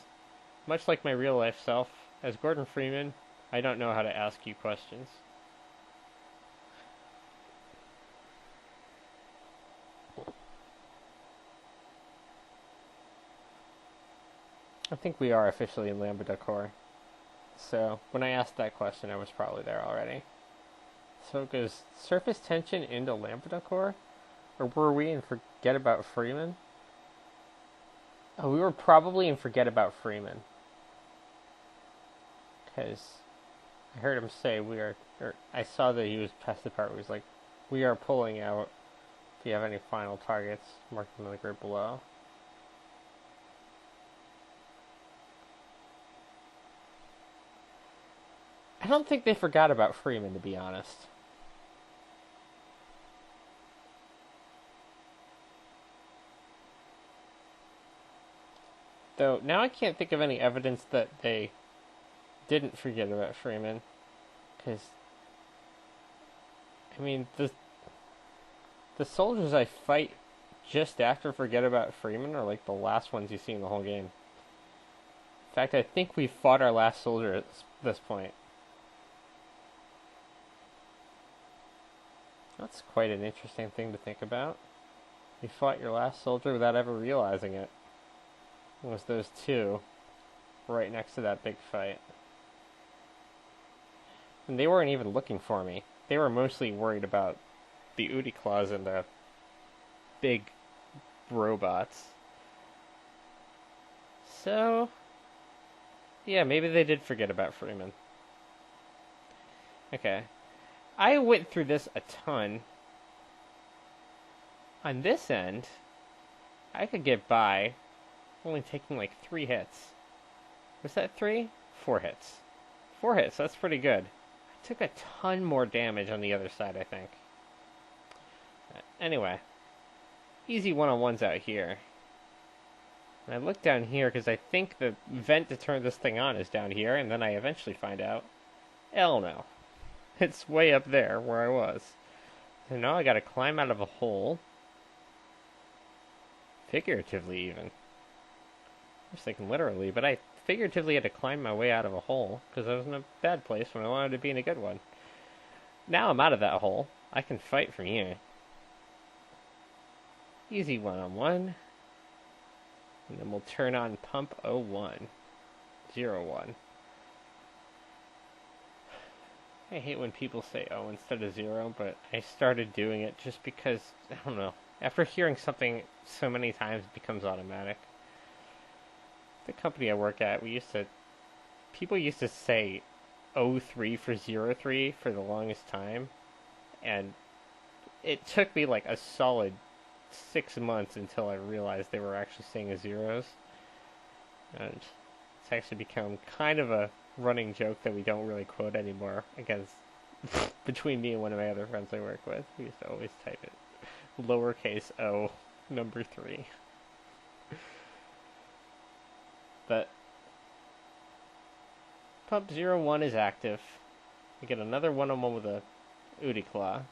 much like my real-life self, as Gordon Freeman, I don't know how to ask you questions. I think we are officially in Lambda Core. So, when I asked that question, I was probably there already. So, goes surface tension into Lambda Core? Or were we in Forget About Freeman? Oh, we were probably in Forget About Freeman. Because I heard him say we are, or I saw that he was past the part where he was like, we are pulling out. If you have any final targets, mark them in the grid below. I don't think they forgot about Freeman, to be honest. Though, now I can't think of any evidence that they didn't forget about Freeman. Because, I mean, the soldiers I fight just after Forget About Freeman are like the last ones you see in the whole game. In fact, I think we fought our last soldier at this point. That's quite an interesting thing to think about. You fought your last soldier without ever realizing it. It was those two right next to that big fight. And they weren't even looking for me. They were mostly worried about the Uticlaws and the big robots. So, yeah, maybe they did forget about Freeman. Okay. I went through this a ton. On this end, I could get by only taking like 3 hits. Was that 3? 4 hits. 4 hits, that's pretty good. I took a ton more damage on the other side, I think. Anyway, easy one-on-ones out here. And I look down here because I think the vent to turn this thing on is down here, and then I eventually find out, hell no. It's way up there where I was. So now I gotta climb out of a hole. Figuratively, even. I was thinking literally, but I figuratively had to climb my way out of a hole because I was in a bad place when I wanted to be in a good one. Now I'm out of that hole. I can fight from here. Easy one-on-one. And then we'll turn on pump 01. 01. I hate when people say O instead of 0, but I started doing it just because, I don't know, after hearing something so many times it becomes automatic. The company I work at, people used to say 03 for 03 for the longest time, and it took me like a solid 6 months until I realized they were actually saying zeros, and it's actually become kind of a running joke that we don't really quote anymore against between me and one of my other friends I work with. We used to always type it lowercase o number 3. But pump 01 is active. We get another one-on-one with a Udi Claw.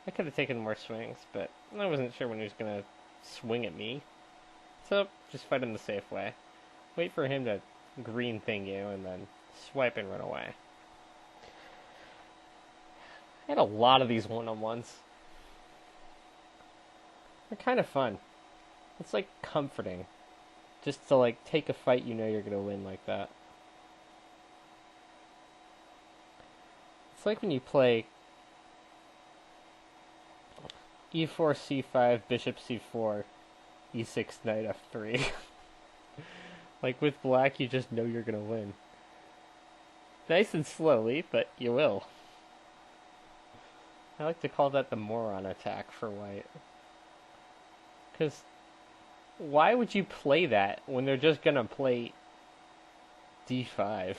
I could have taken more swings, but I wasn't sure when he was going to swing at me. So, just fight him the safe way. Wait for him to green thing you, and then swipe and run away. I had a lot of these one-on-ones. They're kind of fun. It's like comforting. Just to like take a fight you know you're going to win like that. It's like when you play e4, c5, bishop c4, e6, knight f3. Like with black, you just know you're going to win. Nice and slowly, but you will. I like to call that the moron attack for white. Because why would you play that when they're just going to play d5?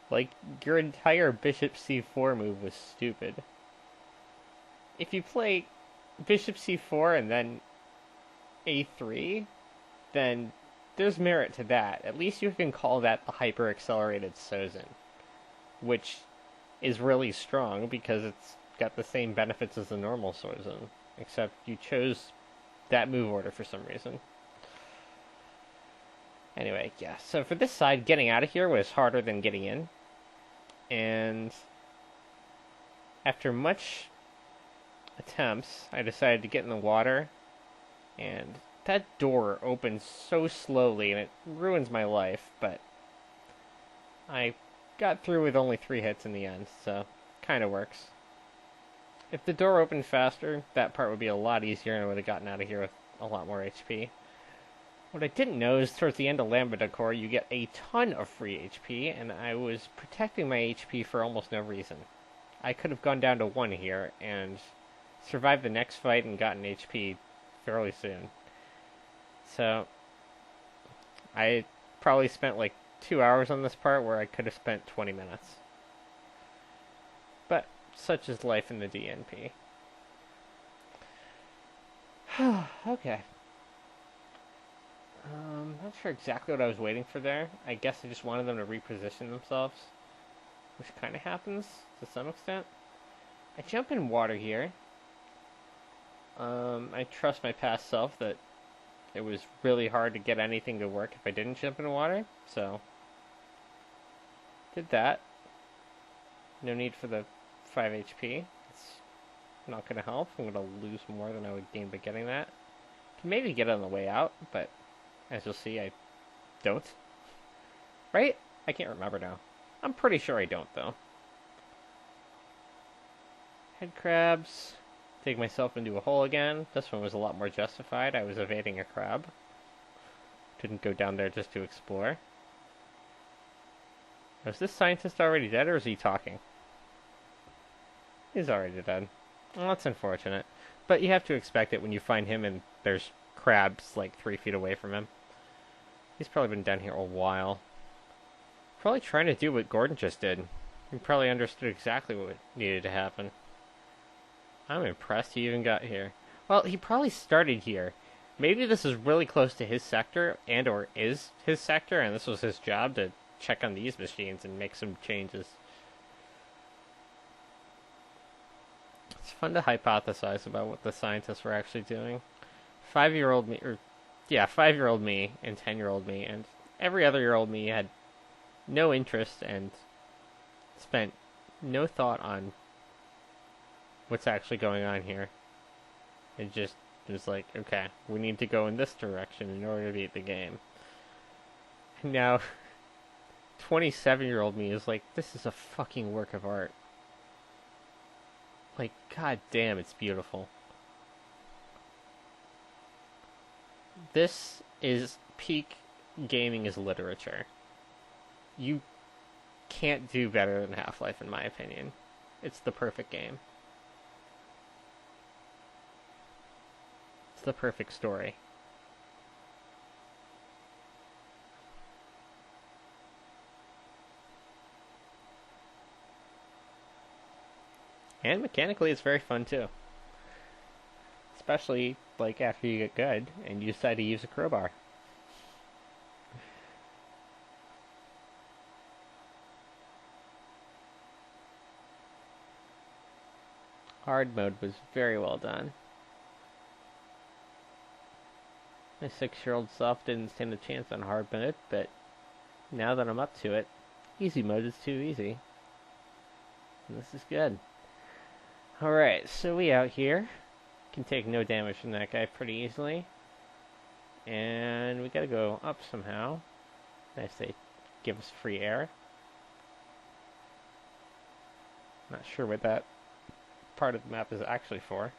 Like, your entire bishop c4 move was stupid. If you play bishop c4 and then a3, then there's merit to that. At least you can call that the hyper-accelerated Sozin, which is really strong because it's got the same benefits as the normal Sozin, except you chose that move order for some reason. Anyway, yeah, so for this side, getting out of here was harder than getting in. And after much attempts, I decided to get in the water. And that door opens so slowly, and it ruins my life, but I got through with only 3 hits in the end, so kind of works. If the door opened faster, that part would be a lot easier, and I would have gotten out of here with a lot more HP. What I didn't know is towards the end of Lambda Core, you get a ton of free HP, and I was protecting my HP for almost no reason. I could have gone down to 1 here, and survived the next fight and gotten HP fairly soon. So, I probably spent like 2 hours on this part where I could have spent 20 minutes. But, such is life in the DNP. Okay. Not sure exactly what I was waiting for there. I guess I just wanted them to reposition themselves, which kind of happens to some extent. I jump in water here. I trust my past self that it was really hard to get anything to work if I didn't jump in water, so did that. No need for the 5 HP. It's not going to help. I'm going to lose more than I would gain by getting that. Can maybe get on the way out, but as you'll see, I don't. Right? I can't remember now. I'm pretty sure I don't, though. Head crabs. Dig myself into a hole again. This one was a lot more justified. I was evading a crab. Didn't go down there just to explore. Is this scientist already dead, or is he talking? He's already dead. Well, that's unfortunate. But you have to expect it when you find him and there's crabs like 3 feet away from him. He's probably been down here a while. Probably trying to do what Gordon just did. He probably understood exactly what needed to happen. I'm impressed he even got here. Well, he probably started here. Maybe this is really close to his sector, and or is his sector, and this was his job to check on these machines and make some changes. It's fun to hypothesize about what the scientists were actually doing. 5-year-old me, 5-year-old me and 10-year-old me, and every other year old me had no interest and spent no thought on what's actually going on here. It just was like, okay, we need to go in this direction in order to beat the game. And now, 27-year-old me is like, this is a fucking work of art. Like, god damn, it's beautiful. This is peak gaming as literature. You can't do better than Half-Life, in my opinion. It's the perfect game. It's the perfect story. And mechanically, it's very fun too. Especially, like, after you get good and you decide to use a crowbar. Hard mode was very well done. My 6-year-old self didn't stand a chance on hard mode, but now that I'm up to it, easy mode is too easy. And this is good. Alright, so we out here can take no damage from that guy pretty easily. And we gotta go up somehow. Nice, they give us free air. Not sure what that part of the map is actually for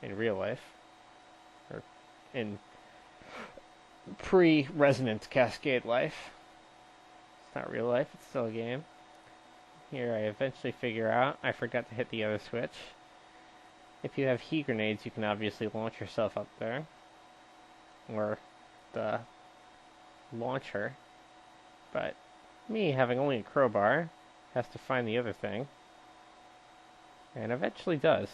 in real life. Or in pre-Resonance Cascade life. It's not real life, it's still a game. Here I eventually figure out I forgot to hit the other switch. If you have heat grenades, you can obviously launch yourself up there. Or the launcher. But me, having only a crowbar, has to find the other thing. And eventually does.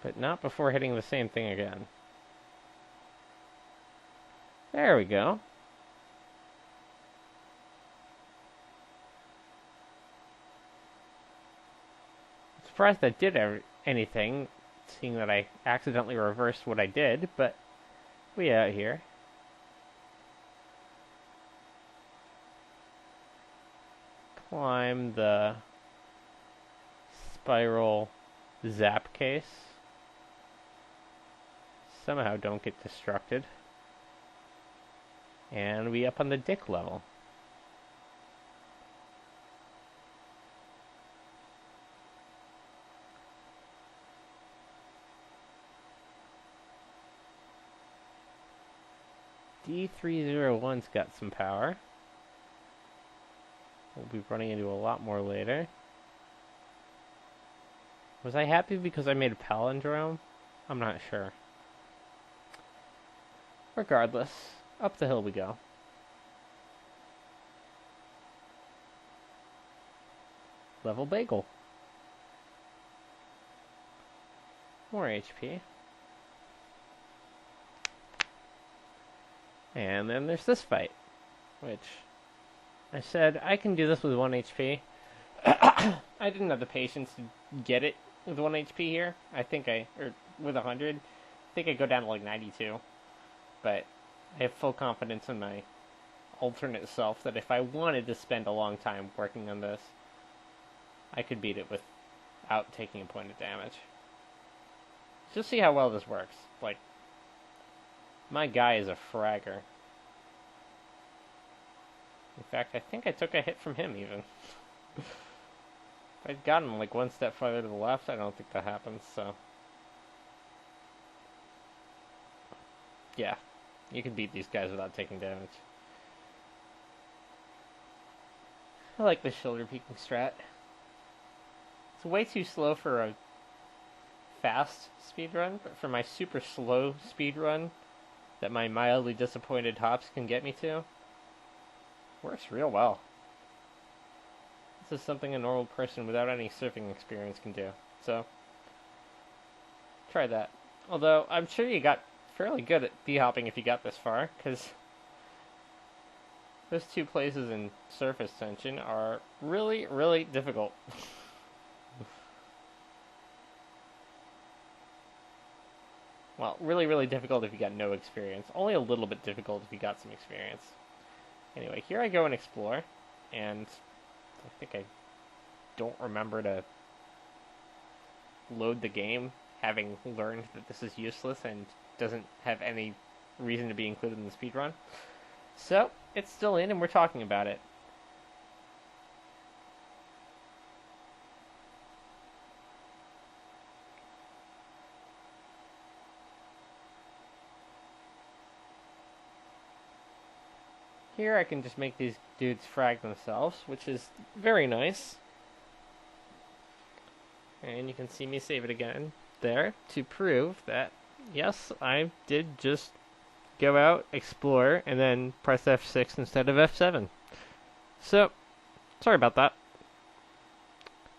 But not before hitting the same thing again. There we go. I'm surprised that did anything, seeing that I accidentally reversed what I did, but we out here. Climb the spiral zap case. Somehow don't get destructed. And we up on the dick level. D301's got some power. We'll be running into a lot more later. Was I happy because I made a palindrome? I'm not sure. Regardless, up the hill we go. Level bagel. More HP. And then there's this fight, which I said I can do this with 1 HP. I didn't have the patience to get it with 1 HP here. Or with 100. I think I go down to like 92. But I have full confidence in my alternate self that if I wanted to spend a long time working on this, I could beat it without taking a point of damage. Just see how well this works. Like, my guy is a fragger. In fact, I think I took a hit from him, even. If I'd gotten like one step farther to the left, I don't think that happens, so... Yeah, you can beat these guys without taking damage. I like the shoulder peeking strat. It's way too slow for a fast speedrun, but for my super slow speedrun that my mildly disappointed hops can get me to, works real well. This is something a normal person without any surfing experience can do. So, try that. Although, I'm sure you got fairly good at b-hopping if you got this far, because those two places in surface tension are really, really difficult. Well, really, really difficult if you got no experience. Only a little bit difficult if you got some experience. Anyway, here I go and explore, and I think I don't remember to load the game, having learned that this is useless and doesn't have any reason to be included in the speedrun. So, it's still in and we're talking about it. Here I can just make these dudes frag themselves, which is very nice. And you can see me save it again there to prove that, yes, I did just go out, explore, and then press F6 instead of F7. So, sorry about that.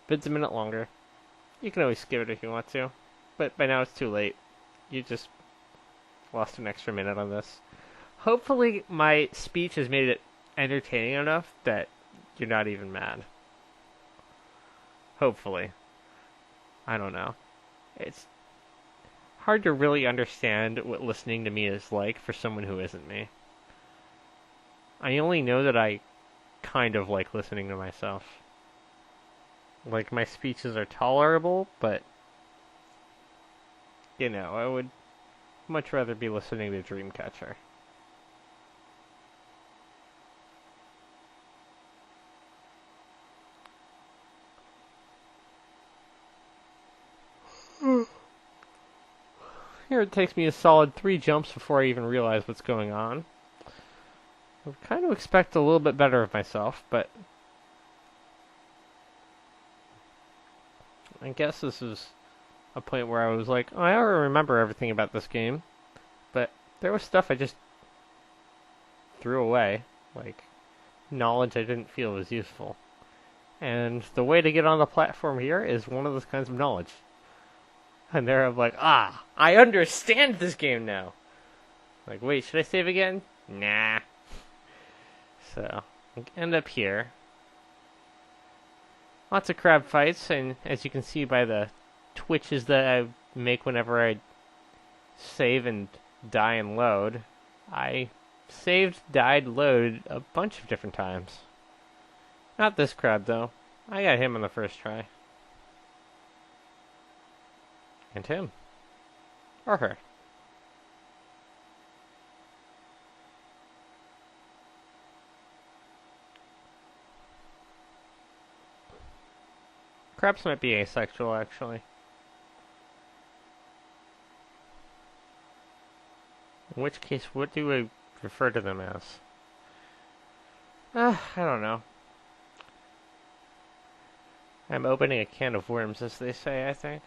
Vid's a minute longer. You can always skip it if you want to, but by now it's too late. You just lost an extra minute on this. Hopefully my speech has made it entertaining enough that you're not even mad. Hopefully. I don't know. It's hard to really understand what listening to me is like for someone who isn't me. I only know that I kind of like listening to myself. Like, my speeches are tolerable, but, you know, I would much rather be listening to Dreamcatcher. Here it takes me a solid 3 jumps before I even realize what's going on. I would kind of expect a little bit better of myself, but I guess this is a point where I was like, oh, I already remember everything about this game, but there was stuff I just threw away, like knowledge I didn't feel was useful. And the way to get on the platform here is one of those kinds of knowledge. And there I'm like, I understand this game now. Like, wait, should I save again? Nah. So, I end up here. Lots of crab fights, and as you can see by the twitches that I make whenever I save and die and load, I saved, died, loaded a bunch of different times. Not this crab, though. I got him on the first try. And him. Or her. Crabs might be asexual, actually. In which case, what do we refer to them as? I don't know. I'm opening a can of worms, as they say, I think.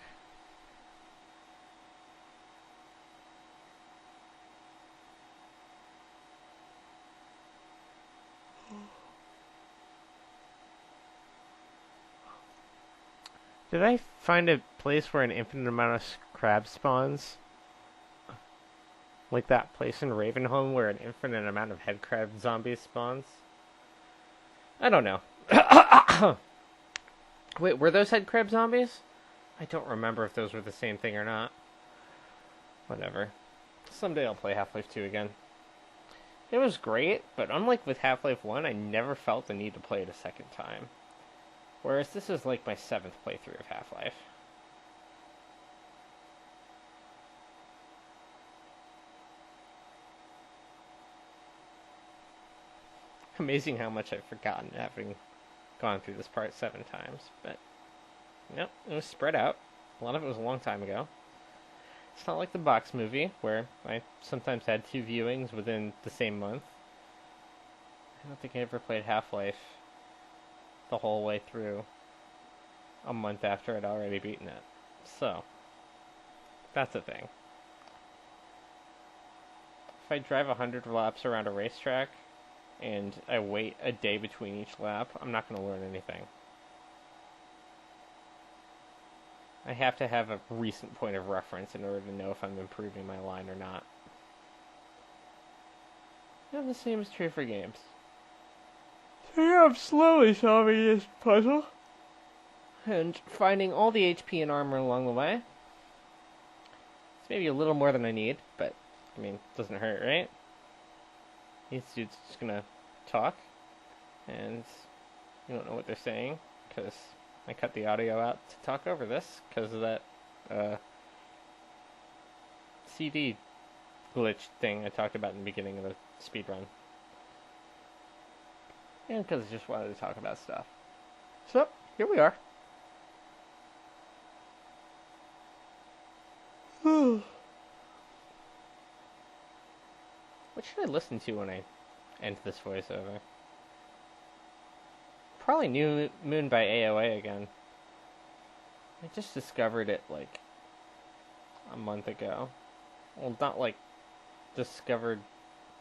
Did I find a place where an infinite amount of crab spawns? Like that place in Ravenholm where an infinite amount of head crab zombies spawns? I don't know. Wait, were those head crab zombies? I don't remember if those were the same thing or not. Whatever. Someday I'll play Half-Life 2 again. It was great, but unlike with Half-Life 1, I never felt the need to play it a second time. Whereas this is like my 7th playthrough of Half-Life. Amazing how much I've forgotten having gone through this part 7 times, but nope, it was spread out. A lot of it was a long time ago. It's not like the box movie, where I sometimes had 2 viewings within the same month. I don't think I ever played Half-Life the whole way through a month after I'd already beaten it. So, that's a thing. If I drive 100 laps around a racetrack and I wait a day between each lap, I'm not going to learn anything. I have to have a recent point of reference in order to know if I'm improving my line or not. And the same is true for games. So yeah, I'm slowly solving this puzzle. And finding all the HP and armor along the way. It's maybe a little more than I need, but, I mean, it doesn't hurt, right? These dudes just gonna talk, and you don't know what they're saying, because I cut the audio out to talk over this, because of that, CD glitch thing I talked about in the beginning of the speedrun. And because I just wanted to talk about stuff. So, here we are. What should I listen to when I end this voiceover? Probably New Moon by AOA again. I just discovered it like a month ago. Well, not like discovered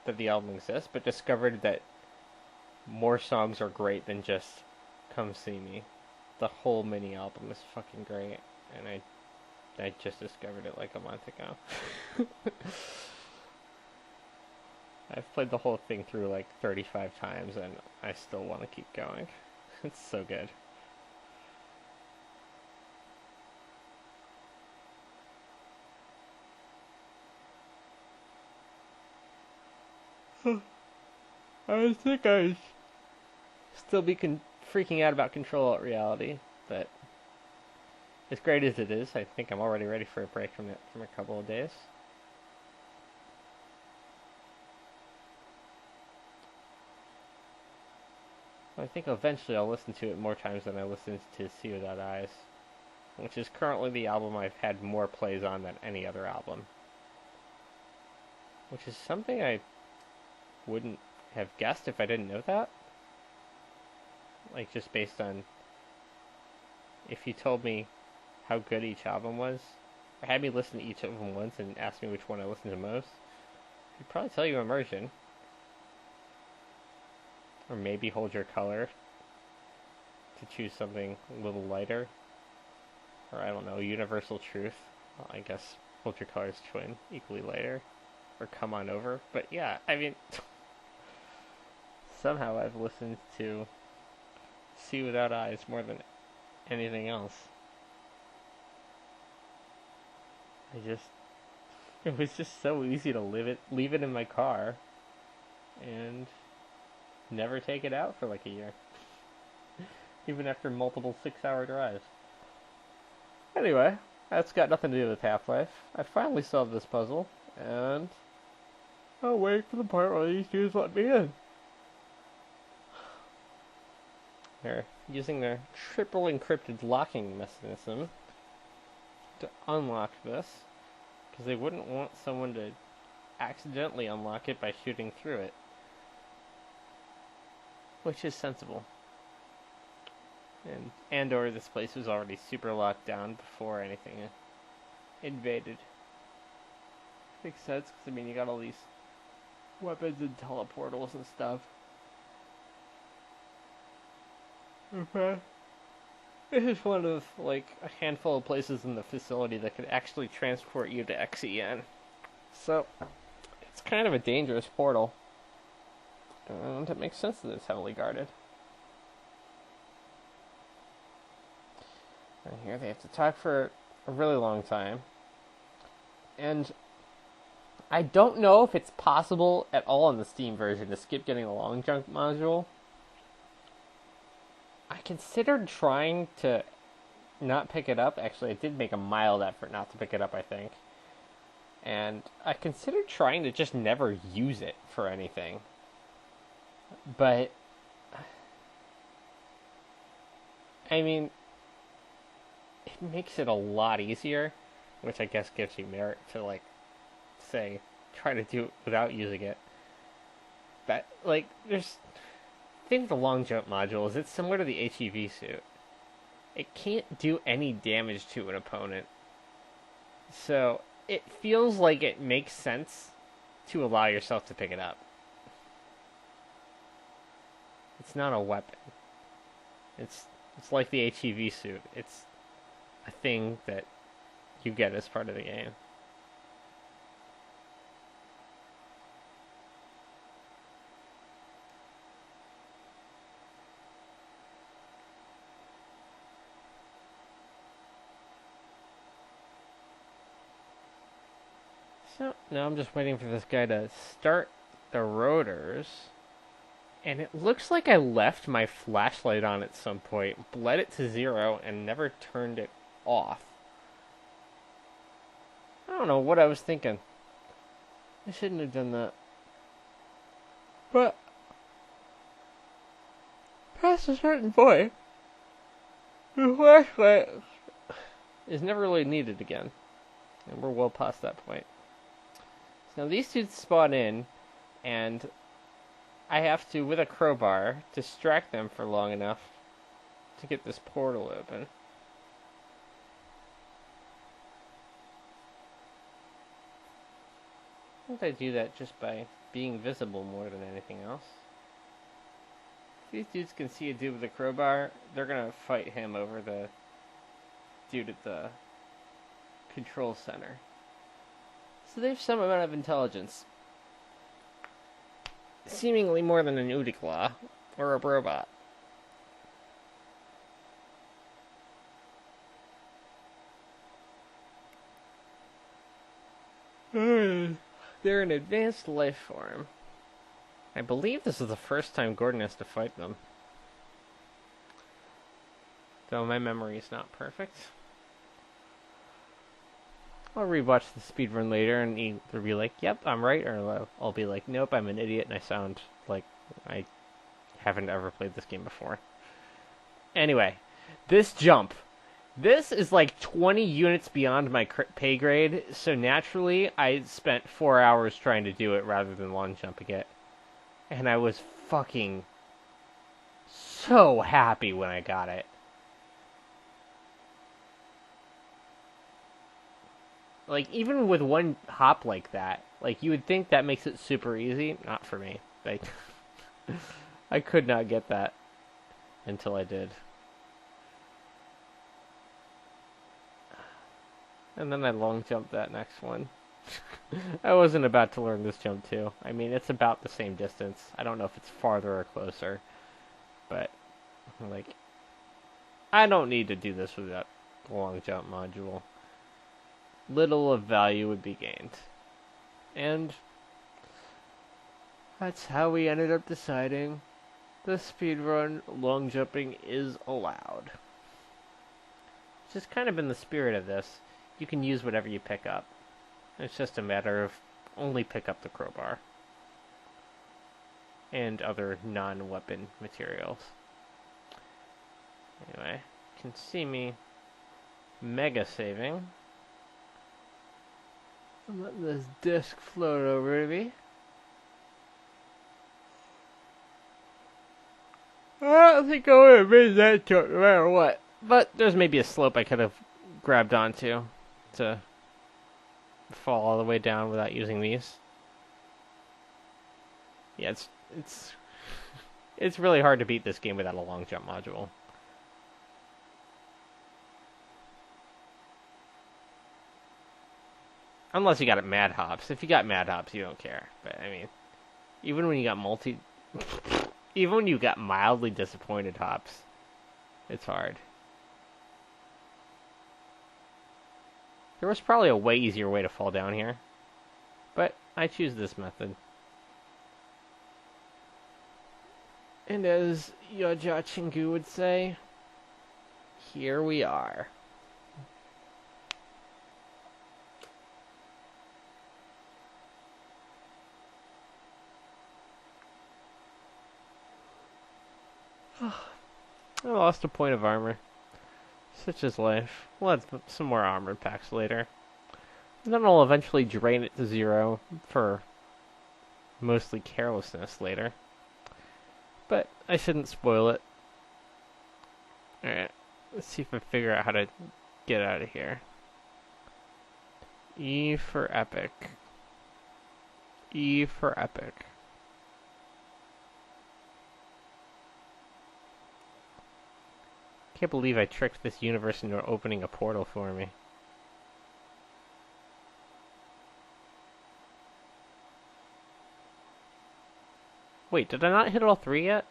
that the album exists, but discovered that more songs are great than just Come See Me. The whole mini album is fucking great, and I just discovered it like a month ago. I've played the whole thing through like 35 times, and I still want to keep going. It's so good. I think I still be freaking out about Control Alt Reality, but as great as it is, I think I'm already ready for a break from it from a couple of days. I think eventually I'll listen to it more times than I listened to See Without Eyes, which is currently the album I've had more plays on than any other album. Which is something I wouldn't have guessed if I didn't know that. Like, just based on if you told me how good each album was, or had me listen to each of them once and asked me which one I listened to most, I'd probably tell you Immersion. Or maybe Hold Your Color, to choose something a little lighter. Or I don't know, Universal Truth. Well, I guess Hold Your Color's twin, equally lighter. Or Come On Over. But yeah, I mean, somehow I've listened to See Without Eyes more than anything else. It was just so easy to leave it in my car, and never take it out for like a year. Even after multiple 6-hour drives. Anyway, that's got nothing to do with Half-Life. I finally solved this puzzle, and I'll wait for the part where these dudes let me in. They're using their triple encrypted locking mechanism to unlock this, because they wouldn't want someone to accidentally unlock it by shooting through it. Which is sensible. And/or this place was already super locked down before anything invaded. Makes sense, because I mean, you got all these weapons and teleportals and stuff. Okay. This is one of, like, a handful of places in the facility that could actually transport you to XEN. So, it's kind of a dangerous portal. And it makes sense that it's heavily guarded. And here they have to talk for a really long time. And I don't know if it's possible at all in the Steam version to skip getting the long jump module. I considered trying to not pick it up. Actually, I did make a mild effort not to pick it up, I think. And I considered trying to just never use it for anything. But, I mean, it makes it a lot easier, which I guess gives you merit to, like, say, try to do it without using it. But, like, there's thing with the long jump module is it's similar to the HEV suit. It can't do any damage to an opponent. So it feels like it makes sense to allow yourself to pick it up. It's not a weapon. It's like the HEV suit. It's a thing that you get as part of the game. So now I'm just waiting for this guy to start the rotors. And it looks like I left my flashlight on at some point, bled it to 0, and never turned it off. I don't know what I was thinking. I shouldn't have done that. But past a certain point, the flashlight is never really needed again. And we're well past that point. So now these dudes spawn in, and I have to, with a crowbar, distract them for long enough to get this portal open. I think I do that just by being visible more than anything else. If these dudes can see a dude with a crowbar, they're gonna fight him over the dude at the control center. So they have some amount of intelligence. Seemingly more than an Udiklaw or a robot. They're an advanced life form. I believe this is the first time Gordon has to fight them. Though my memory is not perfect. I'll rewatch the speedrun later and either be like, yep, I'm right, or I'll be like, nope, I'm an idiot and I sound like I haven't ever played this game before. Anyway, this jump. This is like 20 units beyond my pay grade, so naturally I spent 4 hours trying to do it rather than long jumping it. And I was fucking so happy when I got it. Like, even with one hop like that, like, you would think that makes it super easy. Not for me. Like, I could not get that until I did. And then I long jumped that next one. I wasn't about to learn this jump too. I mean, it's about the same distance. I don't know if it's farther or closer. But, like, I don't need to do this with that long jump module. Little of value would be gained. And that's how we ended up deciding the speedrun long jumping is allowed. Which has kind of been the spirit of this. You can use whatever you pick up. It's just a matter of only pick up the crowbar. And other non-weapon materials. Anyway, you can see me mega saving. I'm letting this disc float over to me. I don't think I would have made that jump no matter what. But there's maybe a slope I could have grabbed onto to fall all the way down without using these. Yeah, it's really hard to beat this game without a long jump module. Unless you got it mad hops. If you got mad hops, you don't care. But I mean, even when you got even when you got mildly disappointed hops, it's hard. There was probably a way easier way to fall down here, but I choose this method. And as Yoja Chingu would say, here we are. I lost a point of armor. Such is life. We'll have some more armor packs later. And then I'll eventually drain it to 0 for mostly carelessness later. But but I shouldn't spoil it. Alright, let's see if I figure out how to get out of here. E for epic. E for epic. Can't believe I tricked this universe into opening a portal for me. Wait, did I not hit all 3 yet?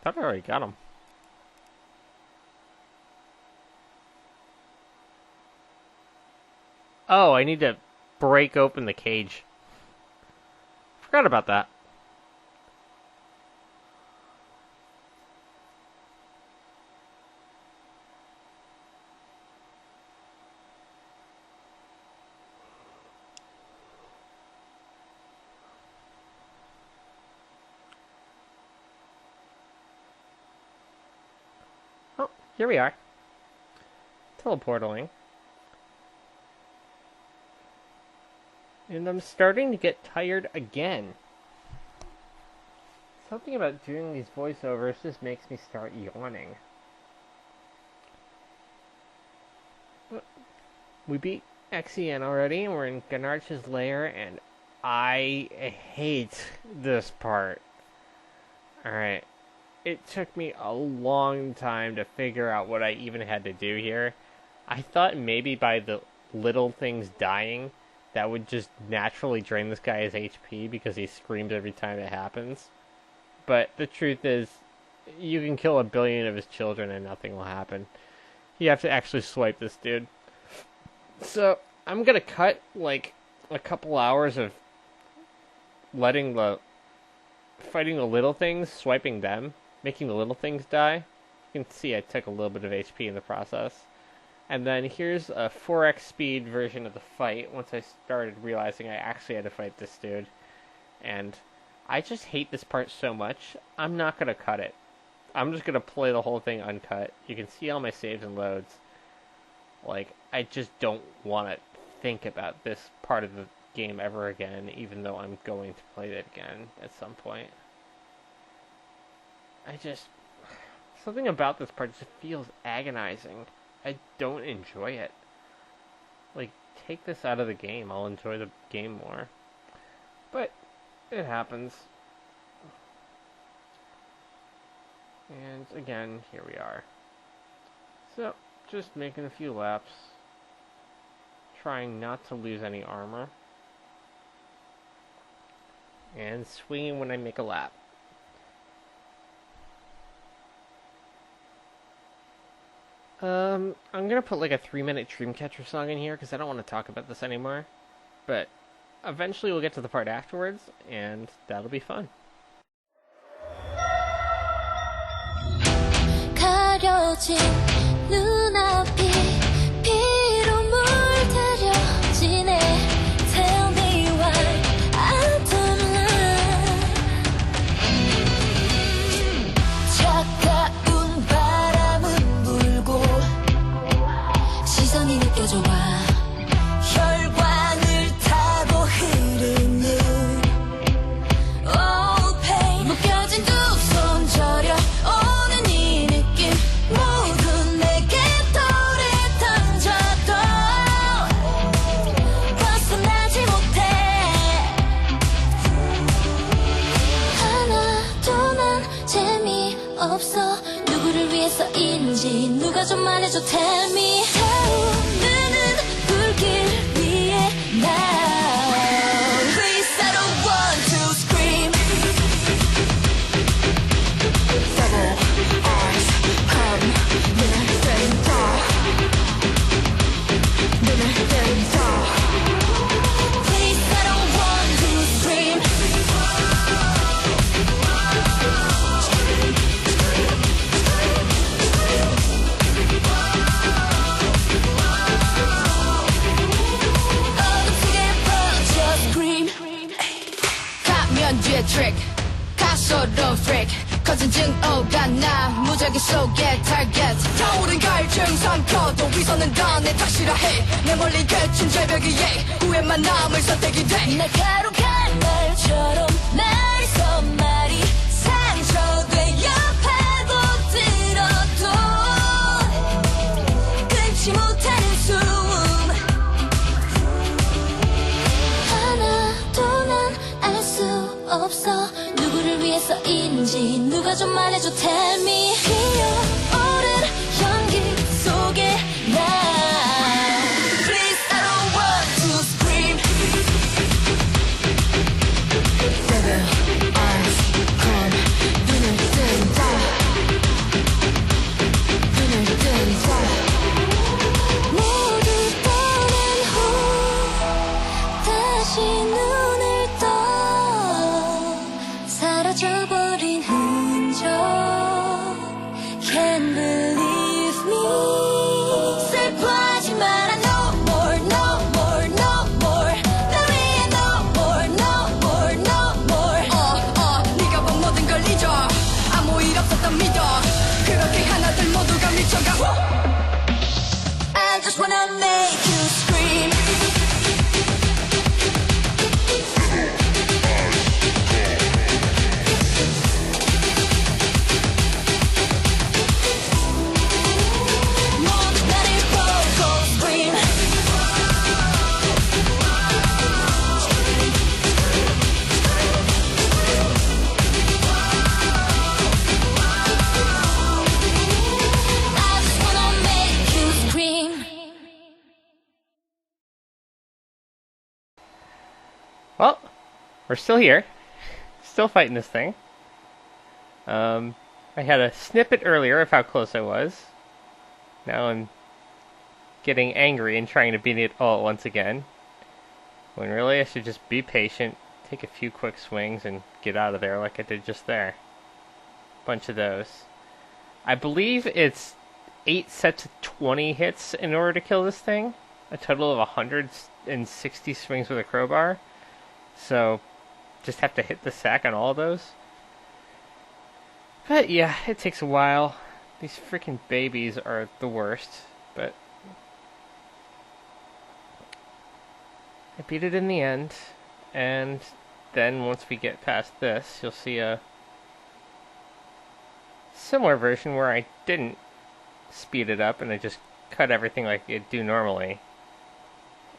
I thought I already got them. Oh, I need to break open the cage. Forgot about that. Oh, here we are. Teleporting. And I'm starting to get tired again. Something about doing these voiceovers just makes me start yawning. We beat XEN already, and we're in Gnarch's lair, and I hate this part. Alright. It took me a long time to figure out what I even had to do here. I thought maybe by the little things dying, that would just naturally drain this guy his HP because he screams every time it happens. But the truth is, you can kill 1 billion of his children and nothing will happen. You have to actually swipe this dude. So, I'm gonna cut, like, a couple hours of fighting the little things, swiping them, making the little things die. You can see I took a little bit of HP in the process. And then here's a 4x speed version of the fight once I started realizing I actually had to fight this dude. And I just hate this part so much, I'm not going to cut it. I'm just going to play the whole thing uncut. You can see all my saves and loads. Like, I just don't want to think about this part of the game ever again, even though I'm going to play it again at some point. Something about this part just feels agonizing. I don't enjoy it. Like, take this out of the game. I'll enjoy the game more. But, it happens. And, again, here we are. So, just making a few laps. Trying not to lose any armor. And swinging when I make a lap. I'm gonna put like a 3-minute Dreamcatcher song in here because I don't want to talk about this anymore. But eventually we'll get to the part afterwards, and that'll be fun. 가려진 눈앞이 피로 물들여지네. Tell me why I don't lie. 차가운 바람은 불고 시선이 느껴져 와. 혈관을 타고 흐르는 Oh pain 묶여진 두 손 저려 오는 이 느낌 모두 내게 돌에 던져도 벗어나지 못해. 하나도 난 재미없어. 누구를 위해서인지 누가 좀 말해줘. Tell me. 타오르는 불길 위에 now. Please I don't want to scream. Double eyes come 눈을 뜬다. 눈을 뜬다. Please I don't want to scream. 어떻게 퍼져 scream. 가면 뒤에 트릭 가소로 freak 커진 증오가 나 무작위 속의 target. 타오른 갈증 삼켜도 위선은 다 내 탓이라 해. 내 멀리 그친 절벽 위에 후회만 남을 선택이 돼. 날카로운 칼날처럼 말서 말이 건지 누가 좀 말해줘 tell me 피어오른 연기 속에 나 Please I don't want to scream Devil eyes come 눈을 뜬다 눈을 뜬다 모두 떠난 후 다시 눈을 떠 사라져버린 흔적 Can't believe me 슬퍼하지 마라 no more no more no more 날 위해 no more no more no more 네가 본 모든 걸 잊어 아무 일 없었던 믿어 그렇게 하나둘 모두가 미쳐가 I just wanna make you scream 모두 나를 보고 scream I just wanna make you scream Well, we're still here. Still fighting this thing. I had a snippet earlier of how close I was. Now I'm getting angry and trying to beat it all at once again. When really I should just be patient, take a few quick swings, and get out of there like I did just there. Bunch of those. I believe it's 8 sets of 20 hits in order to kill this thing. A total of 160 swings with a crowbar. So, just have to hit the sack on all of those. But yeah, it takes a while. These freaking babies are the worst. But I beat it in the end. And then once we get past this, you'll see a similar version where I didn't speed it up and I just cut everything like it'd do normally.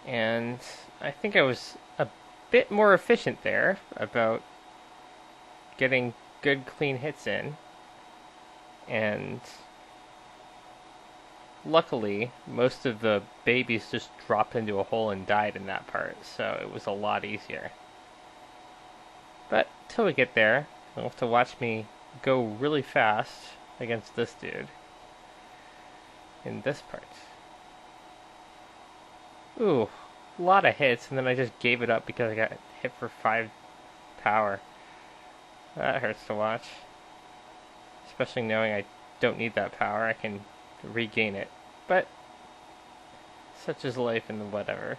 And I think I was a bit more efficient there about getting good clean hits in. And luckily, most of the babies just dropped into a hole and died in that part, so it was a lot easier. But till we get there, you'll have to watch me go really fast against this dude in this part. Ooh, a lot of hits, and then I just gave it up because I got hit for 5 power. That hurts to watch. Especially knowing I don't need that power, I can regain it. But such is life and whatever.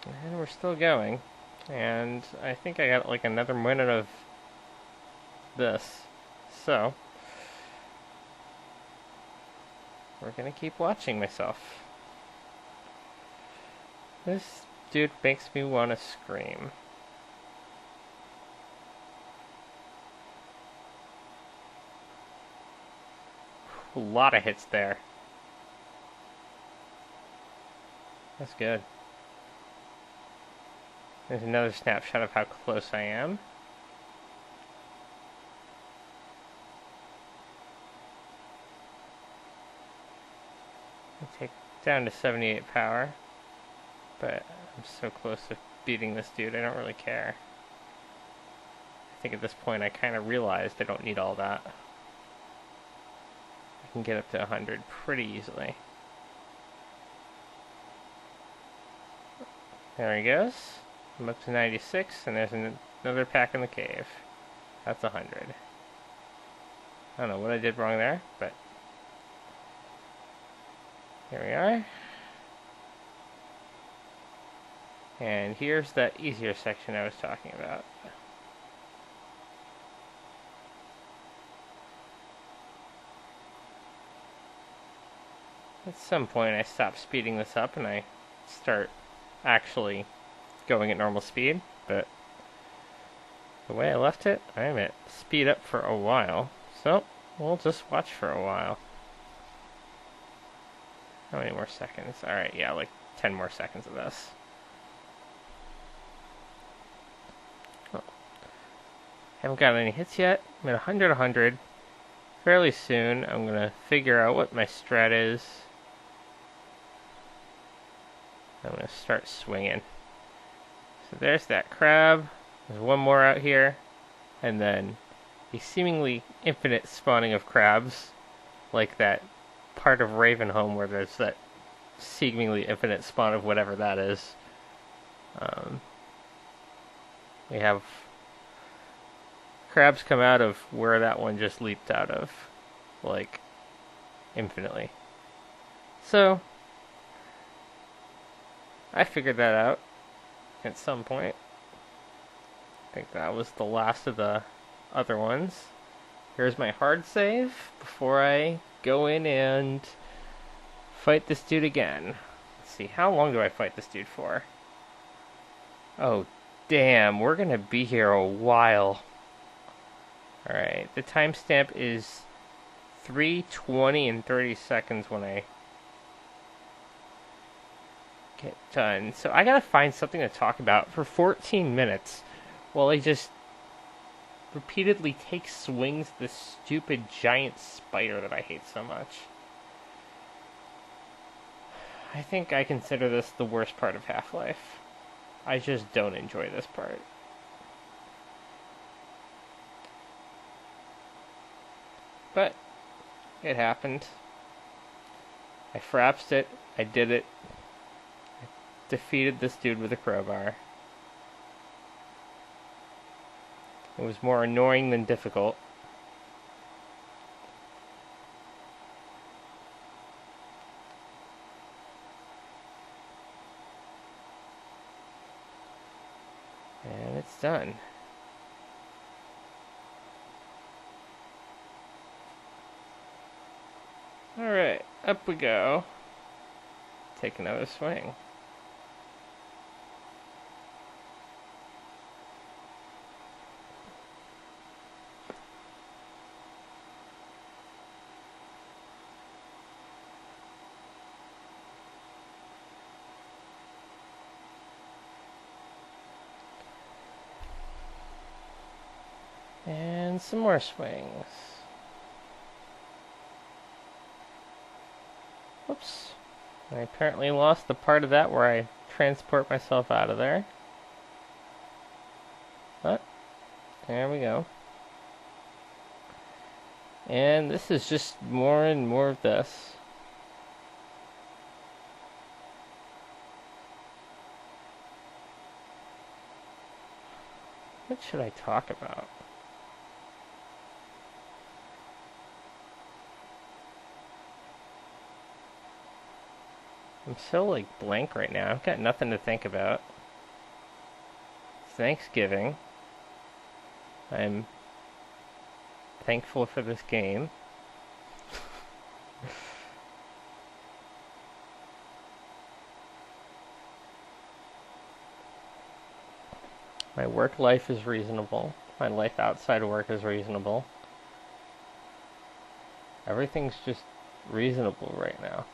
And we're still going. And I think I got like another minute of this. So we're gonna keep watching myself. This dude makes me want to scream. A lot of hits there. That's good. There's another snapshot of how close I am. I take down to 78 power, but I'm so close to beating this dude, I don't really care. I think at this point I kind of realized I don't need all that. I can get up to 100 pretty easily. There he goes. I'm up to 96, and there's another pack in the cave. That's 100. I don't know what I did wrong there, but here we are. And here's that easier section I was talking about. At some point I stop speeding this up and I start actually going at normal speed, but the way I left it, I'm at speed up for a while, so we'll just watch for a while. How many more seconds? Alright, yeah, like 10 more seconds of this. Haven't got any hits yet. I'm at 100, 100. Fairly soon, I'm going to figure out what my strat is. I'm going to start swinging. So there's that crab. There's one more out here. And then a seemingly infinite spawning of crabs. Like that part of Ravenholm where there's that seemingly infinite spawn of whatever that is. We have crabs come out of where that one just leaped out of. Like, infinitely. So, I figured that out at some point. I think that was the last of the other ones. Here's my hard save before I go in and fight this dude again. Let's see, how long do I fight this dude for? Oh, damn, we're gonna be here a while. Alright, the timestamp is 3:20 and 30 seconds when I get done. So I gotta find something to talk about for 14 minutes while I just repeatedly take swings at this stupid giant spider that I hate so much. I think I consider this the worst part of Half-Life. I just don't enjoy this part. But it happened. I frapsed it. I did it. I defeated this dude with a crowbar. It was more annoying than difficult. And it's done. Alright, up we go. Take another swing. And some more swings. Whoops. I apparently lost the part of that where I transport myself out of there. But, there we go. And this is just more and more of this. What should I talk about? I'm so, like, blank right now. I've got nothing to think about. It's Thanksgiving. I'm thankful for this game. My work life is reasonable. My life outside of work is reasonable. Everything's just reasonable right now.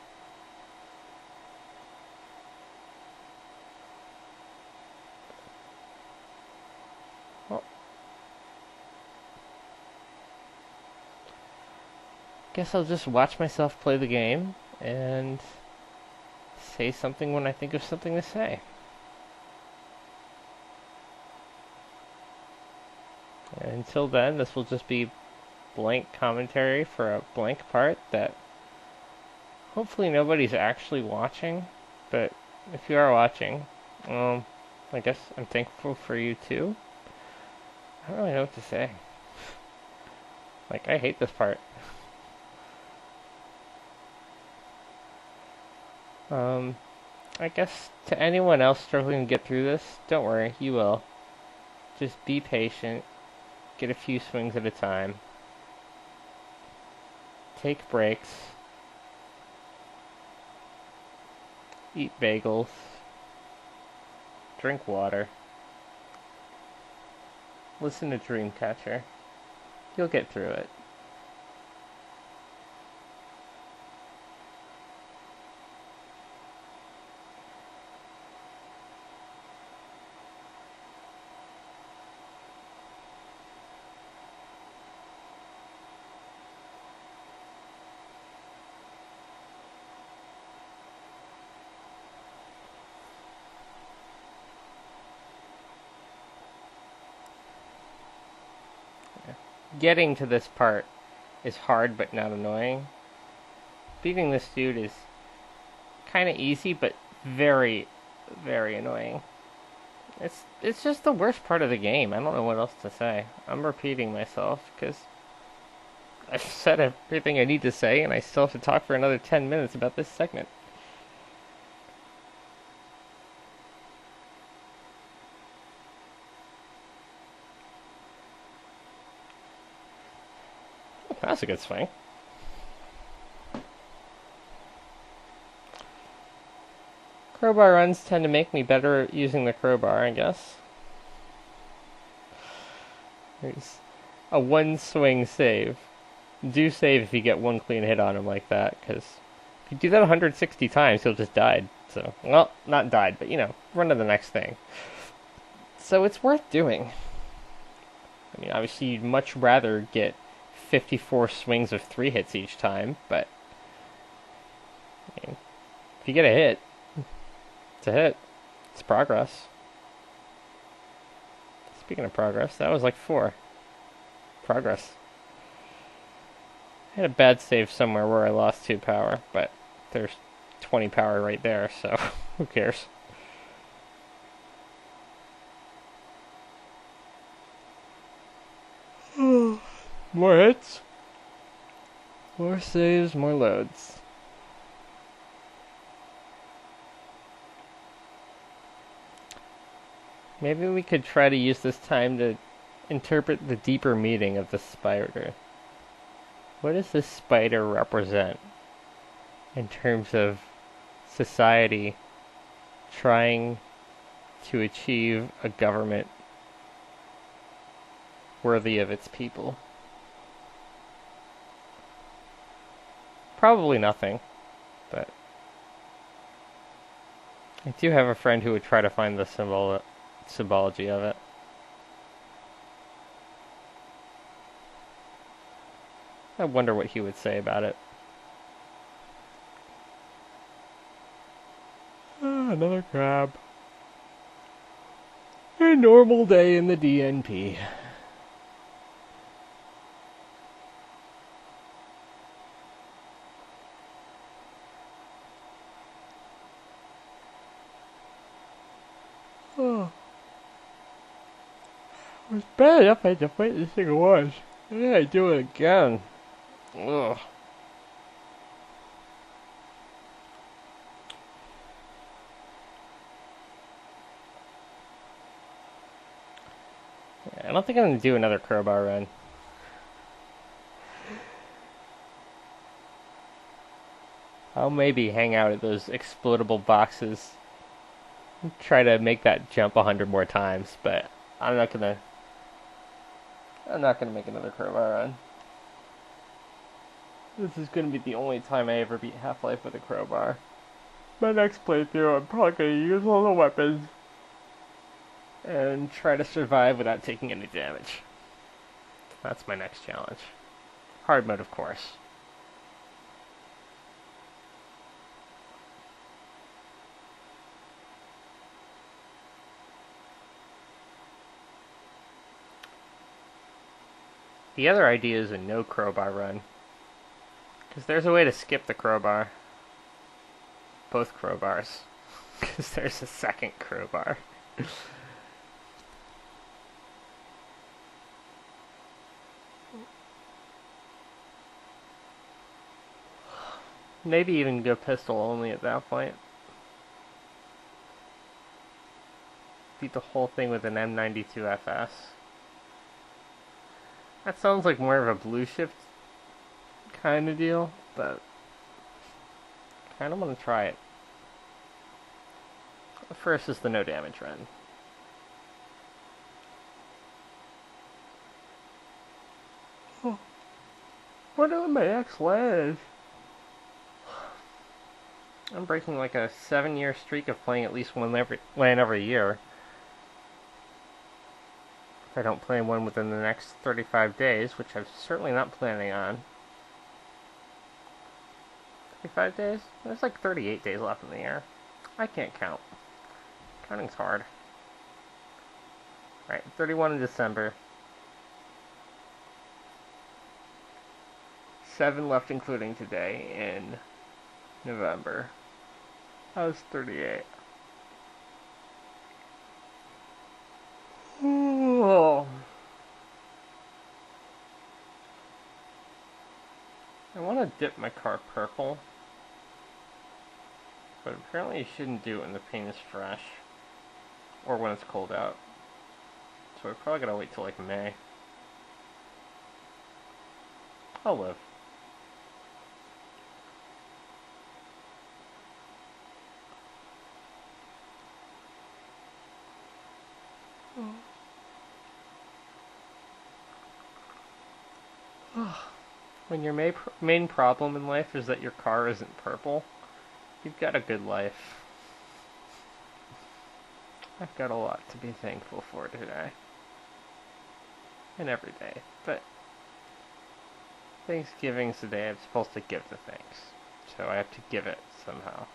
Guess I'll just watch myself play the game and say something when I think of something to say. And until then, this will just be blank commentary for a blank part that hopefully nobody's actually watching. But if you are watching, I guess I'm thankful for you too. I don't really know what to say. Like, I hate this part. I guess to anyone else struggling to get through this, don't worry, you will. Just be patient. Get a few swings at a time. Take breaks. Eat bagels. Drink water. Listen to Dreamcatcher. You'll get through it. getting to this part is hard but not annoying. Beating this dude is kind of easy but very, very annoying. It's just the worst part of the game. I don't know what else to say. I'm repeating myself because I've said everything I need to say, and I still have to talk for another 10 minutes about this segment. That's a good swing. Crowbar runs tend to make me better at using the crowbar, I guess. There's a one swing save. Do save if you get one clean hit on him like that, because if you do that 160 times, he'll just die. So, well, not died, but run to the next thing. So it's worth doing. I mean, obviously you'd much rather get 54 swings of 3 hits each time, but if you get a hit, it's a hit. It's progress. Speaking of progress, that was like 4. Progress. I had a bad save somewhere where I lost 2 power, but there's 20 power right there, so who cares? More hits. More saves, more loads. Maybe we could try to use this time to interpret the deeper meaning of the spider. What does this spider represent in terms of society trying to achieve a government worthy of its people? Probably nothing, but I do have a friend who would try to find the symbology of it. I wonder what he would say about it. Another crab. A normal day in the DNP. Oh. It was bad enough I had to fight this thing once. And then I do it again. Ugh. I don't think I'm going to do another crowbar run. I'll maybe hang out at those explodable boxes and try to make that jump 100 more times, but I'm not gonna make another crowbar run. This is gonna be the only time I ever beat Half-Life with a crowbar. My next playthrough, I'm probably gonna use all the weapons and try to survive without taking any damage. That's my next challenge. Hard mode, of course. The other idea is a no crowbar run. Because there's a way to skip the crowbar. Both crowbars. Because there's a second crowbar. Maybe even go pistol only at that point. Beat the whole thing with an M92FS. That sounds like more of a blue shift kind of deal, but I kind of want to try it. First is the no damage run. Oh. What on my X ledge? I'm breaking like a 7-year streak of playing at least one land every year. If I don't play one within the next 35 days, which I'm certainly not planning on. 35 days? There's like 38 days left in the year. I can't count. Counting's hard. Right, 31 in December. 7 left, including today in November. I was 38. Oh. I want to dip my car purple, but apparently you shouldn't do it when the paint is fresh, or when it's cold out. So we're probably gotta wait till like May. I'll live. When your main problem in life is that your car isn't purple, you've got a good life. I've got a lot to be thankful for today. And every day. But Thanksgiving's the day I'm supposed to give the thanks. So I have to give it somehow.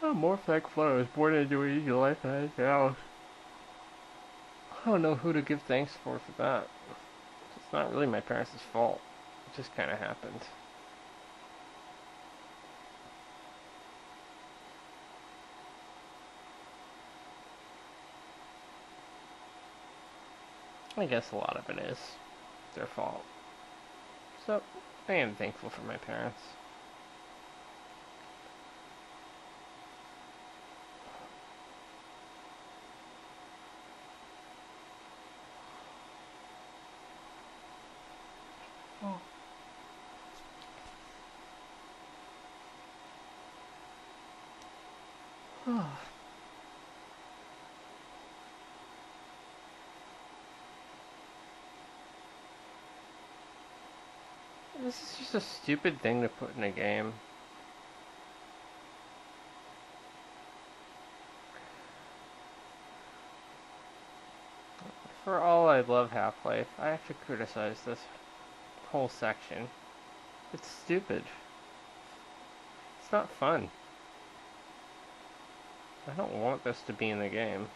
I'm more thankful I was born into an easy life than anything else. I don't know who to give thanks for that. It's not really my parents' fault. It just kind of happened. I guess a lot of it is their fault. So, I am thankful for my parents. This is just a stupid thing to put in a game. For all I love Half-Life, I have to criticize this whole section. It's stupid. It's not fun. I don't want this to be in the game.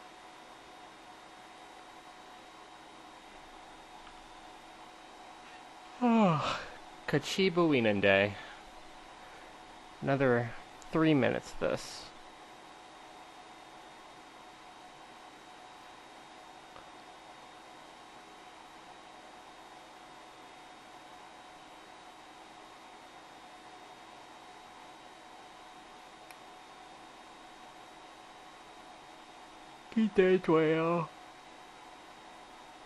Oh, Kachiba Weenan Day. Another 3 minutes this. Keep that well.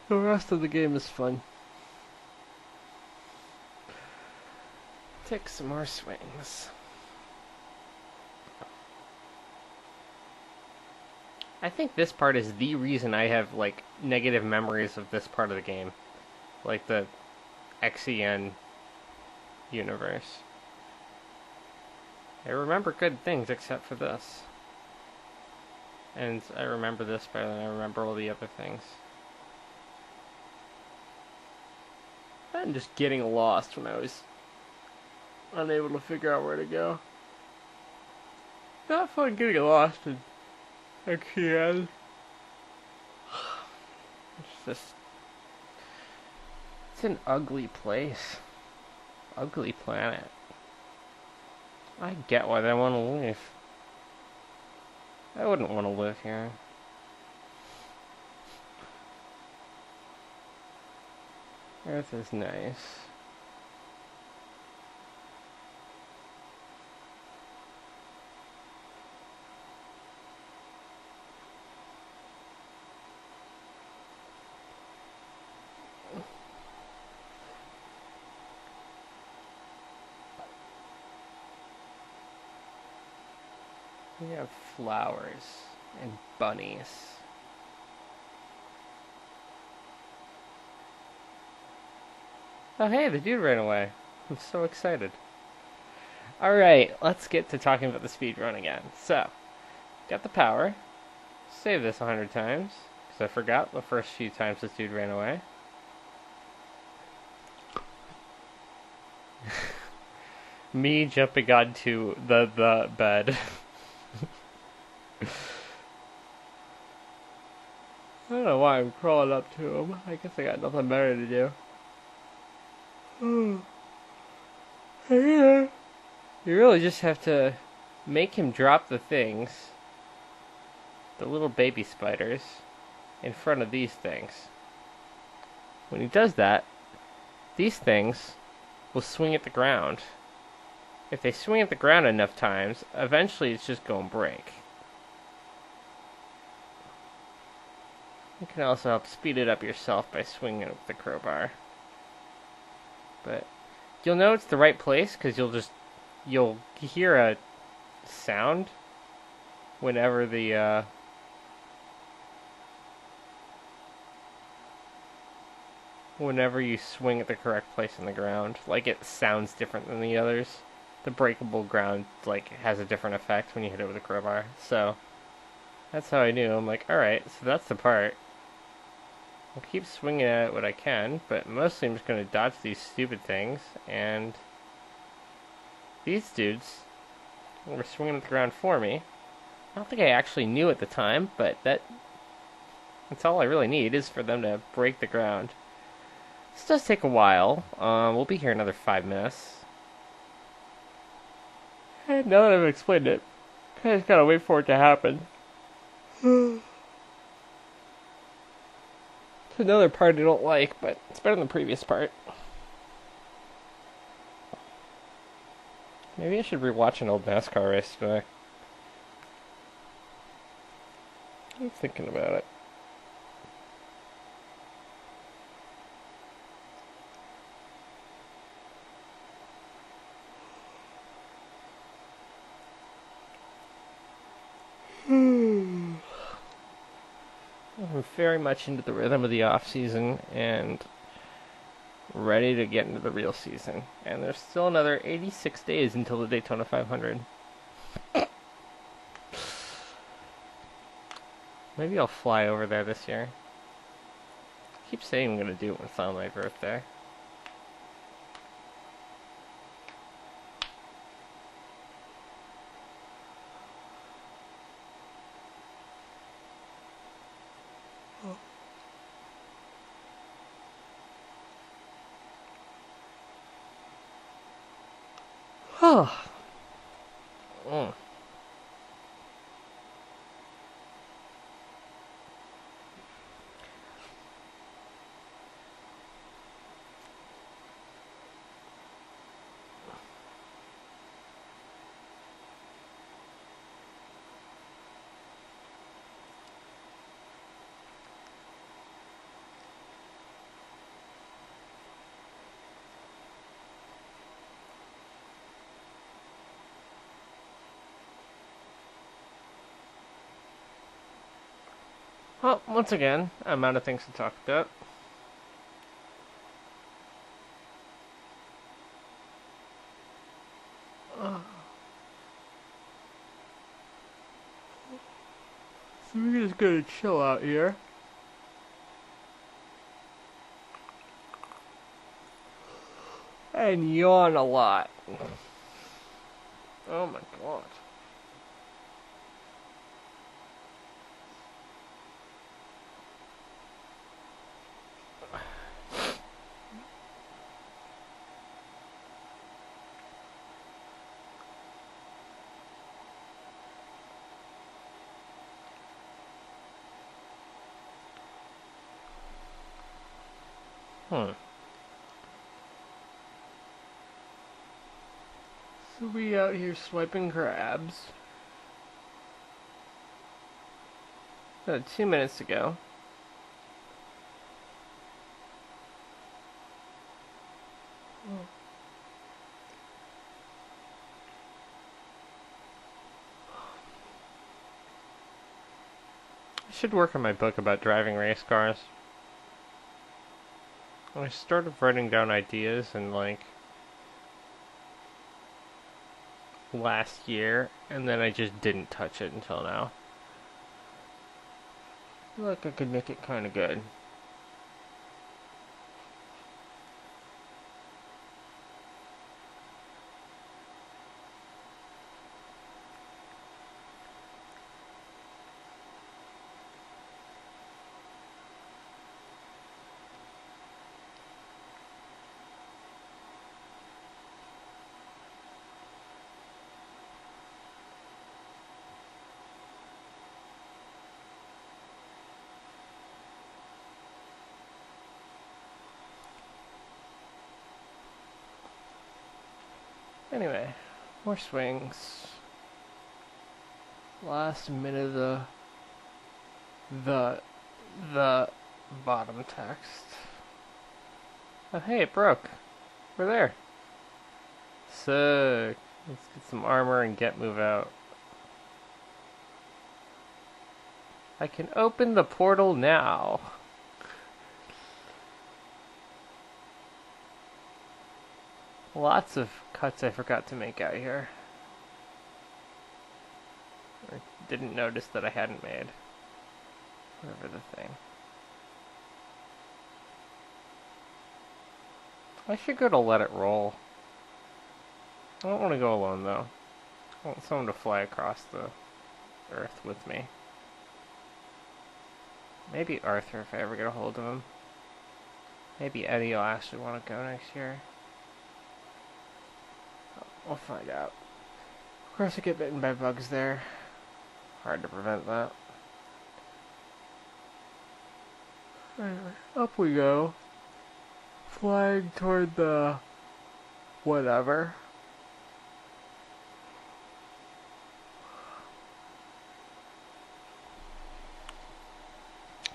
The rest of the game is fun. Take some more swings. I think this part is the reason I have, like, negative memories of this part of the game. Like the XEN universe. I remember good things except for this. And I remember this better than I remember all the other things. I'm just getting lost when I was unable to figure out where to go. Not fun getting lost in XEN. It's an ugly place. Ugly planet. I get why they want to leave. I wouldn't want to live here. Earth is nice. We have flowers and bunnies. Oh hey, the dude ran away. I'm so excited. Alright, let's get to talking about the speed run again. So, got the power. Save this 100 times, because I forgot the first few times this dude ran away. Me jumping onto the bed. don't know why I'm crawling up to him. I guess I got nothing better to do. You really just have to make him drop the things, the little baby spiders, in front of these things. When he does that, these things will swing at the ground. If they swing at the ground enough times, eventually it's just going to break. You can also help speed it up yourself by swinging it with the crowbar. But you'll know it's the right place because you'll hear a sound whenever whenever you swing at the correct place in the ground. Like, it sounds different than the others. The breakable ground, like, has a different effect when you hit it with a crowbar. So that's how I knew. I'm like, alright, so that's the part. I'll keep swinging at it what I can, but mostly I'm just going to dodge these stupid things, and these dudes were swinging at the ground for me. I don't think I actually knew at the time, but that's all I really need, is for them to break the ground. This does take a while. We'll be here another 5 minutes. And now that I've explained it, I just gotta wait for it to happen. It's another part I don't like, but it's better than the previous part. Maybe I should rewatch an old NASCAR race today. I'm thinking about it. I'm very much into the rhythm of the off season and ready to get into the real season. And there's still another 86 days until the Daytona 500. Maybe I'll fly over there this year. I keep saying I'm going to do it when it's on my birthday. Oh. Well, once again, I'm out of things to talk about. So we're just gonna chill out here. And yawn a lot. Oh my god. So we out here swiping crabs. 2 minutes to go. I should work on my book about driving race cars. I started writing down ideas in last year, and then I just didn't touch it until now. I feel like I could make it kind of good. Anyway, more swings. Last minute of the bottom text. Oh hey, it broke. We're there. Sick. Let's get some armor and move out. I can open the portal now. Lots of cuts I forgot to make out here. I didn't notice that I hadn't made. Whatever the thing. I should go to let it roll. I don't want to go alone though. I want someone to fly across the earth with me. Maybe Arthur if I ever get a hold of him. Maybe Eddie will actually want to go next year. We'll find out. Of course I get bitten by bugs there. Hard to prevent that. Anyway, up we go. Flying toward the whatever.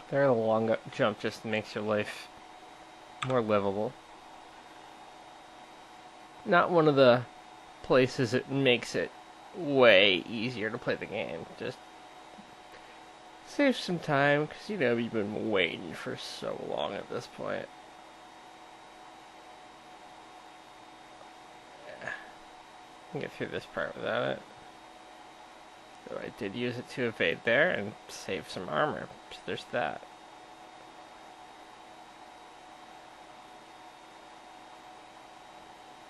There, the long jump just makes your life more livable. Not one of the places it makes it way easier to play the game. Just save some time, because you know you've been waiting for so long at this point. Yeah. I can get through this part without it. So I did use it to evade there and save some armor, so there's that.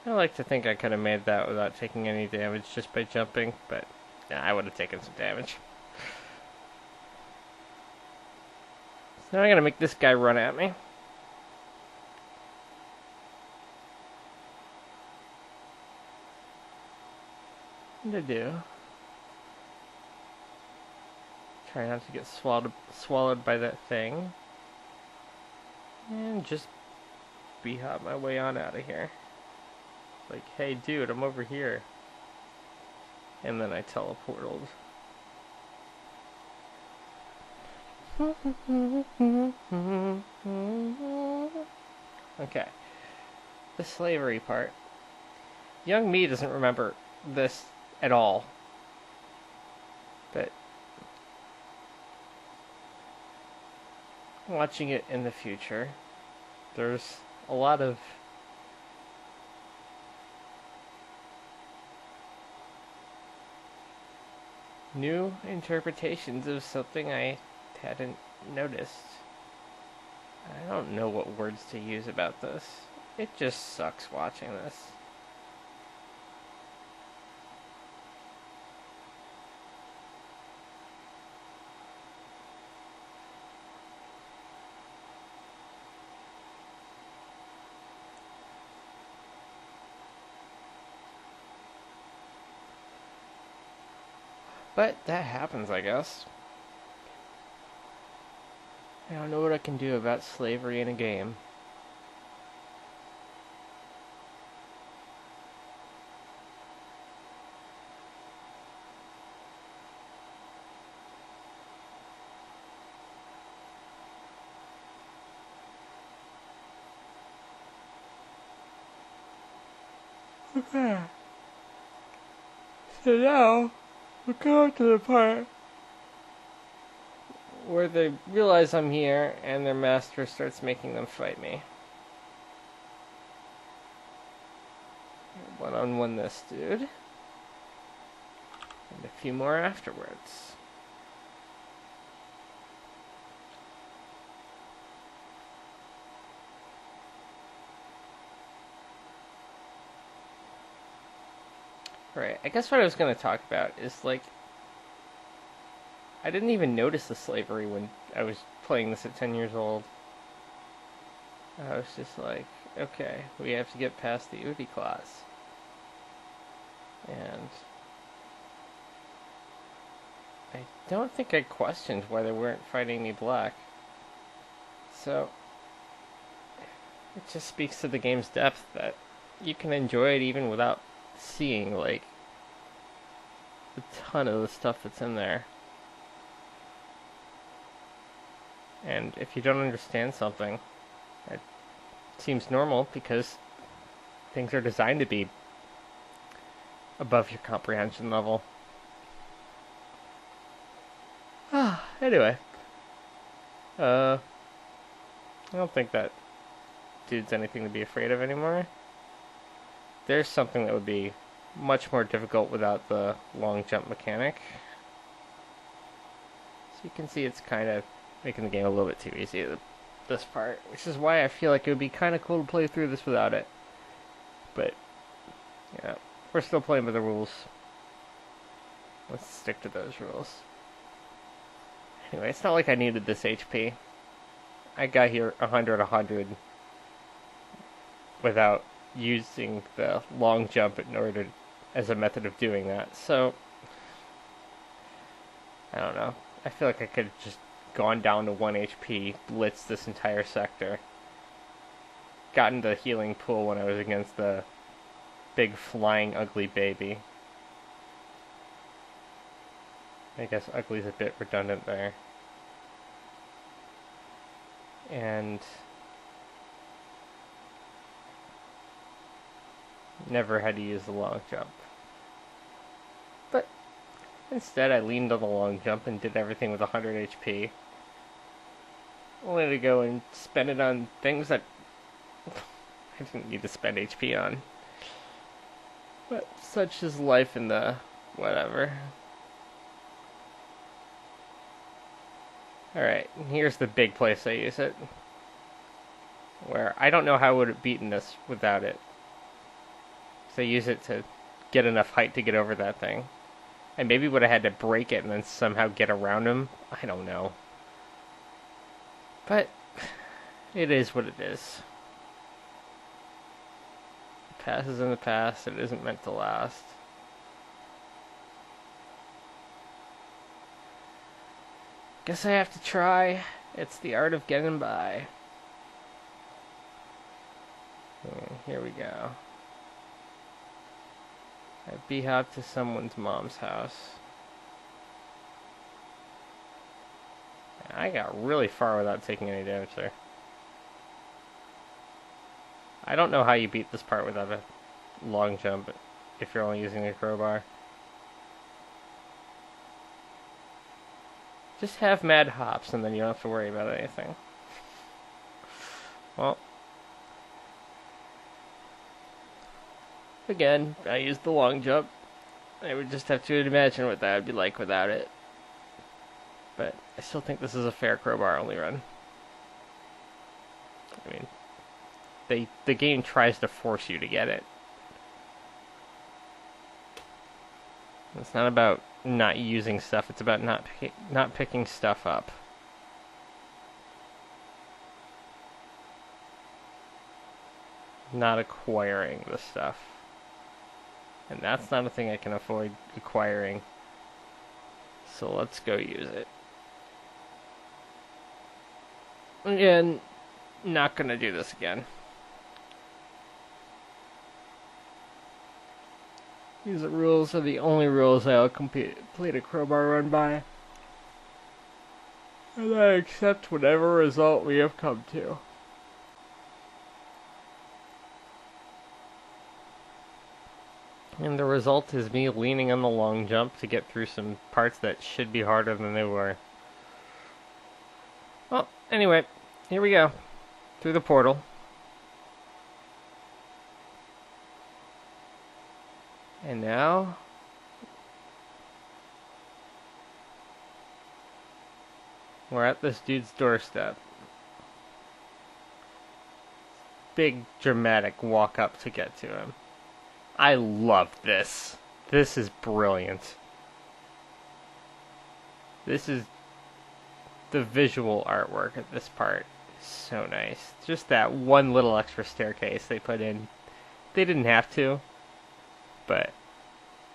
I like to think I could have made that without taking any damage just by jumping, but yeah, I would have taken some damage. So now I'm gonna make this guy run at me. What to do? Try not to get swallowed by that thing. And just bee-hop my way on out of here. Like, hey dude, I'm over here. And then I teleported. Okay. The slavery part. Young me doesn't remember this at all. But watching it in the future, there's a lot of new interpretations of something I hadn't noticed. I don't know what words to use about this. It just sucks watching this. But that happens, I guess. I don't know what I can do about slavery in a game. Okay. So now, we'll go to the part where they realize I'm here and their master starts making them fight me. One-on-one this dude. And a few more afterwards. Right, I guess what I was going to talk about is, like, I didn't even notice the slavery when I was playing this at 10 years old. I was just like, okay, we have to get past the Udi class. And I don't think I questioned why they weren't fighting me black. So, it just speaks to the game's depth that you can enjoy it even without seeing, like, a ton of the stuff that's in there. And if you don't understand something, it seems normal because things are designed to be above your comprehension level. Anyway. I don't think that dude's anything to be afraid of anymore. There's something that would be much more difficult without the long jump mechanic. So you can see it's kind of making the game a little bit too easy, this part. Which is why I feel like it would be kind of cool to play through this without it. But, yeah, we're still playing by the rules. Let's stick to those rules. Anyway, it's not like I needed this HP. I got here 100 without using the long jump in order as a method of doing that. So, I don't know. I feel like I could have just gone down to 1 HP, blitzed this entire sector, gotten the healing pool when I was against the big flying ugly baby. I guess ugly's a bit redundant there. And never had to use the long jump. But instead I leaned on the long jump and did everything with 100 HP. Only to go and spend it on things that I didn't need to spend HP on. But such is life in the whatever. Alright, here's the big place I use it. Where I don't know how I would have beaten this without it. So I use it to get enough height to get over that thing. I maybe would have had to break it and then somehow get around him. I don't know. But it is what it is. The past is in the past. It isn't meant to last. Guess I have to try. It's the art of getting by. Here we go. I b-hopped to someone's mom's house. I got really far without taking any damage there. I don't know how you beat this part without a long jump if you're only using a crowbar. Just have mad hops and then you don't have to worry about anything. Well, again, I used the long jump. I would just have to imagine what that would be like without it. But I still think this is a fair crowbar only run. I mean, the game tries to force you to get it. It's not about not using stuff, it's about not picking stuff up. Not acquiring the stuff. And that's not a thing I can avoid acquiring. So let's go use it. Again, not gonna do this again. These rules are the only rules I'll complete a crowbar run by. And I accept whatever result we have come to. And the result is me leaning on the long jump to get through some parts that should be harder than they were. Well, anyway, here we go. Through the portal. And now, we're at this dude's doorstep. Big dramatic walk up to get to him. I love this. This is brilliant. This is the visual artwork of this part. So nice. Just that one little extra staircase they put in. They didn't have to. But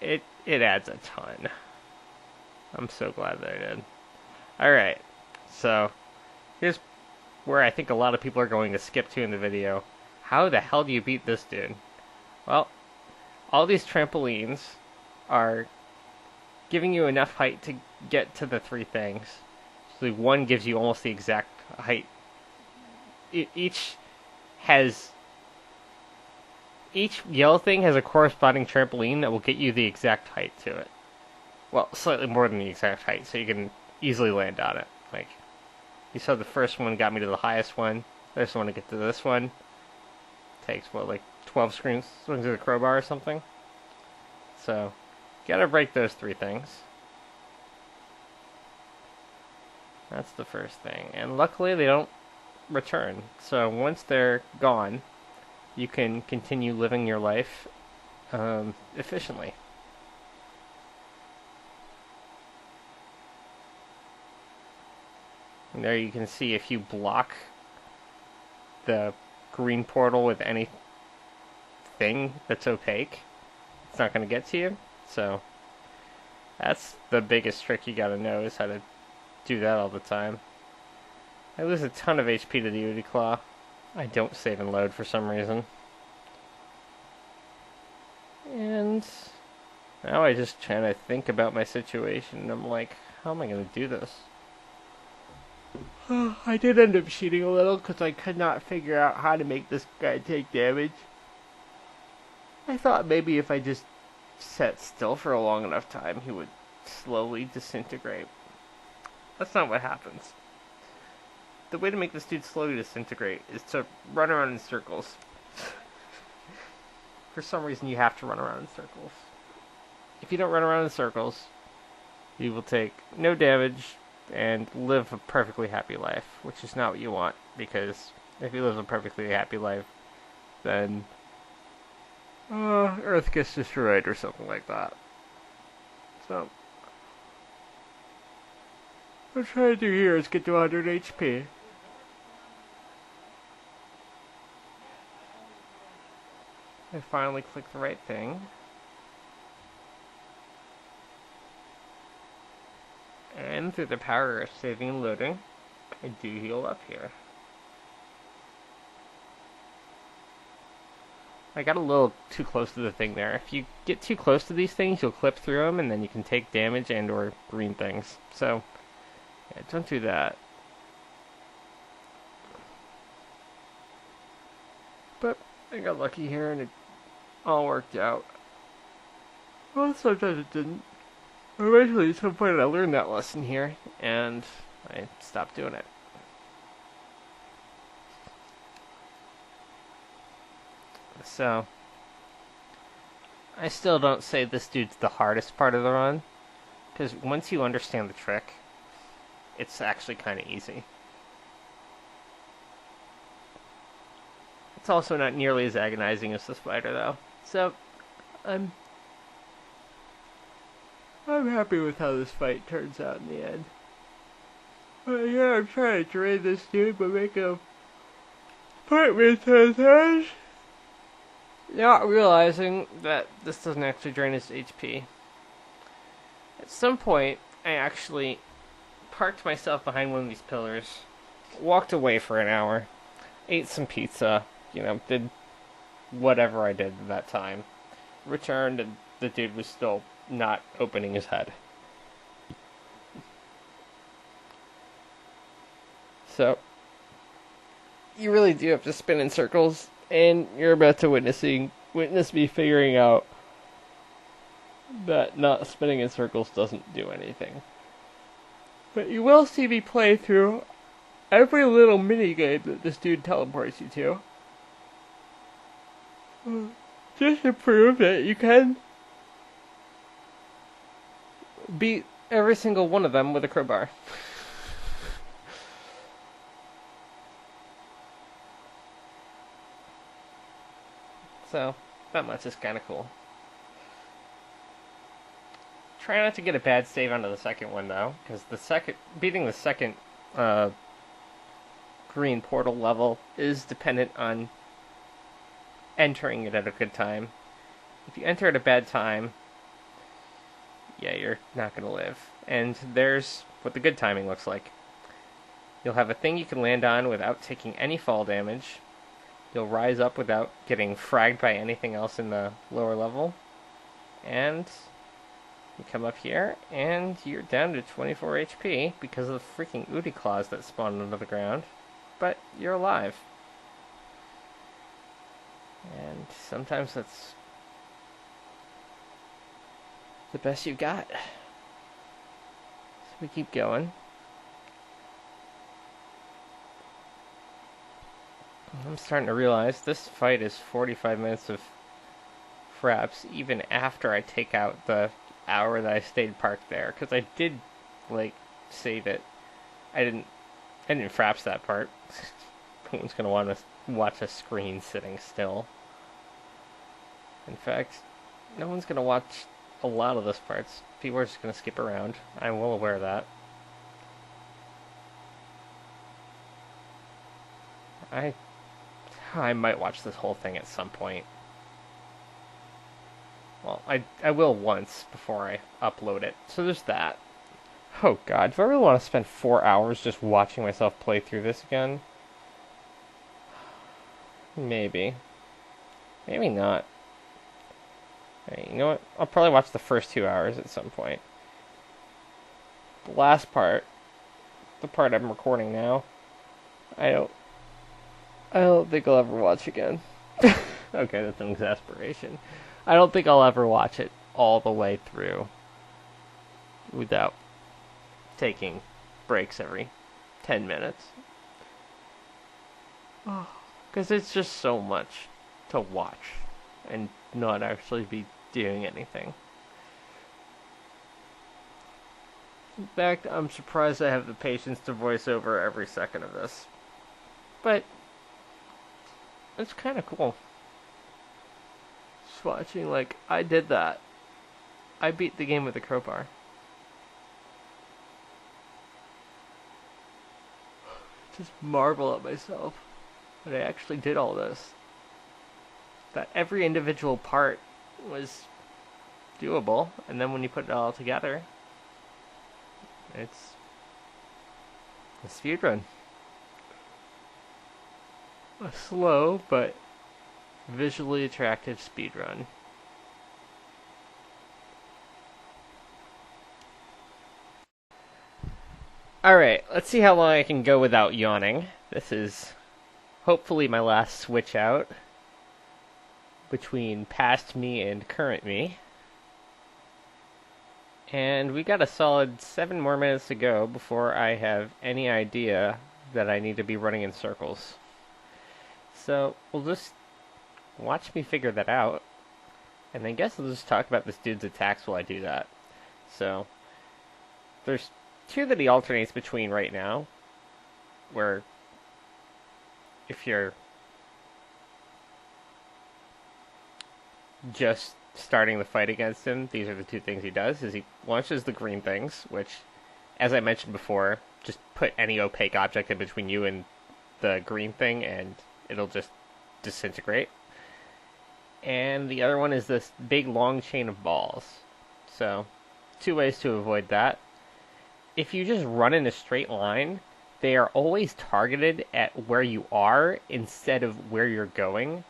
it adds a ton. I'm so glad that I did. Alright, so here's where I think a lot of people are going to skip to in the video. How the hell do you beat this dude? Well, all these trampolines are giving you enough height to get to the three things. So one gives you almost the exact height. Each yellow thing has a corresponding trampoline that will get you the exact height to it. Well, slightly more than the exact height, so you can easily land on it. Like, you saw the first one got me to the highest one. This one to get to this one takes, what, like 12 swings of the crowbar or something? So, you gotta break those three things. That's the first thing. And luckily they don't return. So once they're gone, you can continue living your life efficiently. And there you can see if you block the green portal with anything that's opaque, it's not going to get to you. So that's the biggest trick you got to know, is how to do that all the time. I lose a ton of HP to the Udi Claw. I don't save and load for some reason. And now I just try to think about my situation, and I'm like, how am I going to do this? I did end up cheating a little because I could not figure out how to make this guy take damage. I thought maybe if I just sat still for a long enough time, he would slowly disintegrate. That's not what happens. The way to make this dude slowly disintegrate is to run around in circles. For some reason, you have to run around in circles. If you don't run around in circles, you will take no damage and live a perfectly happy life, which is not what you want, because if you live a perfectly happy life, then Earth gets destroyed or something like that. So, what I'm trying to do here is get to 100 HP. I finally click the right thing. And through the power of saving and loading, I do heal up here. I got a little too close to the thing there. If you get too close to these things, you'll clip through them, and then you can take damage and or green things. So, yeah, don't do that. But I got lucky here, and it all worked out. Well, sometimes it didn't. Eventually, at some point, I learned that lesson here, and I stopped doing it. So, I still don't say this dude's the hardest part of the run, because once you understand the trick, it's actually kind of easy. It's also not nearly as agonizing as the spider, though. So, I'm happy with how this fight turns out in the end. But yeah, I'm trying to drain this dude by making him fight me 10 times. Not realizing that this doesn't actually drain his HP. At some point, I actually parked myself behind one of these pillars, walked away for an hour, ate some pizza, did whatever I did at that time, returned, and the dude was still not opening his head. So, you really do have to spin in circles, and you're about to witness me figuring out that not spinning in circles doesn't do anything. But you will see me play through every little minigame that this dude teleports you to. Just to prove that you can beat every single one of them with a crowbar. So, that much is kind of cool. Try not to get a bad save onto the second one, though, because beating the second green portal level is dependent on entering it at a good time. If you enter at a bad time, yeah, you're not going to live. And there's what the good timing looks like. You'll have a thing you can land on without taking any fall damage. you'll rise up without getting fragged by anything else in the lower level. And you come up here, and you're down to 24 HP because of the freaking Udi claws that spawned under the ground. But you're alive. And sometimes that's the best you've got. So we keep going. I'm starting to realize this fight is 45 minutes of fraps, even after I take out the hour that I stayed parked there, because I did save it. I didn't fraps that part. No one's gonna want to watch a screen sitting still. In fact, no one's gonna watch a lot of this parts. People are just gonna skip around. I'm well aware of that. I might watch this whole thing at some point. Well, I will once before I upload it. So there's that. Oh god, do I really want to spend 4 hours just watching myself play through this again? Maybe. Maybe not. Hey, you know what? I'll probably watch the first 2 hours at some point. The last part, the part I'm recording now, I don't think I'll ever watch again. Okay, that's an exasperation. I don't think I'll ever watch it all the way through without taking breaks every 10 minutes. Because it's just so much to watch and not actually be doing anything. In fact, I'm surprised I have the patience to voice over every second of this. But it's kind of cool. Just watching, I did that. I beat the game with a crowbar. Just marvel at myself that I actually did all this. That every individual part was doable, and then when you put it all together, it's a speedrun. A slow but visually attractive speedrun. Alright, let's see how long I can go without yawning. This is hopefully my last switch out between past me and current me. And we got a solid 7 more minutes to go before I have any idea that I need to be running in circles. So, we'll just watch me figure that out. And I guess I'll just talk about this dude's attacks while I do that. So, there's 2 that he alternates between right now. Where, if you're just starting the fight against him, these are the 2 things he does. Is he launches the green things, which, as I mentioned before, just put any opaque object in between you and the green thing and it'll just disintegrate. And the other one is this big long chain of balls. So, 2 ways to avoid that. If you just run in a straight line, they are always targeted at where you are instead of where you're going.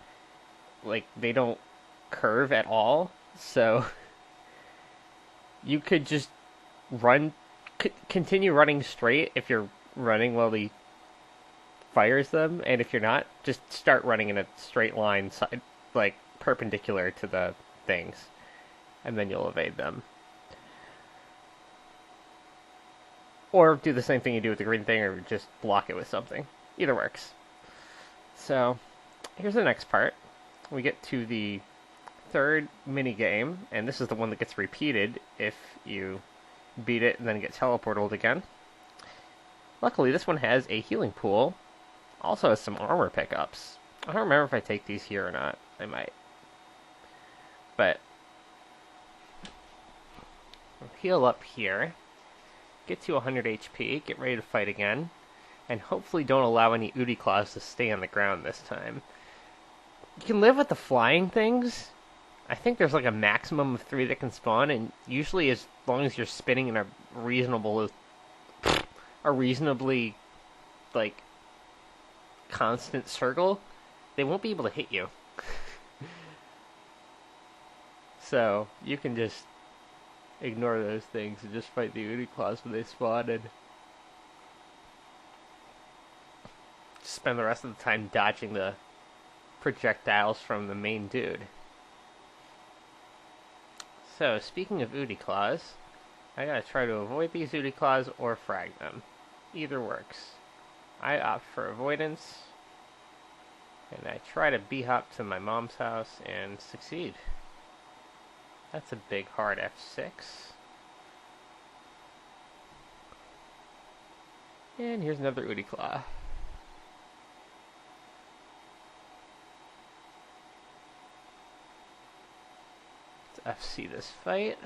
They don't curve at all. So, you could just continue running straight if you're running while he fires them, and if you're not, just start running in a straight line, perpendicular to the things, and then you'll evade them. Or do the same thing you do with the green thing, or just block it with something. Either works. So, here's the next part. We get to the 3rd minigame, and this is the one that gets repeated if you beat it and then get teleported again. Luckily, this one has a healing pool. Also has some armor pickups. I don't remember if I take these here or not. I might. But I'll heal up here. Get to 100 HP. Get ready to fight again. And hopefully don't allow any Udi claws to stay on the ground this time. You can live with the flying things. I think there's a maximum of 3 that can spawn, and usually as long as you're spinning in a reasonably constant circle, they won't be able to hit you. So, you can just ignore those things and just fight the Uniclaws when they spawn and just spend the rest of the time dodging the projectiles from the main dude. So, speaking of Uniclaws, I gotta try to avoid these Uniclaws or frag them. Either works. I opt for avoidance, and I try to b-hop to my mom's house and succeed. That's a big hard F6. And here's another Uniclaw. Let's FC this fight.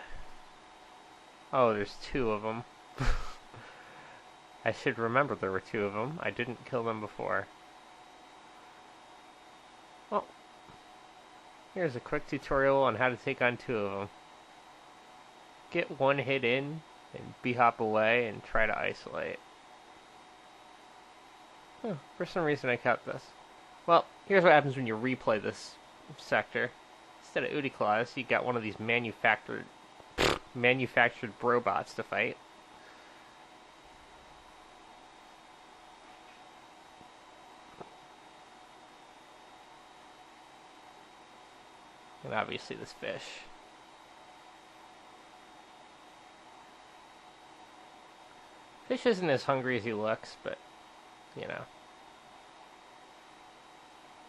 Oh, there's two of them. I should remember there were two of them. I didn't kill them before. Well, here's a quick tutorial on how to take on two of them. Get one hit in, and b-hop away, and try to isolate. Oh, for some reason I kept this. Well, here's what happens when you replay this sector. Instead of Uniclaws, you got one of these manufactured robots to fight. And obviously this fish. Fish isn't as hungry as he looks, but, you know.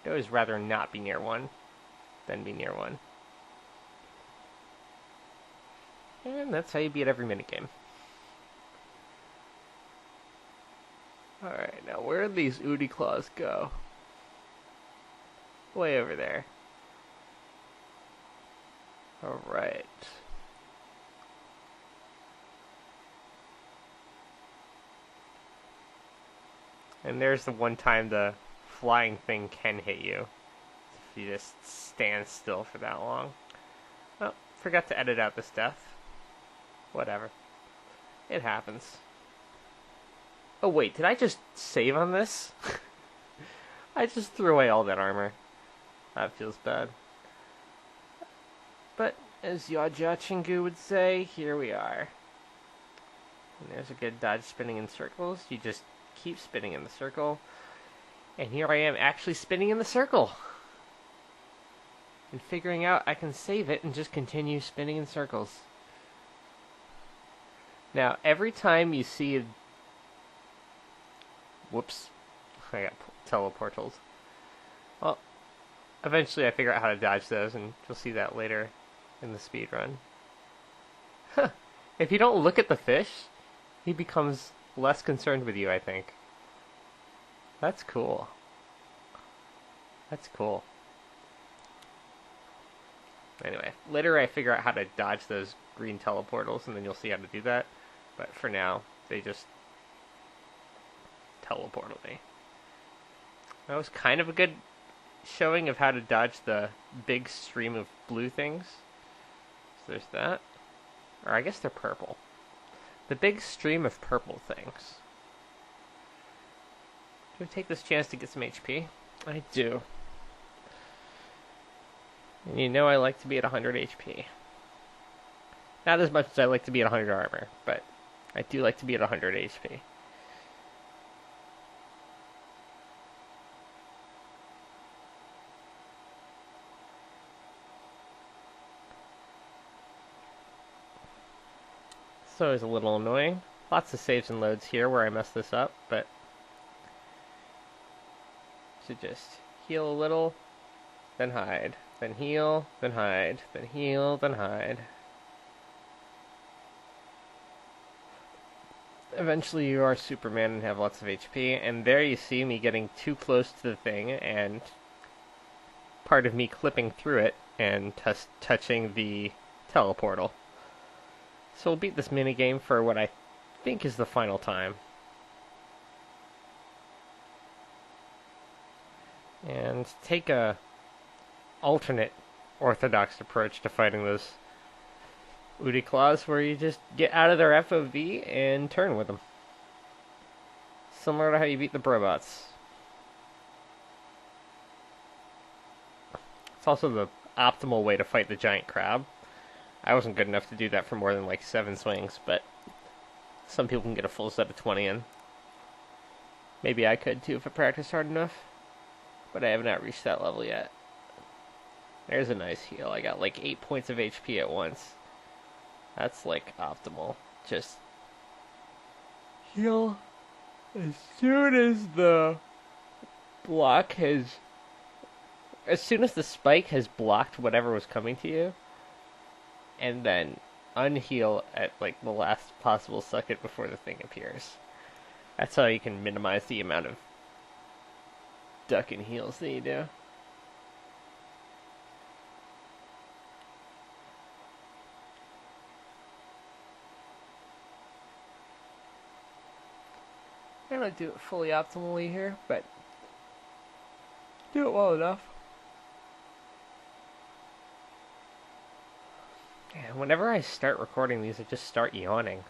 I'd always rather not be near one than be near one. And that's how you beat every minigame. Alright, now where did these Uniclaws go? Way over there. Alright. And there's the one time the flying thing can hit you. If you just stand still for that long. Oh, forgot to edit out this death. Whatever. It happens. Oh wait, did I just save on this? I just threw away all that armor. That feels bad. But, as Yaja Chingu would say, here we are. And there's a good dodge spinning in circles. You just keep spinning in the circle. And here I am actually spinning in the circle. And figuring out I can save it and just continue spinning in circles. Now, every time you see... Whoops. I got teleportals. Well, eventually I figure out how to dodge those, and you'll see that later in the speedrun. Huh. If you don't look at the fish, he becomes less concerned with you, I think. That's cool. That's cool. Anyway, later I figure out how to dodge those green teleportals, and then you'll see how to do that. But for now, they just teleported me. That was kind of a good showing of how to dodge the big stream of blue things. So there's that. Or I guess they're purple. The big stream of purple things. Do I take this chance to get some HP? I do. And you know I like to be at 100 HP. Not as much as I like to be at 100 armor, but I do like to be at 100 HP. So it's a little annoying. Lots of saves and loads here where I mess this up, but should just heal a little, then hide, then heal, then hide, then heal, then hide. Eventually you are Superman and have lots of HP, and there you see me getting too close to the thing, and part of me clipping through it and touching the teleportal. So we'll beat this minigame for what I think is the final time. And take a alternate orthodox approach to fighting those Uniclaws, where you just get out of their FOV and turn with them. Similar to how you beat the Brobots. It's also the optimal way to fight the giant crab. I wasn't good enough to do that for more than like 7 swings, but some people can get a full set of 20 in. Maybe I could too if I practiced hard enough, but I have not reached that level yet. There's a nice heal. I got like 8 points of HP at once. That's like optimal. Just heal as soon as the block has... As soon as the spike has blocked whatever was coming to you, and then unheal at like the last possible second before the thing appears. That's how you can minimize the amount of duck and heals that you do. I don't do it fully optimally here, but do it well enough. And whenever I start recording these, I just start yawning.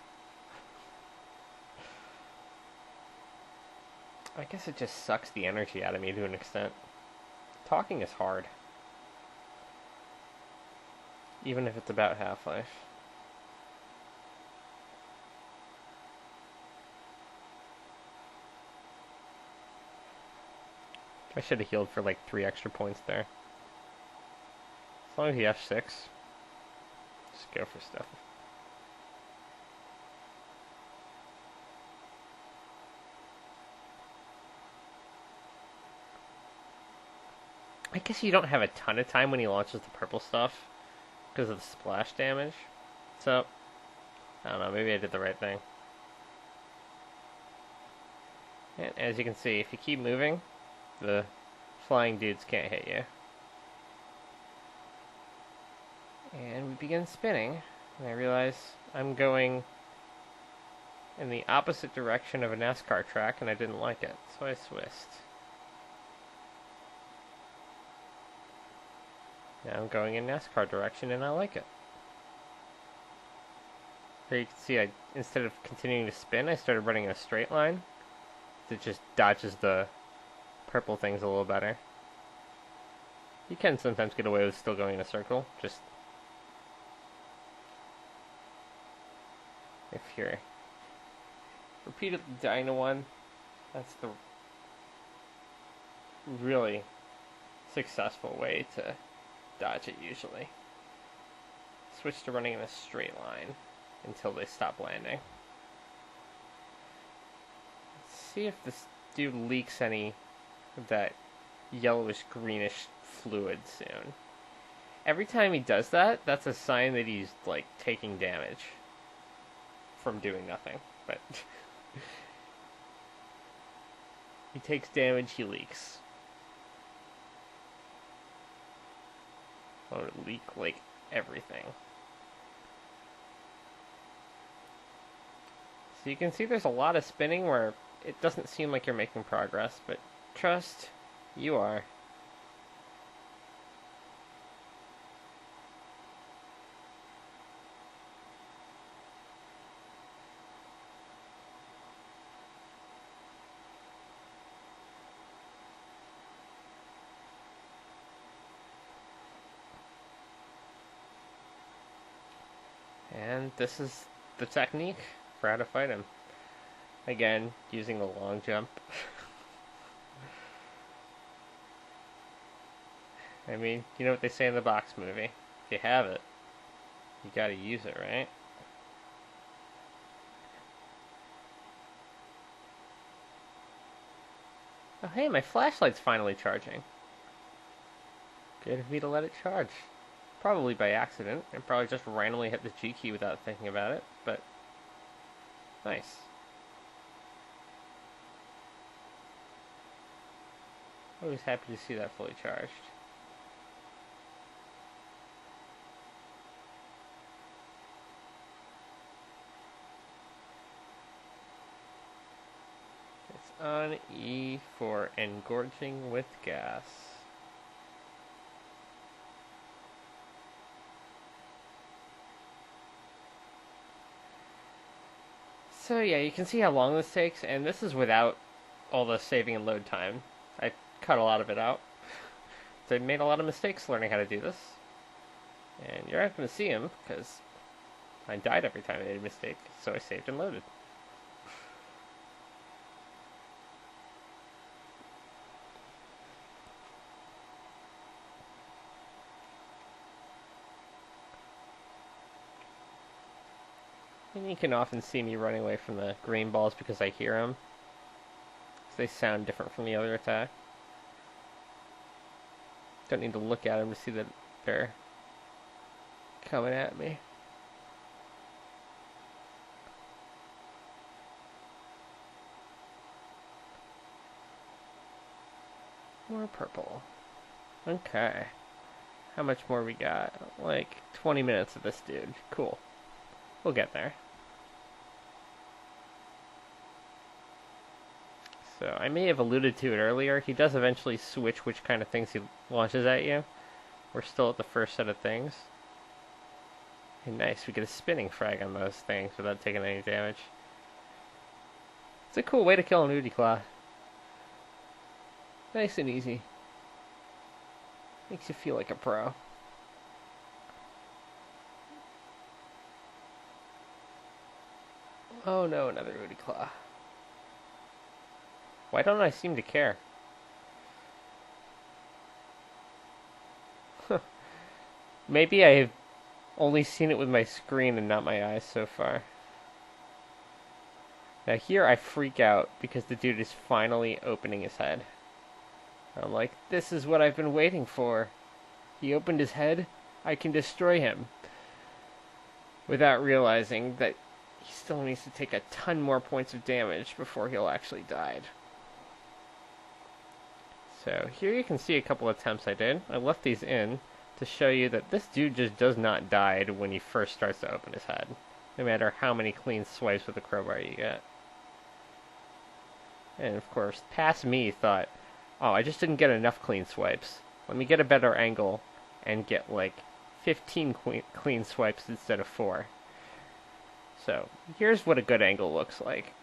I guess it just sucks the energy out of me to an extent. Talking is hard. Even if it's about Half-Life. I should have healed for like 3 extra points there. As long as you have 6. Just go for stuff. I guess you don't have a ton of time when he launches the purple stuff because of the splash damage. So, I don't know, maybe I did the right thing. And as you can see, if you keep moving, the flying dudes can't hit you. And we begin spinning, and I realize I'm going in the opposite direction of a NASCAR track, and I didn't like it, so I switched. Now I'm going in NASCAR direction, and I like it. Here you can see, instead of continuing to spin, I started running in a straight line. It just dodges the purple things a little better. You can sometimes get away with still going in a circle, just if you're repeatedly dying to one. That's the really successful way to dodge it usually. Switch to running in a straight line until they stop landing. Let's see if this dude leaks any of that yellowish greenish fluid soon. Every time he does that, that's a sign that he's like taking damage from doing nothing. But he takes damage, he leaks. Or leak like everything. So you can see there's a lot of spinning where it doesn't seem like you're making progress, but trust, you are. And this is the technique for how to fight him. Again, using the long jump. I mean, you know what they say in the box movie. If you have it, you gotta use it, right? Oh hey, my flashlight's finally charging. Good of me to let it charge. Probably by accident, and probably just randomly hit the G key without thinking about it, but nice. Always happy to see that fully charged. It's on E for engorging with gas. So yeah, you can see how long this takes, and this is without all the saving and load time. I cut a lot of it out I made a lot of mistakes learning how to do this. And you're not going to see them, because I died every time I made a mistake, so I saved and loaded. And you can often see me running away from the green balls because I hear them. They sound different from the other attack. Don't need to look at them to see that they're coming at me. More purple. Okay. How much more we got? Like 20 minutes of this dude. Cool. We'll get there. So I may have alluded to it earlier. He does eventually switch which kind of things he launches at you. We're still at the first set of things. And nice, we get a spinning frag on those things without taking any damage. It's a cool way to kill an Udi Claw. Nice and easy. Makes you feel like a pro. Oh no, another Udi Claw. Why don't I seem to care? Maybe I've only seen it with my screen and not my eyes so far. Now here I freak out because the dude is finally opening his head. I'm like, this is what I've been waiting for. He opened his head, I can destroy him. Without realizing that he still needs to take a ton more points of damage before he'll actually die. So here you can see a couple attempts I did. I left these in to show you that this dude just does not die when he first starts to open his head, no matter how many clean swipes with the crowbar you get. And of course, past me thought, oh, I just didn't get enough clean swipes. Let me get a better angle and get like 15 clean swipes instead of 4. So here's what a good angle looks like.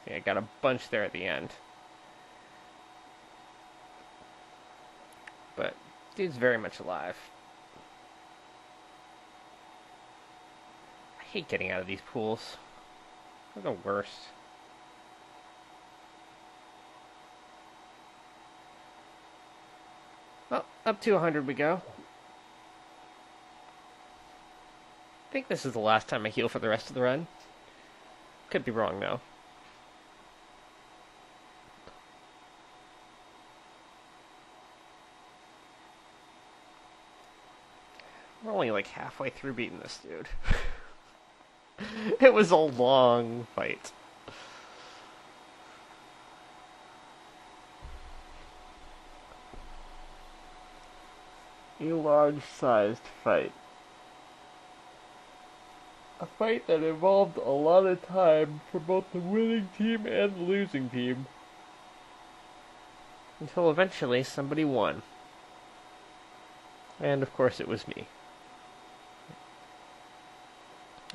See, I got a bunch there at the end. But dude's very much alive. I hate getting out of these pools. They're the worst. Well, up to 100 we go. I think this is the last time I heal for the rest of the run. Could be wrong though. We're only like halfway through beating this dude. It was a long fight. A large-sized fight. A fight that involved a lot of time for both the winning team and the losing team. Until eventually somebody won. And of course it was me.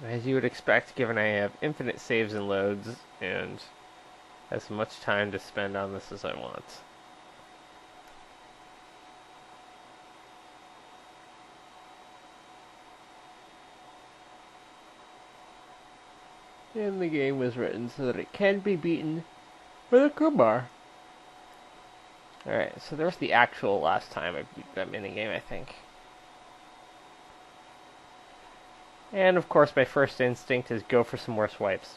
As you would expect, given I have infinite saves and loads, and as much time to spend on this as I want. And the game was written so that it can be beaten with a crowbar. Alright, so there's the actual last time I beat that minigame, I think. And of course my first instinct is go for some more swipes.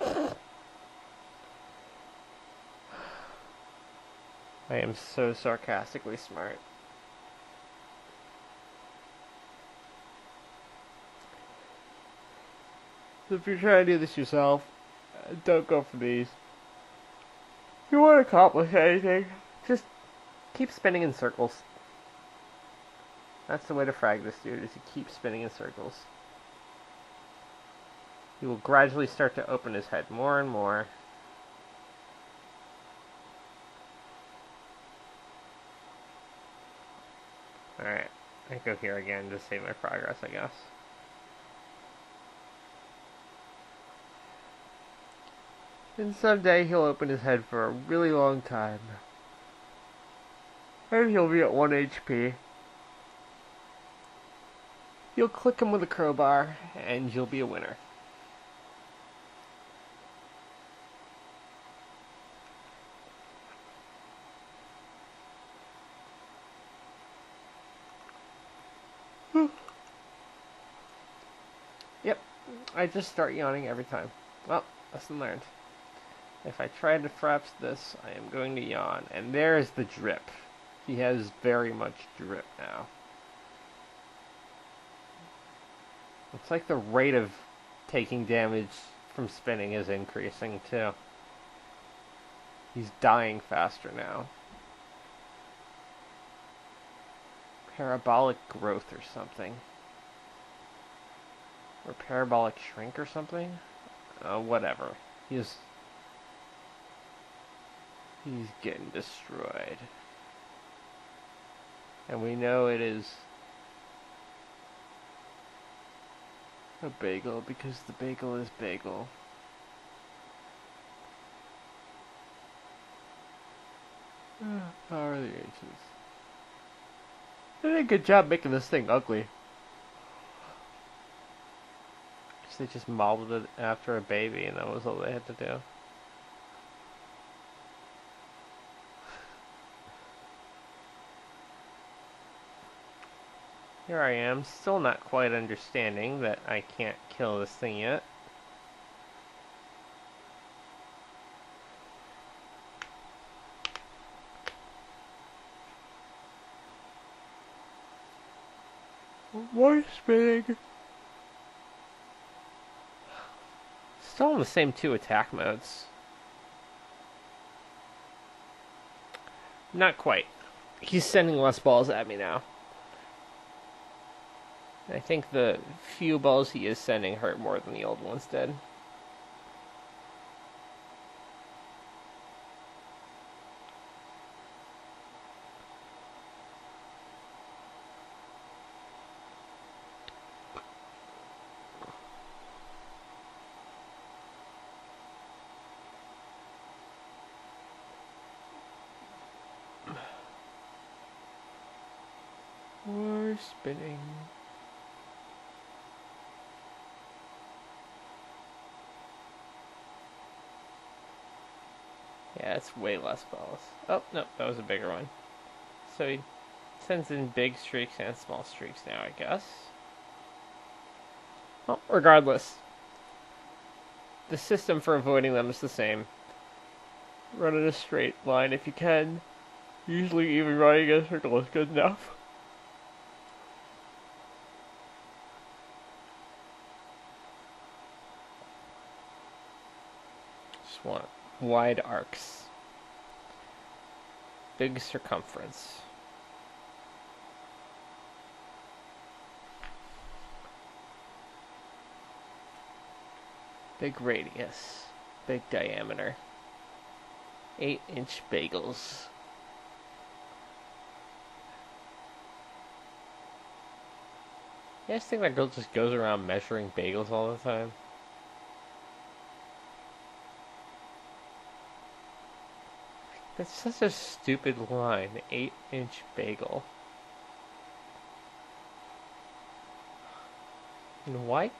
I am so sarcastically smart. So if you're trying to do this yourself, don't go for these. If you want to accomplish anything, just keep spinning in circles. That's the way to frag this dude, is to keep spinning in circles. He will gradually start to open his head more and more. Alright, I go here again to save my progress, I guess. And someday he'll open his head for a really long time. And he'll be at 1 HP. You'll click him with a crowbar, and you'll be a winner. Yep, I just start yawning every time. Well, lesson learned. If I try to fraps this, I am going to yawn. And there's the drip. He has very much drip now. It's like the rate of taking damage from spinning is increasing too. He's dying faster now. Parabolic growth or something. Or parabolic shrink or something? Whatever. He's getting destroyed. And we know it is a bagel because the bagel is bagel. Power of the ages. They did a good job making this thing ugly. They just modeled it after a baby and that was all they had to do. Here I am, still not quite understanding that I can't kill this thing yet. More spinning. Still in the same 2 attack modes. Not quite. He's sending less balls at me now. I think the few balls he is sending hurt more than the old ones did. More spinning. Yeah, it's way less balls. Oh, no, that was a bigger one. So he sends in big streaks and small streaks now, I guess. Well, regardless, the system for avoiding them is the same. Run in a straight line if you can. Usually even running in a circle is good enough. Just want wide arcs. Big circumference. Big radius. Big diameter. 8-inch bagels. You guys think that girl just goes around measuring bagels all the time? That's such a stupid line. 8-inch bagel. And why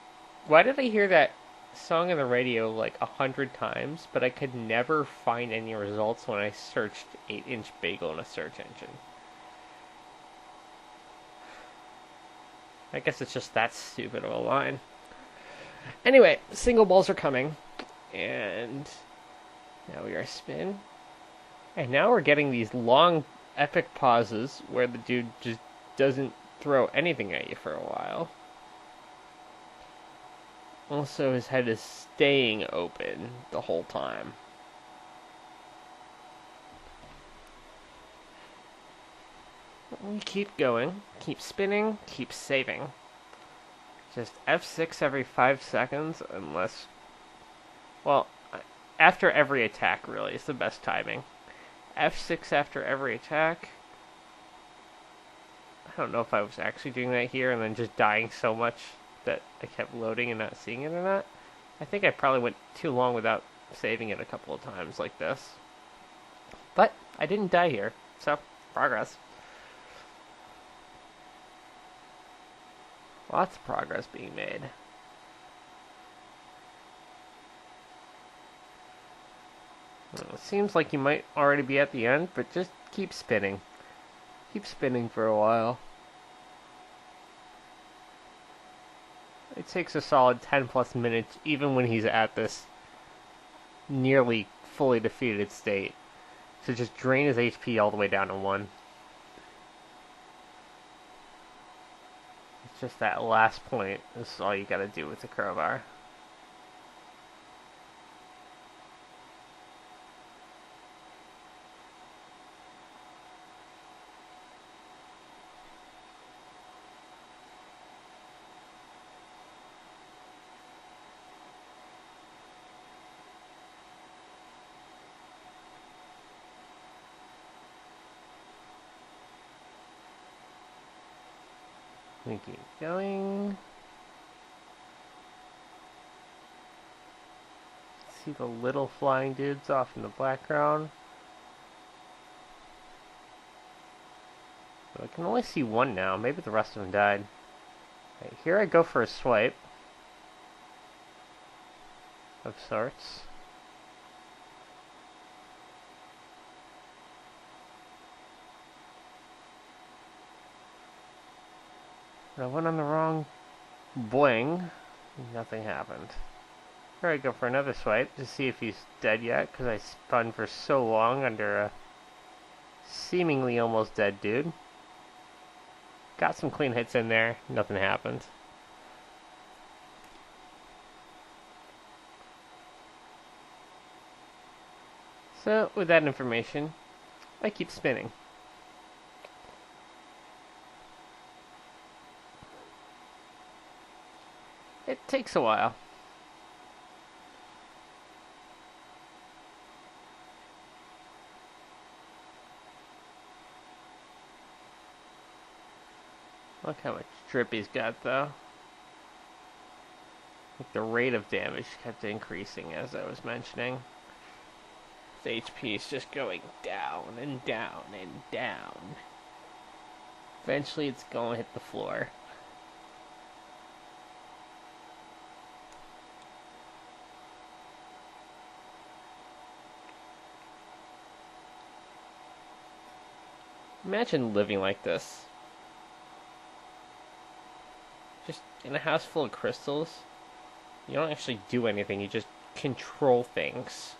did I hear that song on the radio like 100 times, but I could never find any results when I searched 8-inch bagel in a search engine? I guess it's just that stupid of a line. Anyway, single balls are coming. And now we are spin. And now we're getting these long, epic pauses where the dude just doesn't throw anything at you for a while. Also, his head is staying open the whole time. We keep going, keep spinning, keep saving. Just F6 every 5 seconds, unless... Well, after every attack, really, is the best timing. F6 after every attack. I don't know if I was actually doing that here and then just dying so much that I kept loading and not seeing it or not. I think I probably went too long without saving it a couple of times like this. But I didn't die here, so progress. Lots of progress being made. Well, it seems like you might already be at the end, but just keep spinning. Keep spinning for a while. It takes a solid 10 plus minutes, even when he's at this nearly fully defeated state, to just drain his HP all the way down to 1. It's just that last point. This is all you gotta do with the crowbar. We keep going. See the little flying dudes off in the background. But I can only see one now. Maybe the rest of them died. Right, here I go for a swipe. Of sorts. I went on the wrong bling. Nothing happened. Here I go for another swipe to see if he's dead yet, because I spun for so long under a seemingly almost dead dude. Got some clean hits in there. Nothing happened. So, with that information, I keep spinning. It takes a while. Look how much drip he's got, though. Like the rate of damage kept increasing, as I was mentioning. His HP is just going down and down and down. Eventually, it's going to hit the floor. Imagine living like this. Just in a house full of crystals. You don't actually do anything, you just control things.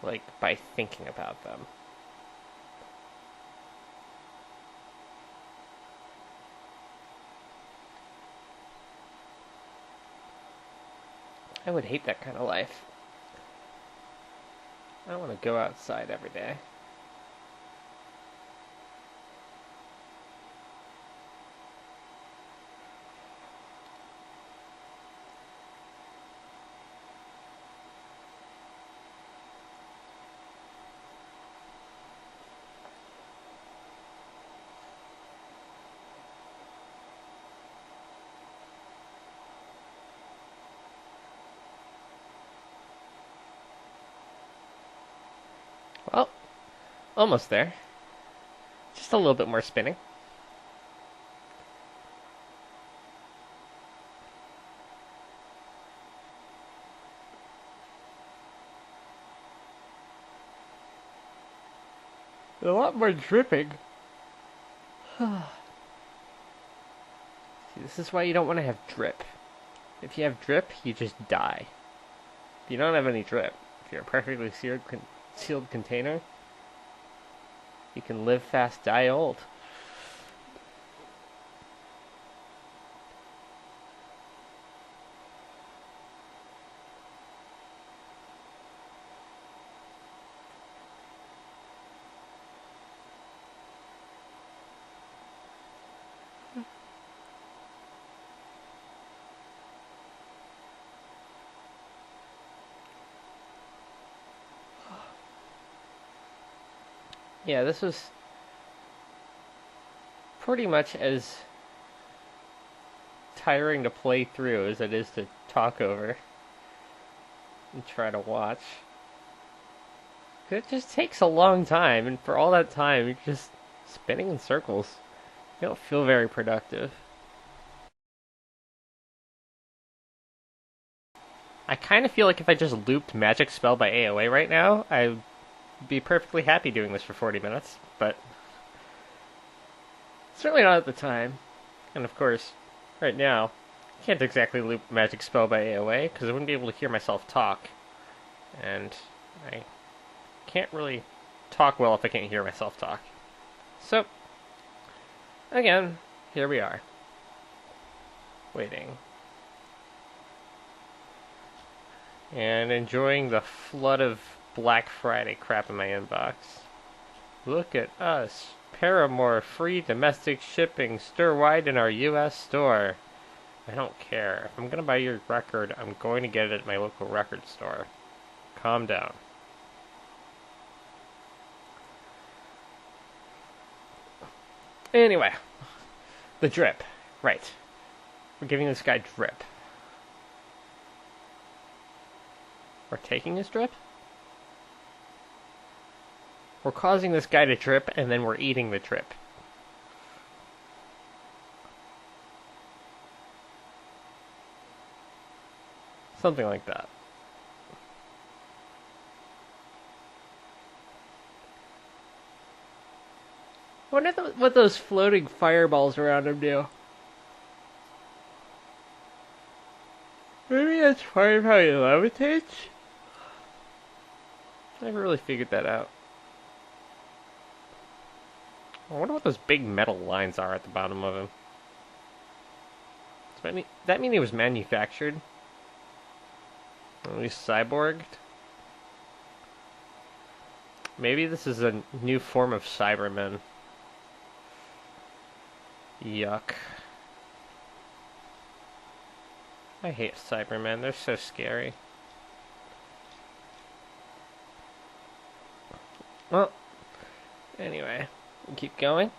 Like, by thinking about them. I would hate that kind of life. I don't want to go outside every day. Well, almost there. Just a little bit more spinning. A lot more dripping. See, this is why you don't want to have drip. If you have drip, you just die. If you don't have any drip, if you're a perfectly sealed container, you can live fast, die old. Yeah, this was pretty much as tiring to play through as it is to talk over. and try to watch. It just takes a long time, and for all that time, you're just spinning in circles. You don't feel very productive. I kind of feel like if I just looped Magic Spell by AoA right now, I'd be perfectly happy doing this for 40 minutes, but certainly not at the time. And of course, right now, I can't exactly loop Magic Spell by AoA, because I wouldn't be able to hear myself talk. And I can't really talk well if I can't hear myself talk. So, again, here we are. Waiting. And enjoying the flood of Black Friday crap in my inbox. Look at us. Paramore free domestic shipping store-wide in our US store. I don't care. If I'm gonna buy your record, I'm going to get it at my local record store. Calm down. Anyway, the drip. Right. We're giving this guy drip. We're taking his drip? We're causing this guy to drip, and then we're eating the drip. Something like that. I wonder what those floating fireballs around him do. Maybe that's part of how he levitates? Never really figured that out. I wonder what those big metal lines are at the bottom of him. Does that mean he was manufactured? Or at least cyborged? Maybe this is a new form of Cybermen. Yuck. I hate Cybermen, they're so scary. Well, anyway, we'll keep going.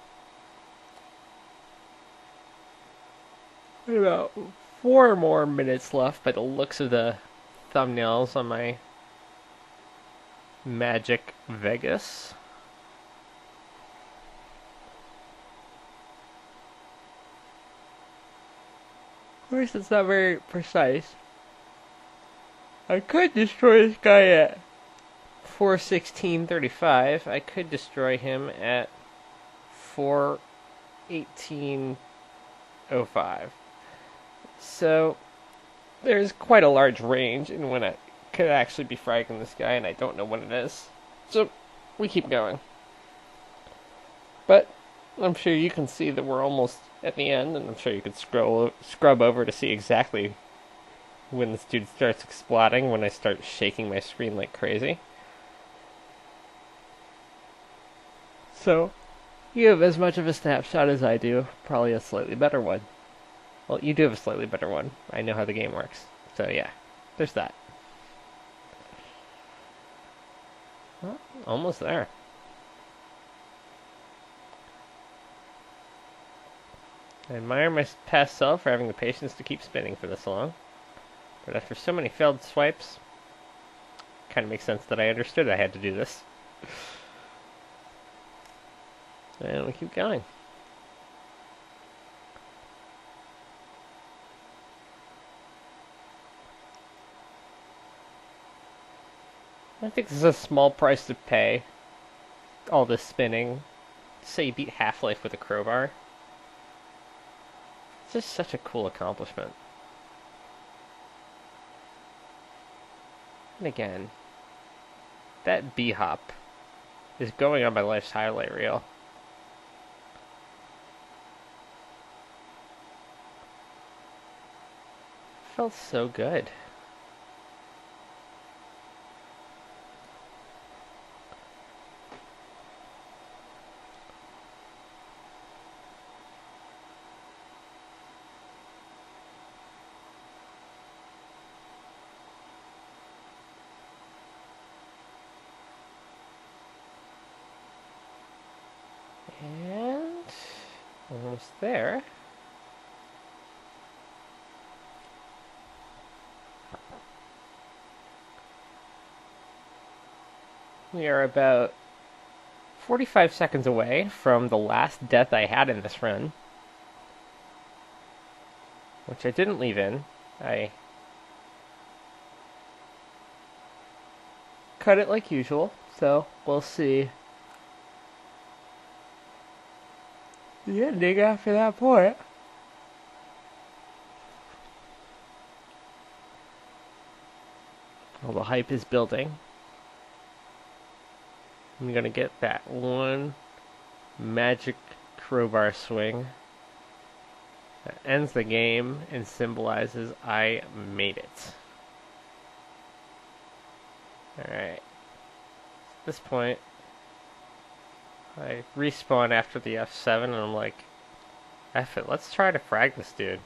About 4 more minutes left by the looks of the thumbnails on my Magic Vegas. Of course, it's not very precise. I could destroy this guy at 4:16:35. I could destroy him at 4:18:05. So there's quite a large range in when I could actually be fragging this guy, and I don't know what it is. So we keep going. But I'm sure you can see that we're almost at the end, and I'm sure you could scrub over to see exactly when this dude starts exploding, when I start shaking my screen like crazy. So, you have as much of a snapshot as I do, probably a slightly better one. Well, you do have a slightly better one. I know how the game works. So yeah, there's that. Well, almost there. I admire my past self for having the patience to keep spinning for this long. But after so many failed swipes, it kind of makes sense that I understood I had to do this. And we keep going. I think this is a small price to pay. All this spinning. Say you beat Half-Life with a crowbar. It's just such a cool accomplishment. And again, that B-hop is going on my life's highlight reel. Felt so good. And almost there. We are about 45 seconds away from the last death I had in this run, which I didn't leave in. I cut it like usual, so we'll see the ending after that point. Well, the hype is building. I'm gonna get that one magic crowbar swing that ends the game and symbolizes I made it. Alright. At this point, I respawn after the F7 and I'm like, F it, let's try to frag this dude.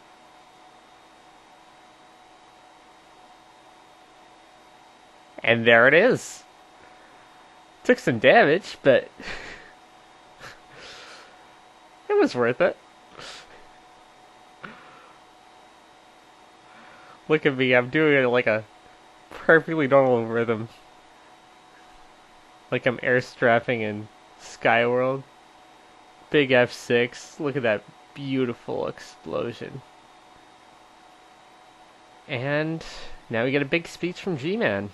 And there it is. Took some damage, but it was worth it. Look at me, I'm doing it like a perfectly normal rhythm. Like I'm airstrapping in Skyworld. Big F6. Look at that beautiful explosion. And now we get a big speech from G-Man.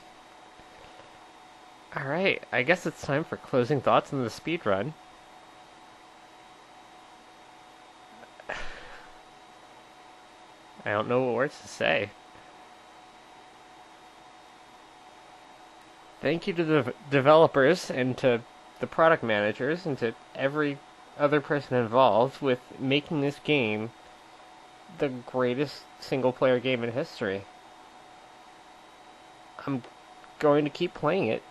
Alright, I guess it's time for closing thoughts on the speedrun. I don't know what words to say. Thank you to the developers and to the product managers and to every other person involved with making this game the greatest single-player game in history. I'm going to keep playing it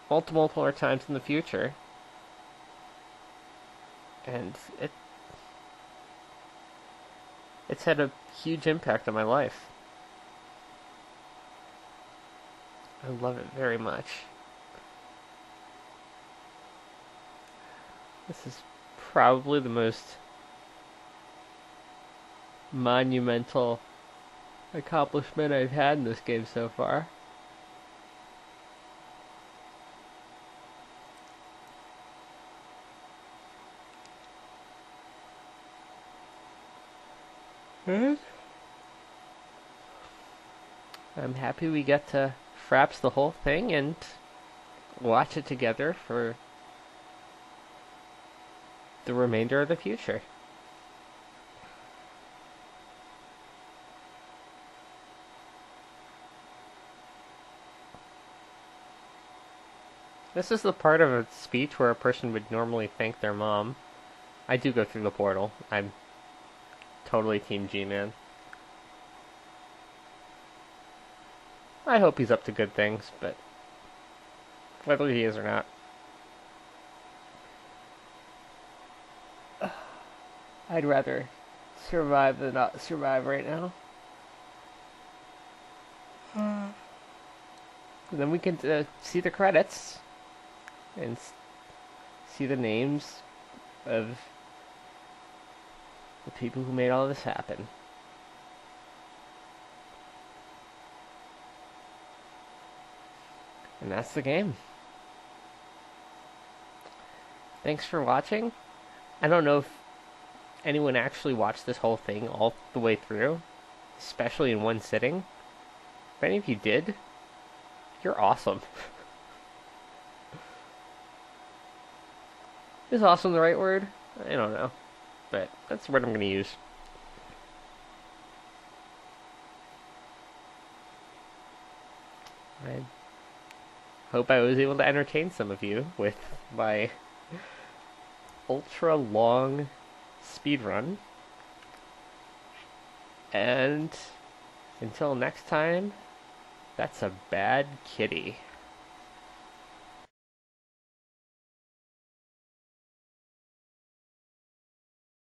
multiple more times in the future. And it's had a huge impact on my life. I love it very much. This is probably the most monumental accomplishment I've had in this game so far. I'm happy we get to fraps the whole thing and watch it together for the remainder of the future. This is the part of a speech where a person would normally thank their mom. I do go through the portal. I'm totally Team G-Man. I hope he's up to good things, but whether he is or not, I'd rather survive than not survive right now. Then we can see the credits and see the names of the people who made all this happen. And that's the game. Thanks for watching. I don't know if anyone actually watched this whole thing all the way through, especially in one sitting. If any of you did, you're awesome. Is awesome the right word? I don't know. But that's the word I'm going to use. I hope I was able to entertain some of you with my ultra long speedrun. And until next time, that's a bad kitty.